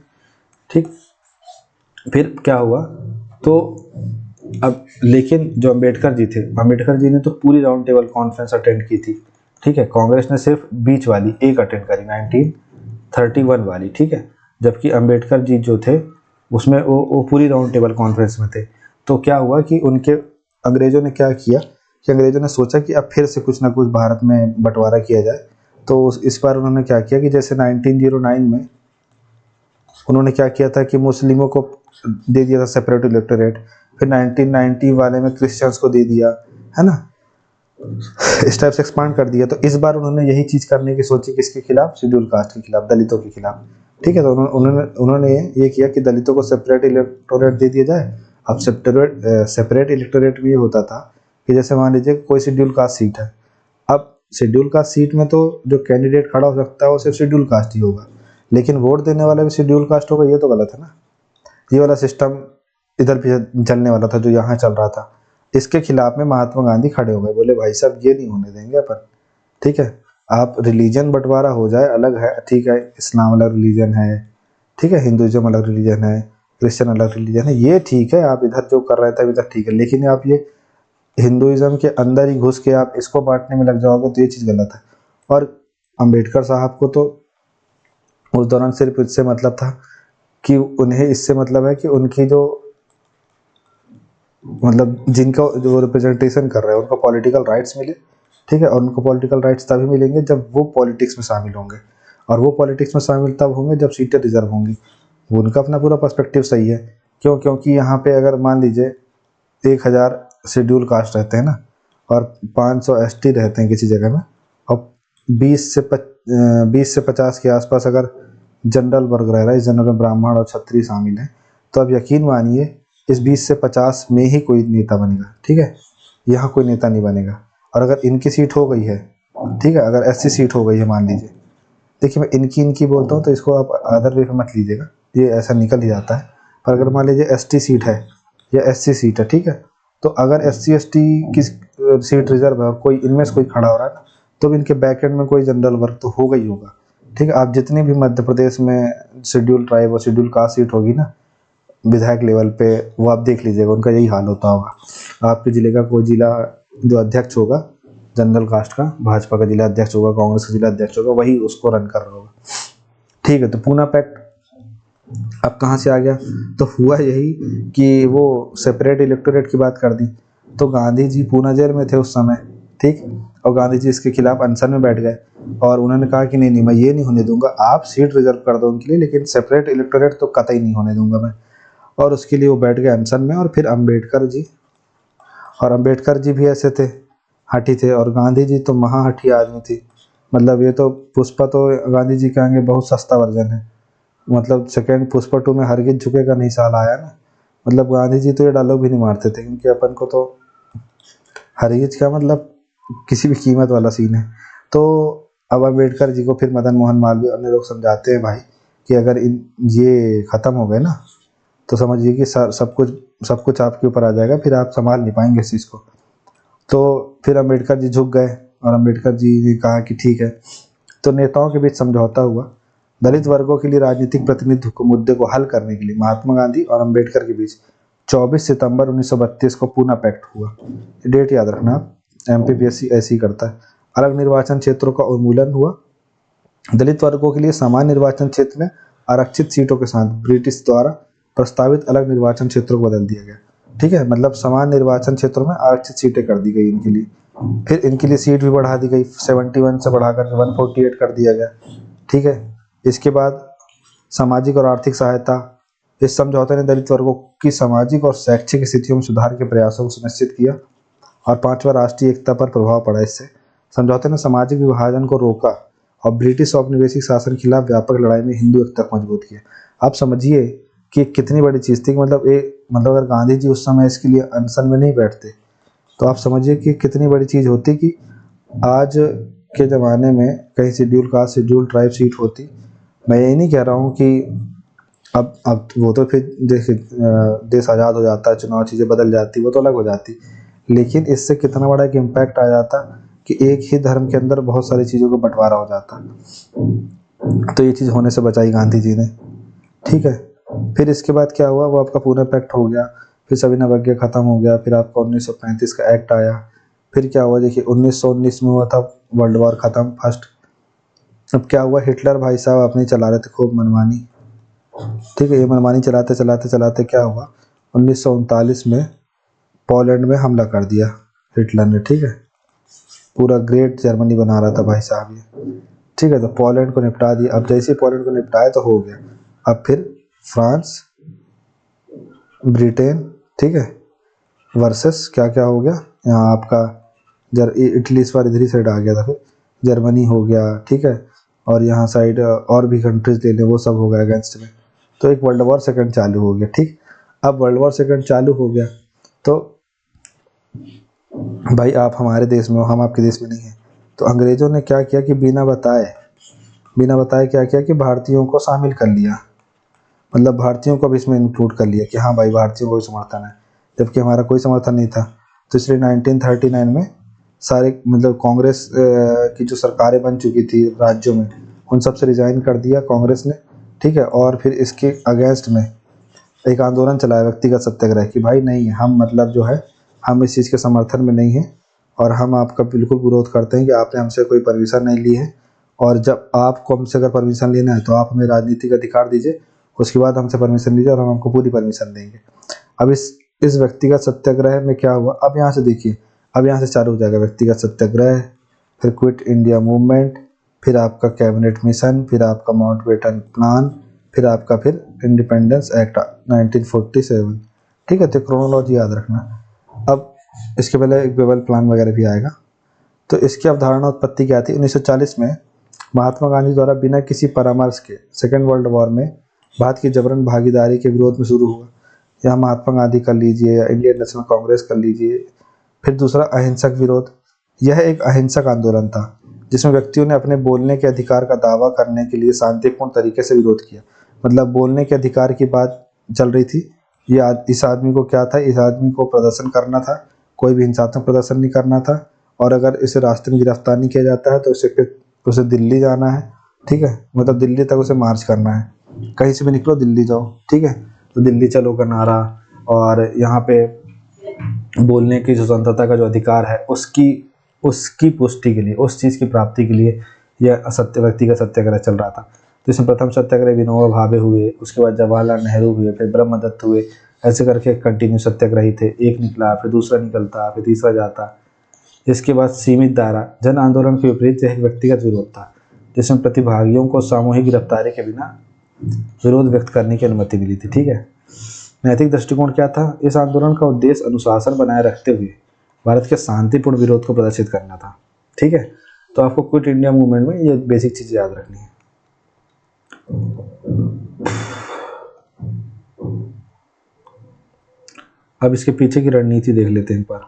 Speaker 1: ठीक। फिर क्या हुआ, तो अब लेकिन जो अम्बेडकर जी ने तो पूरी राउंड टेबल कॉन्फ्रेंस अटेंड की थी, ठीक है। कांग्रेस ने सिर्फ बीच वाली एक अटेंड करी, 1931 वाली, ठीक है। जबकि अम्बेडकर जी जो थे उसमें वो पूरी राउंड टेबल कॉन्फ्रेंस में थे। तो क्या हुआ कि अंग्रेज़ों ने क्या किया कि अंग्रेज़ों ने सोचा कि अब फिर से कुछ ना कुछ भारत में बंटवारा किया जाए। तो इस बार उन्होंने क्या किया कि जैसे 1909 में उन्होंने क्या किया था कि मुस्लिमों को दे दिया था सेपरेट इलेक्टोरेट, फिर 1990 वाले में क्रिश्चियंस को दे दिया, है ना, इस टाइप से एक्सपांड कर दिया। तो इस बार उन्होंने यही चीज़ करने की सोची, किसके खिलाफ, शेड्यूल कास्ट के खिलाफ, दलितों के खिलाफ, ठीक है। तो उन्होंने ये किया कि दलितों को सेपरेट इलेक्टोरेट दे दिया जाए। अब सेपरेट इलेक्टोरेट में ये होता था कि जैसे मान लीजिए कोई शेड्यूल कास्ट सीट है, अब शेड्यूल कास्ट सीट में तो जो कैंडिडेट खड़ा हो सकता है वो सिर्फ शेड्यूल कास्ट ही होगा, लेकिन वोट देने वाला भी शेड्यूल कास्ट होगा, ये तो गलत है ना। ये वाला सिस्टम इधर भी चलने वाला था जो यहाँ चल रहा था। इसके खिलाफ में महात्मा गांधी खड़े हो गए, बोले भाई साहब ये नहीं होने देंगे अपन, ठीक है। आप रिलीजन बंटवारा हो जाए अलग है, ठीक है, इस्लाम अलग रिलीजन है, ठीक है, हिंदुइज्म अलग रिलीजन है, क्रिश्चियन अलग रिलीजन है, ये ठीक है, आप इधर जो कर रहे थे इधर ठीक है, लेकिन आप ये हिंदुइज्म के अंदर ही घुस के आप इसको बांटने में लग जाओगे तो ये चीज़ गलत है। और अंबेडकर साहब को तो उस दौरान सिर्फ इससे मतलब था कि उन्हें इससे मतलब है कि उनकी जो मतलब जिनका जो रिप्रेजेंटेशन कर रहे हैं उनको पॉलिटिकल राइट्स मिले, ठीक है। और उनको पॉलिटिकल राइट्स तभी मिलेंगे जब वो पॉलिटिक्स में शामिल होंगे, और वो पॉलिटिक्स में शामिल तब होंगे जब सीटें रिजर्व होंगी। वो उनका अपना पूरा पर्सपेक्टिव सही है। क्योंकि यहाँ पे अगर मान लीजिए 1000 शेड्यूल कास्ट रहते हैं ना, और 500 एसटी रहते हैं किसी जगह में, और 20 से 50 के आसपास अगर जनरल वर्ग रह रहा है, इस जनरल में ब्राह्मण और क्षत्रिय शामिल हैं, तो अब यकीन मानिए इस 20 से 50 में ही कोई नेता बनेगा, ठीक है, यहाँ कोई नेता नहीं बनेगा। और अगर इनकी सीट हो गई है, ठीक है, अगर एससी सीट हो गई है मान लीजिए, देखिए मैं इनकी बोलता हूँ तो इसको आप अदर वे पे मत लीजिएगा, ये ऐसा निकल ही जाता है। पर अगर मान लीजिए एसटी सीट है या एससी सीट है, ठीक है, तो अगर एससी एसटी की सीट रिजर्व है और कोई इनमें से कोई खड़ा हो रहा है, तो भी इनके बैक एंड में कोई जनरल वर्ग तो होगा ही होगा, ठीक है। आप जितनी भी मध्य प्रदेश में शेड्यूल ट्राइब और शेड्यूल कास्ट सीट होगी ना, विधायक लेवल पे, वो आप देख लीजिएगा, उनका यही हाल होता होगा। आपके ज़िले का कोई ज़िला जो अध्यक्ष होगा जनरल कास्ट का, भाजपा का जिला अध्यक्ष होगा, कांग्रेस का जिला अध्यक्ष होगा, वही उसको रन कर रहा होगा। ठीक है, तो पूना पैक्ट अब कहाँ से आ गया? तो हुआ यही कि वो सेपरेट इलेक्टोरेट की बात कर दी, तो गांधी जी पूना जेल में थे उस समय, ठीक, और गांधी जी इसके खिलाफ अनशन में बैठ गए और उन्होंने कहा कि नहीं नहीं, मैं ये नहीं होने दूंगा, आप सीट रिजर्व कर दो उनके लिए, लेकिन सेपरेट इलेक्टोरेट तो कतई नहीं होने दूंगा मैं। और उसके लिए वो बैठ गए अनशन में। और फिर अम्बेडकर जी भी ऐसे थे, हठी थे, और गांधी जी तो महाहठी आदमी थी। मतलब ये तो पुष्पा तो गांधी जी के आगे बहुत सस्ता वर्जन है। मतलब सेकेंड पुष्पा 2 में हरगिज झुकेगा नहीं साल आया ना। मतलब गांधी जी तो ये डायलॉग भी नहीं मारते थे, क्योंकि अपन को तो हरगिज का मतलब किसी भी कीमत वाला सीन है। तो अब अम्बेडकर जी को फिर मदन मोहन मालवीय अन्य लोग समझाते हैं भाई कि अगर ये ख़त्म हो गए ना, तो समझिए कि सब कुछ आपके ऊपर आ जाएगा, फिर आप संभाल नहीं पाएंगे इस चीज़ को। तो फिर अम्बेडकर जी झुक गए और अम्बेडकर जी ने कहा कि ठीक है। तो नेताओं के बीच समझौता हुआ। दलित वर्गों के लिए राजनीतिक प्रतिनिधित्व को मुद्दे को हल करने के लिए महात्मा गांधी और अम्बेडकर के बीच 24 सितंबर 1932 को पूना पैक्ट हुआ। डेट याद रखना आप, एमपीपीएससी ऐसे ही करता है। अलग निर्वाचन क्षेत्रों का उन्मूलन हुआ। दलित वर्गों के लिए समान निर्वाचन क्षेत्र में आरक्षित सीटों के साथ ब्रिटिश द्वारा प्रस्तावित अलग निर्वाचन क्षेत्रों को बदल दिया गया। ठीक है, मतलब समान निर्वाचन क्षेत्रों में आरक्षित सीटें कर दी गई इनके लिए। फिर इनके लिए सीट भी बढ़ा दी गई, 71 से बढ़ाकर 148 कर दिया गया। ठीक है, इसके बाद सामाजिक और आर्थिक सहायता। इस समझौते ने दलित वर्गों की सामाजिक और शैक्षिक स्थितियों में सुधार के प्रयासों को सुनिश्चित किया। और पांचवा, राष्ट्रीय एकता पर प्रभाव पड़ा इससे। समझौते ने सामाजिक विभाजन को रोका और ब्रिटिश औपनिवेशिक शासन के खिलाफ व्यापक लड़ाई में हिंदू एकता को मजबूत किया। आप समझिए कि कितनी बड़ी चीज़ थी कि मतलब अगर गांधी जी उस समय इसके लिए अनशन में नहीं बैठते, तो आप समझिए कि कितनी बड़ी चीज़ होती कि आज के ज़माने में कहीं schedule caste schedule tribe seat होती। मैं यही नहीं कह रहा हूँ कि अब वो तो फिर देखिए देश आज़ाद हो जाता है, चुनाव चीज़ें बदल जाती, वो तो अलग हो जाती, लेकिन इससे कितना बड़ा एक इम्पैक्ट आ जाता कि एक ही धर्म के अंदर बहुत सारी चीज़ों का बंटवारा हो जाता। तो ये चीज़ होने से बचाई गांधी जी ने। ठीक है, फिर इसके बाद क्या हुआ, वो आपका पूना पैक्ट हो गया, फिर सविनय अवज्ञा खत्म हो गया, फिर आपका 1935 का एक्ट आया। फिर क्या हुआ, देखिए 1919 में हुआ था वर्ल्ड वॉर ख़त्म फर्स्ट। अब क्या हुआ, हिटलर भाई साहब अपनी चला रहे थे खूब मनमानी। ठीक है, ये मनमानी चलाते चलाते चलाते क्या हुआ, 1939 में पोलैंड में हमला कर दिया हिटलर ने। ठीक है, पूरा ग्रेट जर्मनी बना रहा था भाई साहब ये। ठीक है, तो पोलैंड को निपटा दिया। अब जैसे पोलैंड को निपटाया तो हो गया। अब फिर फ्रांस, ब्रिटेन, ठीक है, वर्सेस क्या क्या हो गया यहाँ आपका इटली इस बार इधर ही साइड आ गया था, फिर जर्मनी हो गया। ठीक है, और यहाँ साइड और भी कंट्रीज ले लें, वो सब हो गया अगेंस्ट में। तो एक वर्ल्ड वॉर सेकंड चालू हो गया। ठीक, अब वर्ल्ड वॉर सेकंड चालू हो गया तो भाई आप हमारे देश में हो, हम आपके देश में नहीं हैं। तो अंग्रेज़ों ने क्या किया कि बिना बताए क्या किया कि भारतीयों को शामिल कर लिया। मतलब भारतीयों को भी इसमें इंक्लूड कर लिया कि हाँ भाई भारतीयों को भी समर्थन है, जबकि हमारा कोई समर्थन नहीं था। तो इसलिए 1939 में सारे मतलब कांग्रेस की जो सरकारें बन चुकी थी राज्यों में, उन सब से रिजाइन कर दिया कांग्रेस ने। ठीक है, और फिर इसके अगेंस्ट में एक आंदोलन चलाया, व्यक्तिगत सत्याग्रह, कि भाई नहीं हम मतलब जो है हम इस चीज़ के समर्थन में नहीं हैं और हम आपका बिल्कुल विरोध करते हैं कि आपने हमसे कोई परमिशन नहीं ली है, और जब आपको हमसे अगर परमिशन लेना है तो आप हमें राजनीतिक अधिकार दीजिए, उसके बाद हमसे परमिशन लीजिए और हम आपको पूरी परमिशन देंगे। अब इस व्यक्तिगत सत्याग्रह में क्या हुआ, अब यहाँ से देखिए, अब यहाँ से चालू हो जाएगा व्यक्तिगत सत्याग्रह, फिर क्विट इंडिया मूवमेंट, फिर आपका कैबिनेट मिशन, फिर आपका माउंटबेटन प्लान, फिर आपका फिर इंडिपेंडेंस एक्ट 1947। ठीक है, तो क्रोनोलॉजी याद रखना। अब इसके पहले एक बेबल प्लान वगैरह भी आएगा। तो इसकी अवधारणा उत्पत्ति क्या थी, 1940 में महात्मा गांधी द्वारा बिना किसी परामर्श के सेकेंड वर्ल्ड वॉर में भारत की जबरन भागीदारी के विरोध में शुरू हुआ। यहाँ महात्मा गांधी कर लीजिए या इंडियन नेशनल कांग्रेस कर लीजिए। फिर दूसरा अहिंसक विरोध। यह एक अहिंसक आंदोलन था जिसमें व्यक्तियों ने अपने बोलने के अधिकार का दावा करने के लिए शांतिपूर्ण तरीके से विरोध किया। मतलब बोलने के अधिकार की बात चल रही थी। इस आदमी को क्या था, इस आदमी को प्रदर्शन करना था, कोई भी हिंसात्मक प्रदर्शन नहीं करना था। और अगर इसे रास्ते में गिरफ्तार नहीं किया जाता है तो उसे दिल्ली जाना है। ठीक है, मतलब दिल्ली तक उसे मार्च करना है, कहीं से भी निकलो दिल्ली जाओ। ठीक है, तो दिल्ली चलो का नारा और यहाँ पे बोलने की स्वतंत्रता का जो अधिकार है उसकी उसकी पुष्टि के लिए, उस चीज़ की प्राप्ति के लिए यह सत्य व्यक्ति का सत्याग्रह चल रहा था। तो इसमें प्रथम सत्याग्रह विनोबा भावे हुए, उसके बाद जवाहरलाल नेहरू हुए, फिर ब्रह्मदत्त हुए। ऐसे करके कंटिन्यू सत्याग्रही थे, एक निकला फिर दूसरा निकलता फिर तीसरा जाता। इसके बाद सीमित दायरा जन आंदोलन के विपरीत यह एक व्यक्तिगत विरोध था, जिसमें प्रतिभागियों को सामूहिक गिरफ्तारी के बिना विरोध व्यक्त करने की अनुमति मिली थी। ठीक है। नैतिक दृष्टिकोण क्या था? इस आंदोलन का उद्देश्य अनुशासन बनाए रखते हुए भारत के शांतिपूर्ण विरोध को प्रदर्शित करना था। ठीक है। तो आपको क्विट इंडिया मूवमेंट में ये बेसिक चीज़ याद रखनी है। अब इसके पीछे की रणनीति देख लेते हैं एक बार।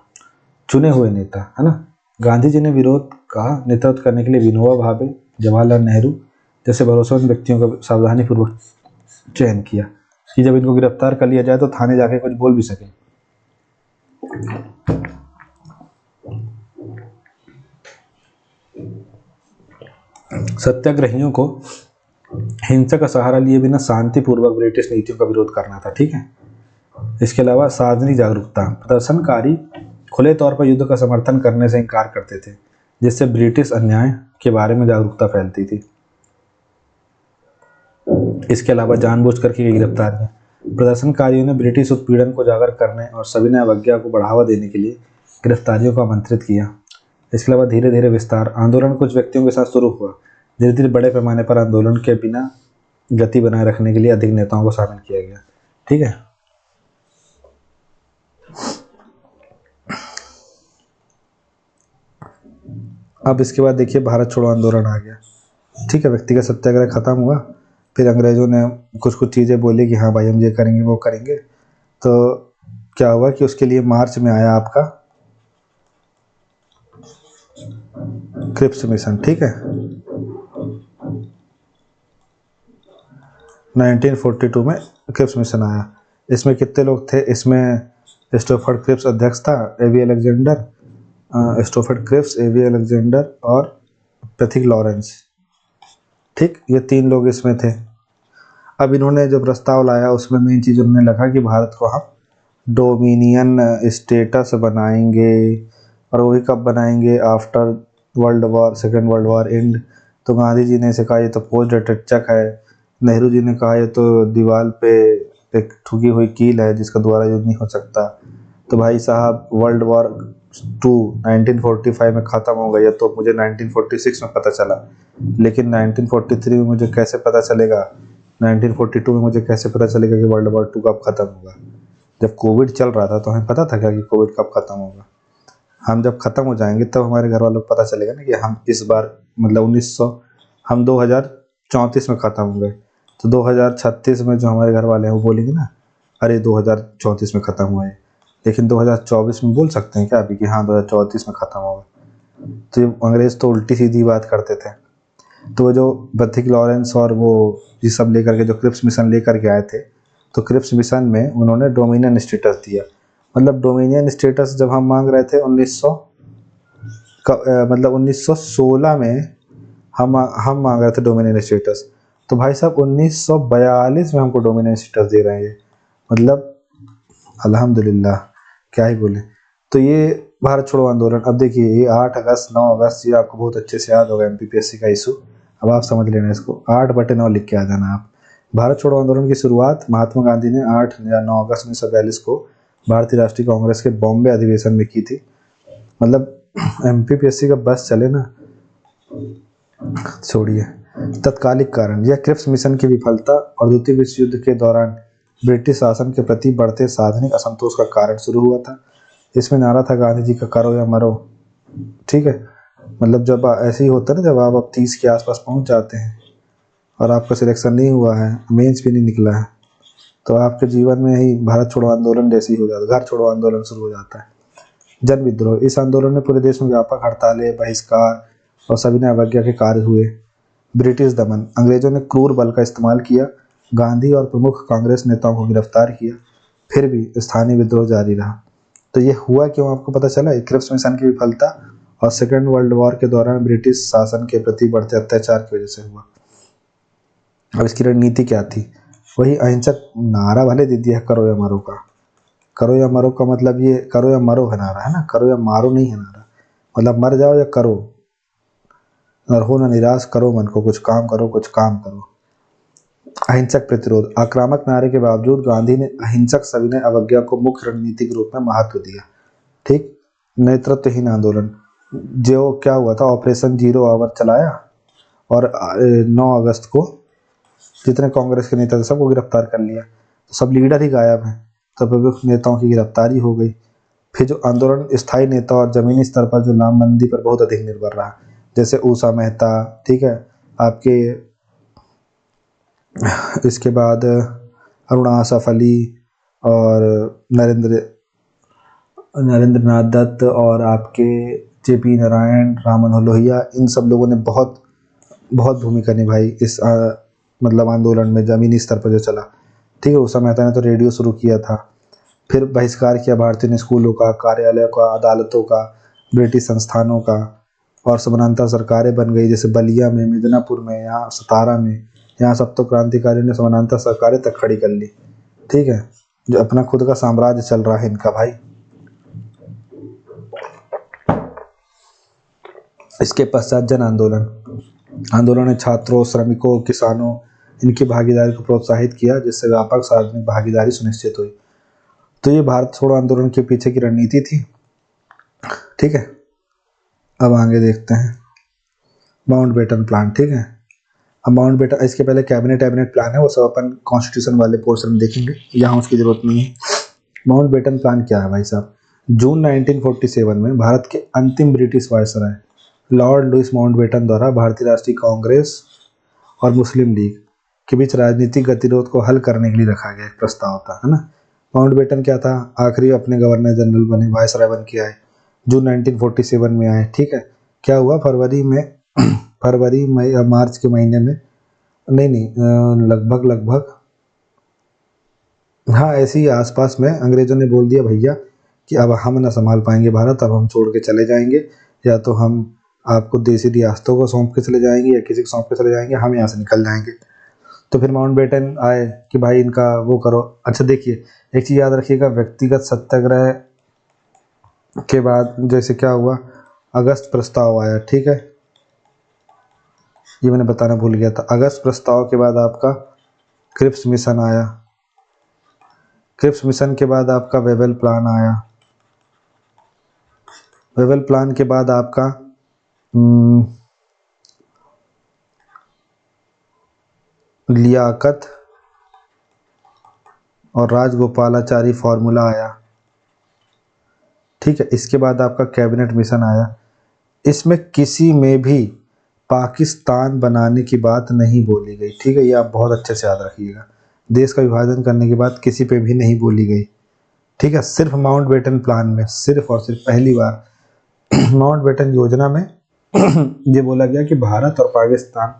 Speaker 1: चुने हुए नेता, है ना। गांधी जी ने विरोध का नेतृत्व करने के लिए विनोबा भावे, जवाहरलाल नेहरू जैसे भरोसेमंद व्यक्तियों का सावधानी पूर्वक चयन किया कि जब इनको गिरफ्तार कर लिया जाए तो थाने जाके कुछ बोल भी सके। सत्याग्रहियों को हिंसा का सहारा लिए बिना शांतिपूर्वक ब्रिटिश नीतियों का विरोध करना था। ठीक है। इसके अलावा सार्वजनिक जागरूकता, प्रदर्शनकारी खुले तौर पर युद्ध का समर्थन करने से इनकार करते थे, जिससे ब्रिटिश अन्याय के बारे में जागरूकता फैलती थी। इसके अलावा जानबूझकर की गई गिरफ्तारियां, प्रदर्शनकारियों ने ब्रिटिश उत्पीड़न को उजागर करने और सविनय अवज्ञा को बढ़ावा देने के लिए गिरफ्तारियों को आमंत्रित किया। इसके अलावा धीरे धीरे विस्तार, आंदोलन कुछ व्यक्तियों के साथ शुरू हुआ, धीरे धीरे बड़े पैमाने पर आंदोलन के बिना गति बनाए रखने के लिए अधिक नेताओं को शामिल किया गया। ठीक है। अब इसके बाद देखिए भारत छोड़ो आंदोलन आ गया। ठीक है। व्यक्तिगत सत्याग्रह खत्म हुआ, फिर अंग्रेजों ने कुछ कुछ चीज़ें बोली कि हाँ भाई हम ये करेंगे वो करेंगे। तो क्या हुआ कि उसके लिए मार्च में आया आपका क्रिप्स मिशन। ठीक है। 1942 में क्रिप्स मिशन आया। इसमें कितने लोग थे? इसमें स्टोफर्ड क्रिप्स अध्यक्ष था, एवी अलेक्जेंडर, स्टोफर्ड क्रिप्स, एवी अलेक्जेंडर और पैथिक लॉरेंस। ठीक, ये 3 लोग इसमें थे। अब इन्होंने जब प्रस्ताव लाया उसमें मेन चीज़ उन्होंने लिखा कि भारत को हम डोमिनियन स्टेटस बनाएंगे, और वही कब बनाएंगे? After world war, second world war and. तो गांधी जी ने इसे कहा ये तो पोस्ट डेटेड चेक है। नेहरू जी ने कहा ये तो दीवार पे एक ठुकी हुई कील है जिसका दोबारा युद्ध नहीं हो सकता। तो भाई साहब वर्ल्ड वॉर 2 1945 में ख़त्म हो गया, तो मुझे 1946 में पता चला, लेकिन 1943 में मुझे कैसे पता चलेगा, 1942 में मुझे कैसे पता चलेगा कि वर्ल्ड वॉर 2 कब ख़त्म होगा? जब कोविड चल रहा था तो हमें पता था क्या कि कोविड कब ख़त्म होगा? हम जब ख़त्म हो जाएंगे तब हमारे घर वालों को पता चलेगा ना कि हम इस बार मतलब 1900 हम 2034 में ख़त्म हो गए। तो 2036 में जो हमारे घर वाले हैं वो बोलेंगे ना, अरे 2034 में ख़त्म हुआ है। लेकिन 2024 में बोल सकते हैं क्या अभी कि हाँ 2034 में ख़त्म होगा? तो ये अंग्रेज़ तो उल्टी सीधी बात करते थे। तो वो जो पैथिक लॉरेंस और वो ये सब लेकर के जो क्रिप्स मिशन लेकर के आए थे, तो क्रिप्स मिशन में उन्होंने डोमिनियन स्टेटस दिया। मतलब डोमिनियन स्टेटस जब हम मांग रहे थे 1916 में हम मांग रहे थे डोमिनियन स्टेटस, तो भाई साहब 1942 में हमको डोमिनियन स्टेटस दे रहे हैं। मतलब अल्हम्दुलिल्लाह, क्या ही बोले। तो ये भारत छोड़ो आंदोलन। अब देखिए ये 8 अगस्त 9 अगस्त, ये आपको बहुत अच्छे से याद होगा MPPSC का इशू। अब आप समझ लेना इसको, 8/9 लिख के आ जाना आप। भारत छोड़ो आंदोलन की शुरुआत महात्मा गांधी ने 8 या 9 अगस्त 1942 को भारतीय राष्ट्रीय कांग्रेस के बॉम्बे अधिवेशन में की थी। मतलब MPPSC का बस चले ना, छोड़िए। तत्कालिक कारण, यह क्रिप्स मिशन की विफलता और द्वितीय विश्व युद्ध के दौरान ब्रिटिश शासन के प्रति बढ़ते सार्वजनिक असंतोष का कारण शुरू हुआ था। इसमें नारा था गांधी जी का करो या मरो। ठीक है। मतलब जब ऐसे ही होता है ना, जब आप अब 30 के आसपास पहुंच जाते हैं और आपका सिलेक्शन नहीं हुआ है, मेंस भी नहीं निकला है, तो आपके जीवन में ही भारत छोड़ो आंदोलन जैसे ही हो जाता है, घर छोड़ो आंदोलन शुरू हो जाता है। जन विद्रोह, इस आंदोलन में पूरे देश में व्यापक हड़तालें, बहिष्कार और सविनय अवज्ञा के कार्य हुए। ब्रिटिश दमन, अंग्रेजों ने क्रूर बल का इस्तेमाल किया, गांधी और प्रमुख कांग्रेस नेताओं को गिरफ्तार किया, फिर भी स्थानीय विद्रोह जारी रहा। तो ये हुआ क्यों आपको पता चला? क्रिप्स मिशन की विफलता और सेकेंड वर्ल्ड वॉर के दौरान ब्रिटिश शासन के प्रति बढ़ते अत्याचार की वजह से हुआ। अब इसकी रणनीति क्या थी? वही अहिंसक नारा भले दे दिया करो या मरो का। करो या मरो का मतलब ये करो या मरो है नारा, है ना, करो या मारो नहीं है नारा। मतलब मर जाओ या करो, और हो ना निराश, करो मन को, कुछ काम करो, कुछ काम करो। अहिंसक प्रतिरोध, आक्रामक नारे के बावजूद गांधी ने अहिंसक सविनय अवज्ञा को मुख्य रणनीति के रूप में महत्व दिया। ठीक। नेतृत्वहीन आंदोलन, जो क्या हुआ था, ऑपरेशन जीरो आवर चलाया और 9 अगस्त को जितने कांग्रेस के नेता थे सबको गिरफ्तार कर लिया, तो सब लीडर ही गायब हैं, तो प्रमुख नेताओं की गिरफ्तारी हो गई। फिर जो आंदोलन स्थायी नेता और जमीनी स्तर पर जो लामबंदी पर बहुत अधिक निर्भर रहा, जैसे उषा मेहता, ठीक है, आपके इसके बाद अरुणा आसफ अली और नरेंद्र नाथ दत्त और आपके जेपी नारायण, राम मनोहर लोहिया, इन सब लोगों ने बहुत बहुत भूमिका निभाई इस मतलब आंदोलन में, जमीनी स्तर पर जो चला। ठीक है, उषा मेहता ने तो रेडियो शुरू किया था। फिर बहिष्कार किया भारतीय स्कूलों का, कार्यालयों का, अदालतों का, ब्रिटिश संस्थानों का, और समानांतर सरकारें बन गई, जैसे बलिया में, मिदनापुर में, यहाँ सतारा में, यहाँ सब तो क्रांतिकारियों ने समानांतर सरकारें तक खड़ी कर ली। ठीक है, जो अपना खुद का साम्राज्य चल रहा है इनका भाई। इसके पश्चात जन आंदोलन, आंदोलन ने छात्रों, श्रमिकों, किसानों, इनकी भागीदारी को प्रोत्साहित किया, जिससे व्यापक सार्वजनिक भागीदारी सुनिश्चित हुई। तो ये भारत छोड़ो आंदोलन के पीछे की रणनीति थी। ठीक है, अब आगे देखते हैं माउंटबेटन प्लान। ठीक है, अब माउंटबेटन, इसके पहले कैबिनेट प्लान है, वो सब अपन कॉन्स्टिट्यूशन वाले पोर्शन में देखेंगे, यहाँ उसकी जरूरत नहीं है। माउंटबेटन प्लान क्या है भाई साहब? जून 1947 में भारत के अंतिम British viceroy lord Louis Mountbatten द्वारा भारतीय राष्ट्रीय कांग्रेस और मुस्लिम लीग के बीच राजनीतिक गतिरोध को हल करने के लिए रखा गया एक प्रस्ताव था, है ना। माउंटबेटन क्या था? आखिरी अपने गवर्नर जनरल बने, वायसराय बन के आए, जून 1947 में आए। ठीक है, क्या हुआ, फरवरी मई मार्च के महीने में, नहीं लगभग हाँ ऐसे ही आसपास में अंग्रेजों ने बोल दिया भैया कि अब हम ना संभाल पाएंगे भारत, अब हम छोड़ के चले जाएंगे, या तो हम आपको देसी रियासतों को सौंप के चले जाएंगे या किसी को सौंप के चले जाएंगे, हम यहाँ से निकल जाएंगे। तो फिर माउंटबेटन आए कि भाई इनका वो करो। अच्छा देखिए, एक चीज़ याद रखिएगा, व्यक्तिगत सत्याग्रह के बाद जैसे क्या हुआ, अगस्त प्रस्ताव आया। ठीक है, ये मैंने बताना भूल गया था। अगस्त प्रस्ताव के बाद आपका क्रिप्स मिशन आया, क्रिप्स मिशन के बाद आपका वेबल प्लान आया, वेबल प्लान के बाद आपका लियाकत और राजगोपालाचारी फॉर्मूला आया। ठीक है, इसके बाद आपका कैबिनेट मिशन आया। इसमें किसी में भी पाकिस्तान बनाने की बात नहीं बोली गई। ठीक है, ये आप बहुत अच्छे से याद रखिएगा, देश का विभाजन करने की बात किसी पे भी नहीं बोली गई। ठीक है, सिर्फ माउंटबेटन प्लान में, सिर्फ और सिर्फ पहली बार माउंटबेटन योजना में ये बोला गया कि भारत और पाकिस्तान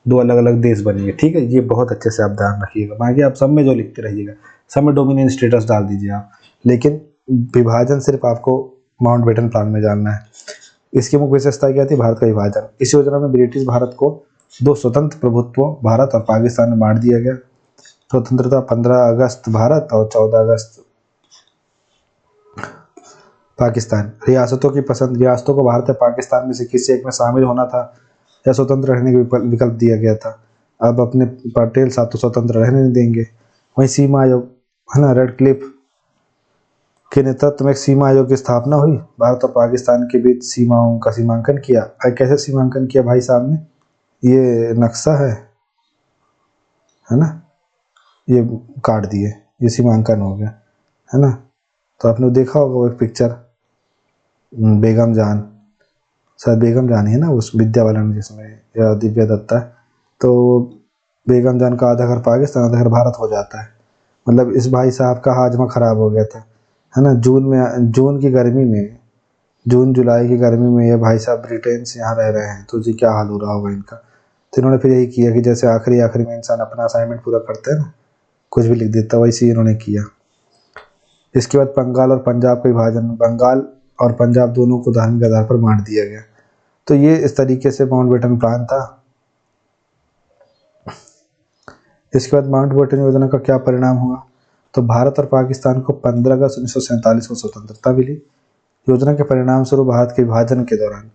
Speaker 1: दो अलग अलग देश बनेंगे। ठीक है, ये बहुत अच्छे से आप ध्यान रखिएगा, बाकी आप सब में जो लिखते रहिएगा, सब में डोमिनेंट स्टेटस डाल दीजिए आप, लेकिन विभाजन सिर्फ आपको माउंटबेटन प्लान में जानना है। इसकी मुख्य विशेषता क्या थी? भारत का विभाजन। इस योजना में ब्रिटिश भारत को दो स्वतंत्र प्रभुत्वों, भारत और पाकिस्तान में बांट दिया गया। स्वतंत्रता 15 अगस्त भारत और 14 अगस्त पाकिस्तान। रियासतों की पसंद, रियासतों को भारत या पाकिस्तान में से किसी एक में शामिल होना था या स्वतंत्र रहने का विकल्प दिया गया था। अब अपने पटेल साहब तो स्वतंत्र रहने नहीं देंगे। वहीं सीमा आयोग, है ना, रेड क्लिफ के नेतृत्व में एक सीमा आयोग की स्थापना हुई, भारत और पाकिस्तान के बीच सीमाओं का सीमांकन किया। कैसे सीमांकन किया भाई साहब ने? ये नक्शा है ना, ये काट दिए, ये सीमांकन हो गया, है ना। तो आपने देखा होगा वो एक पिक्चर, बेगम जान, शायद बेगम जान ही है ना उस विद्या बालन जिसमें, या दिव्या दत्ता है, तो बेगम जान का आधा घर पाकिस्तान आधा घर भारत हो जाता है। मतलब इस भाई साहब का हाजमा खराब हो गया था, है ना। जून की गर्मी में, जून जुलाई की गर्मी में ये भाई साहब ब्रिटेन से यहाँ रह रहे हैं, तो जी क्या हाल हो रहा होगा इनका। तो इन्होंने फिर यही किया कि जैसे आखिरी में इंसान अपना असाइनमेंट पूरा करते हैं ना, कुछ भी लिख देता, वैसे ही इन्होंने किया। इसके बाद बंगाल और पंजाब का विभाजन, बंगाल और पंजाब दोनों को धार्मिक आधार पर बांट दिया गया। तो ये इस तरीके से माउंटबेटन प्लान था। इसके बाद माउंटबेटन योजना का क्या परिणाम हुआ? तो भारत और पाकिस्तान को 15 अगस्त 1947 को स्वतंत्रता मिली। योजना के परिणाम स्वरूप भारत के विभाजन के दौरान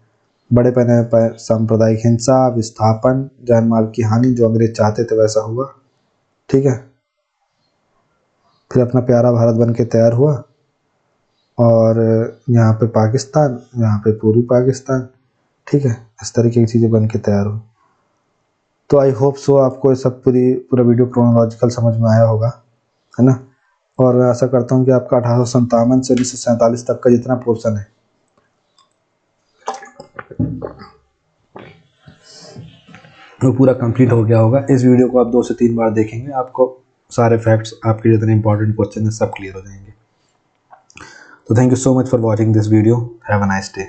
Speaker 1: बड़े पैमाने पर सांप्रदायिक हिंसा, विस्थापन, जान माल की हानि, जो अंग्रेज चाहते थे वैसा हुआ। ठीक है, फिर अपना प्यारा भारत बन के तैयार हुआ और यहाँ पे पाकिस्तान, यहाँ पे पूर्वी पाकिस्तान। ठीक है, इस तरीके की चीज़ें बन के तैयार हुई। तो आई होप सो आपको ये सब पूरा वीडियो क्रोनोलॉजिकल समझ में आया होगा, है ना। और मैं आशा करता हूँ कि आपका 1857 से 1947 तक का जितना पोर्शन है वो पूरा कंप्लीट हो गया होगा। इस वीडियो को आप 2 से 3 बार देखेंगे, आपको सारे फैक्ट्स, आपके जितने इंपॉर्टेंट क्वेश्चन है सब क्लियर हो जाएंगे। तो thank you so much for watching this video. Have a nice day.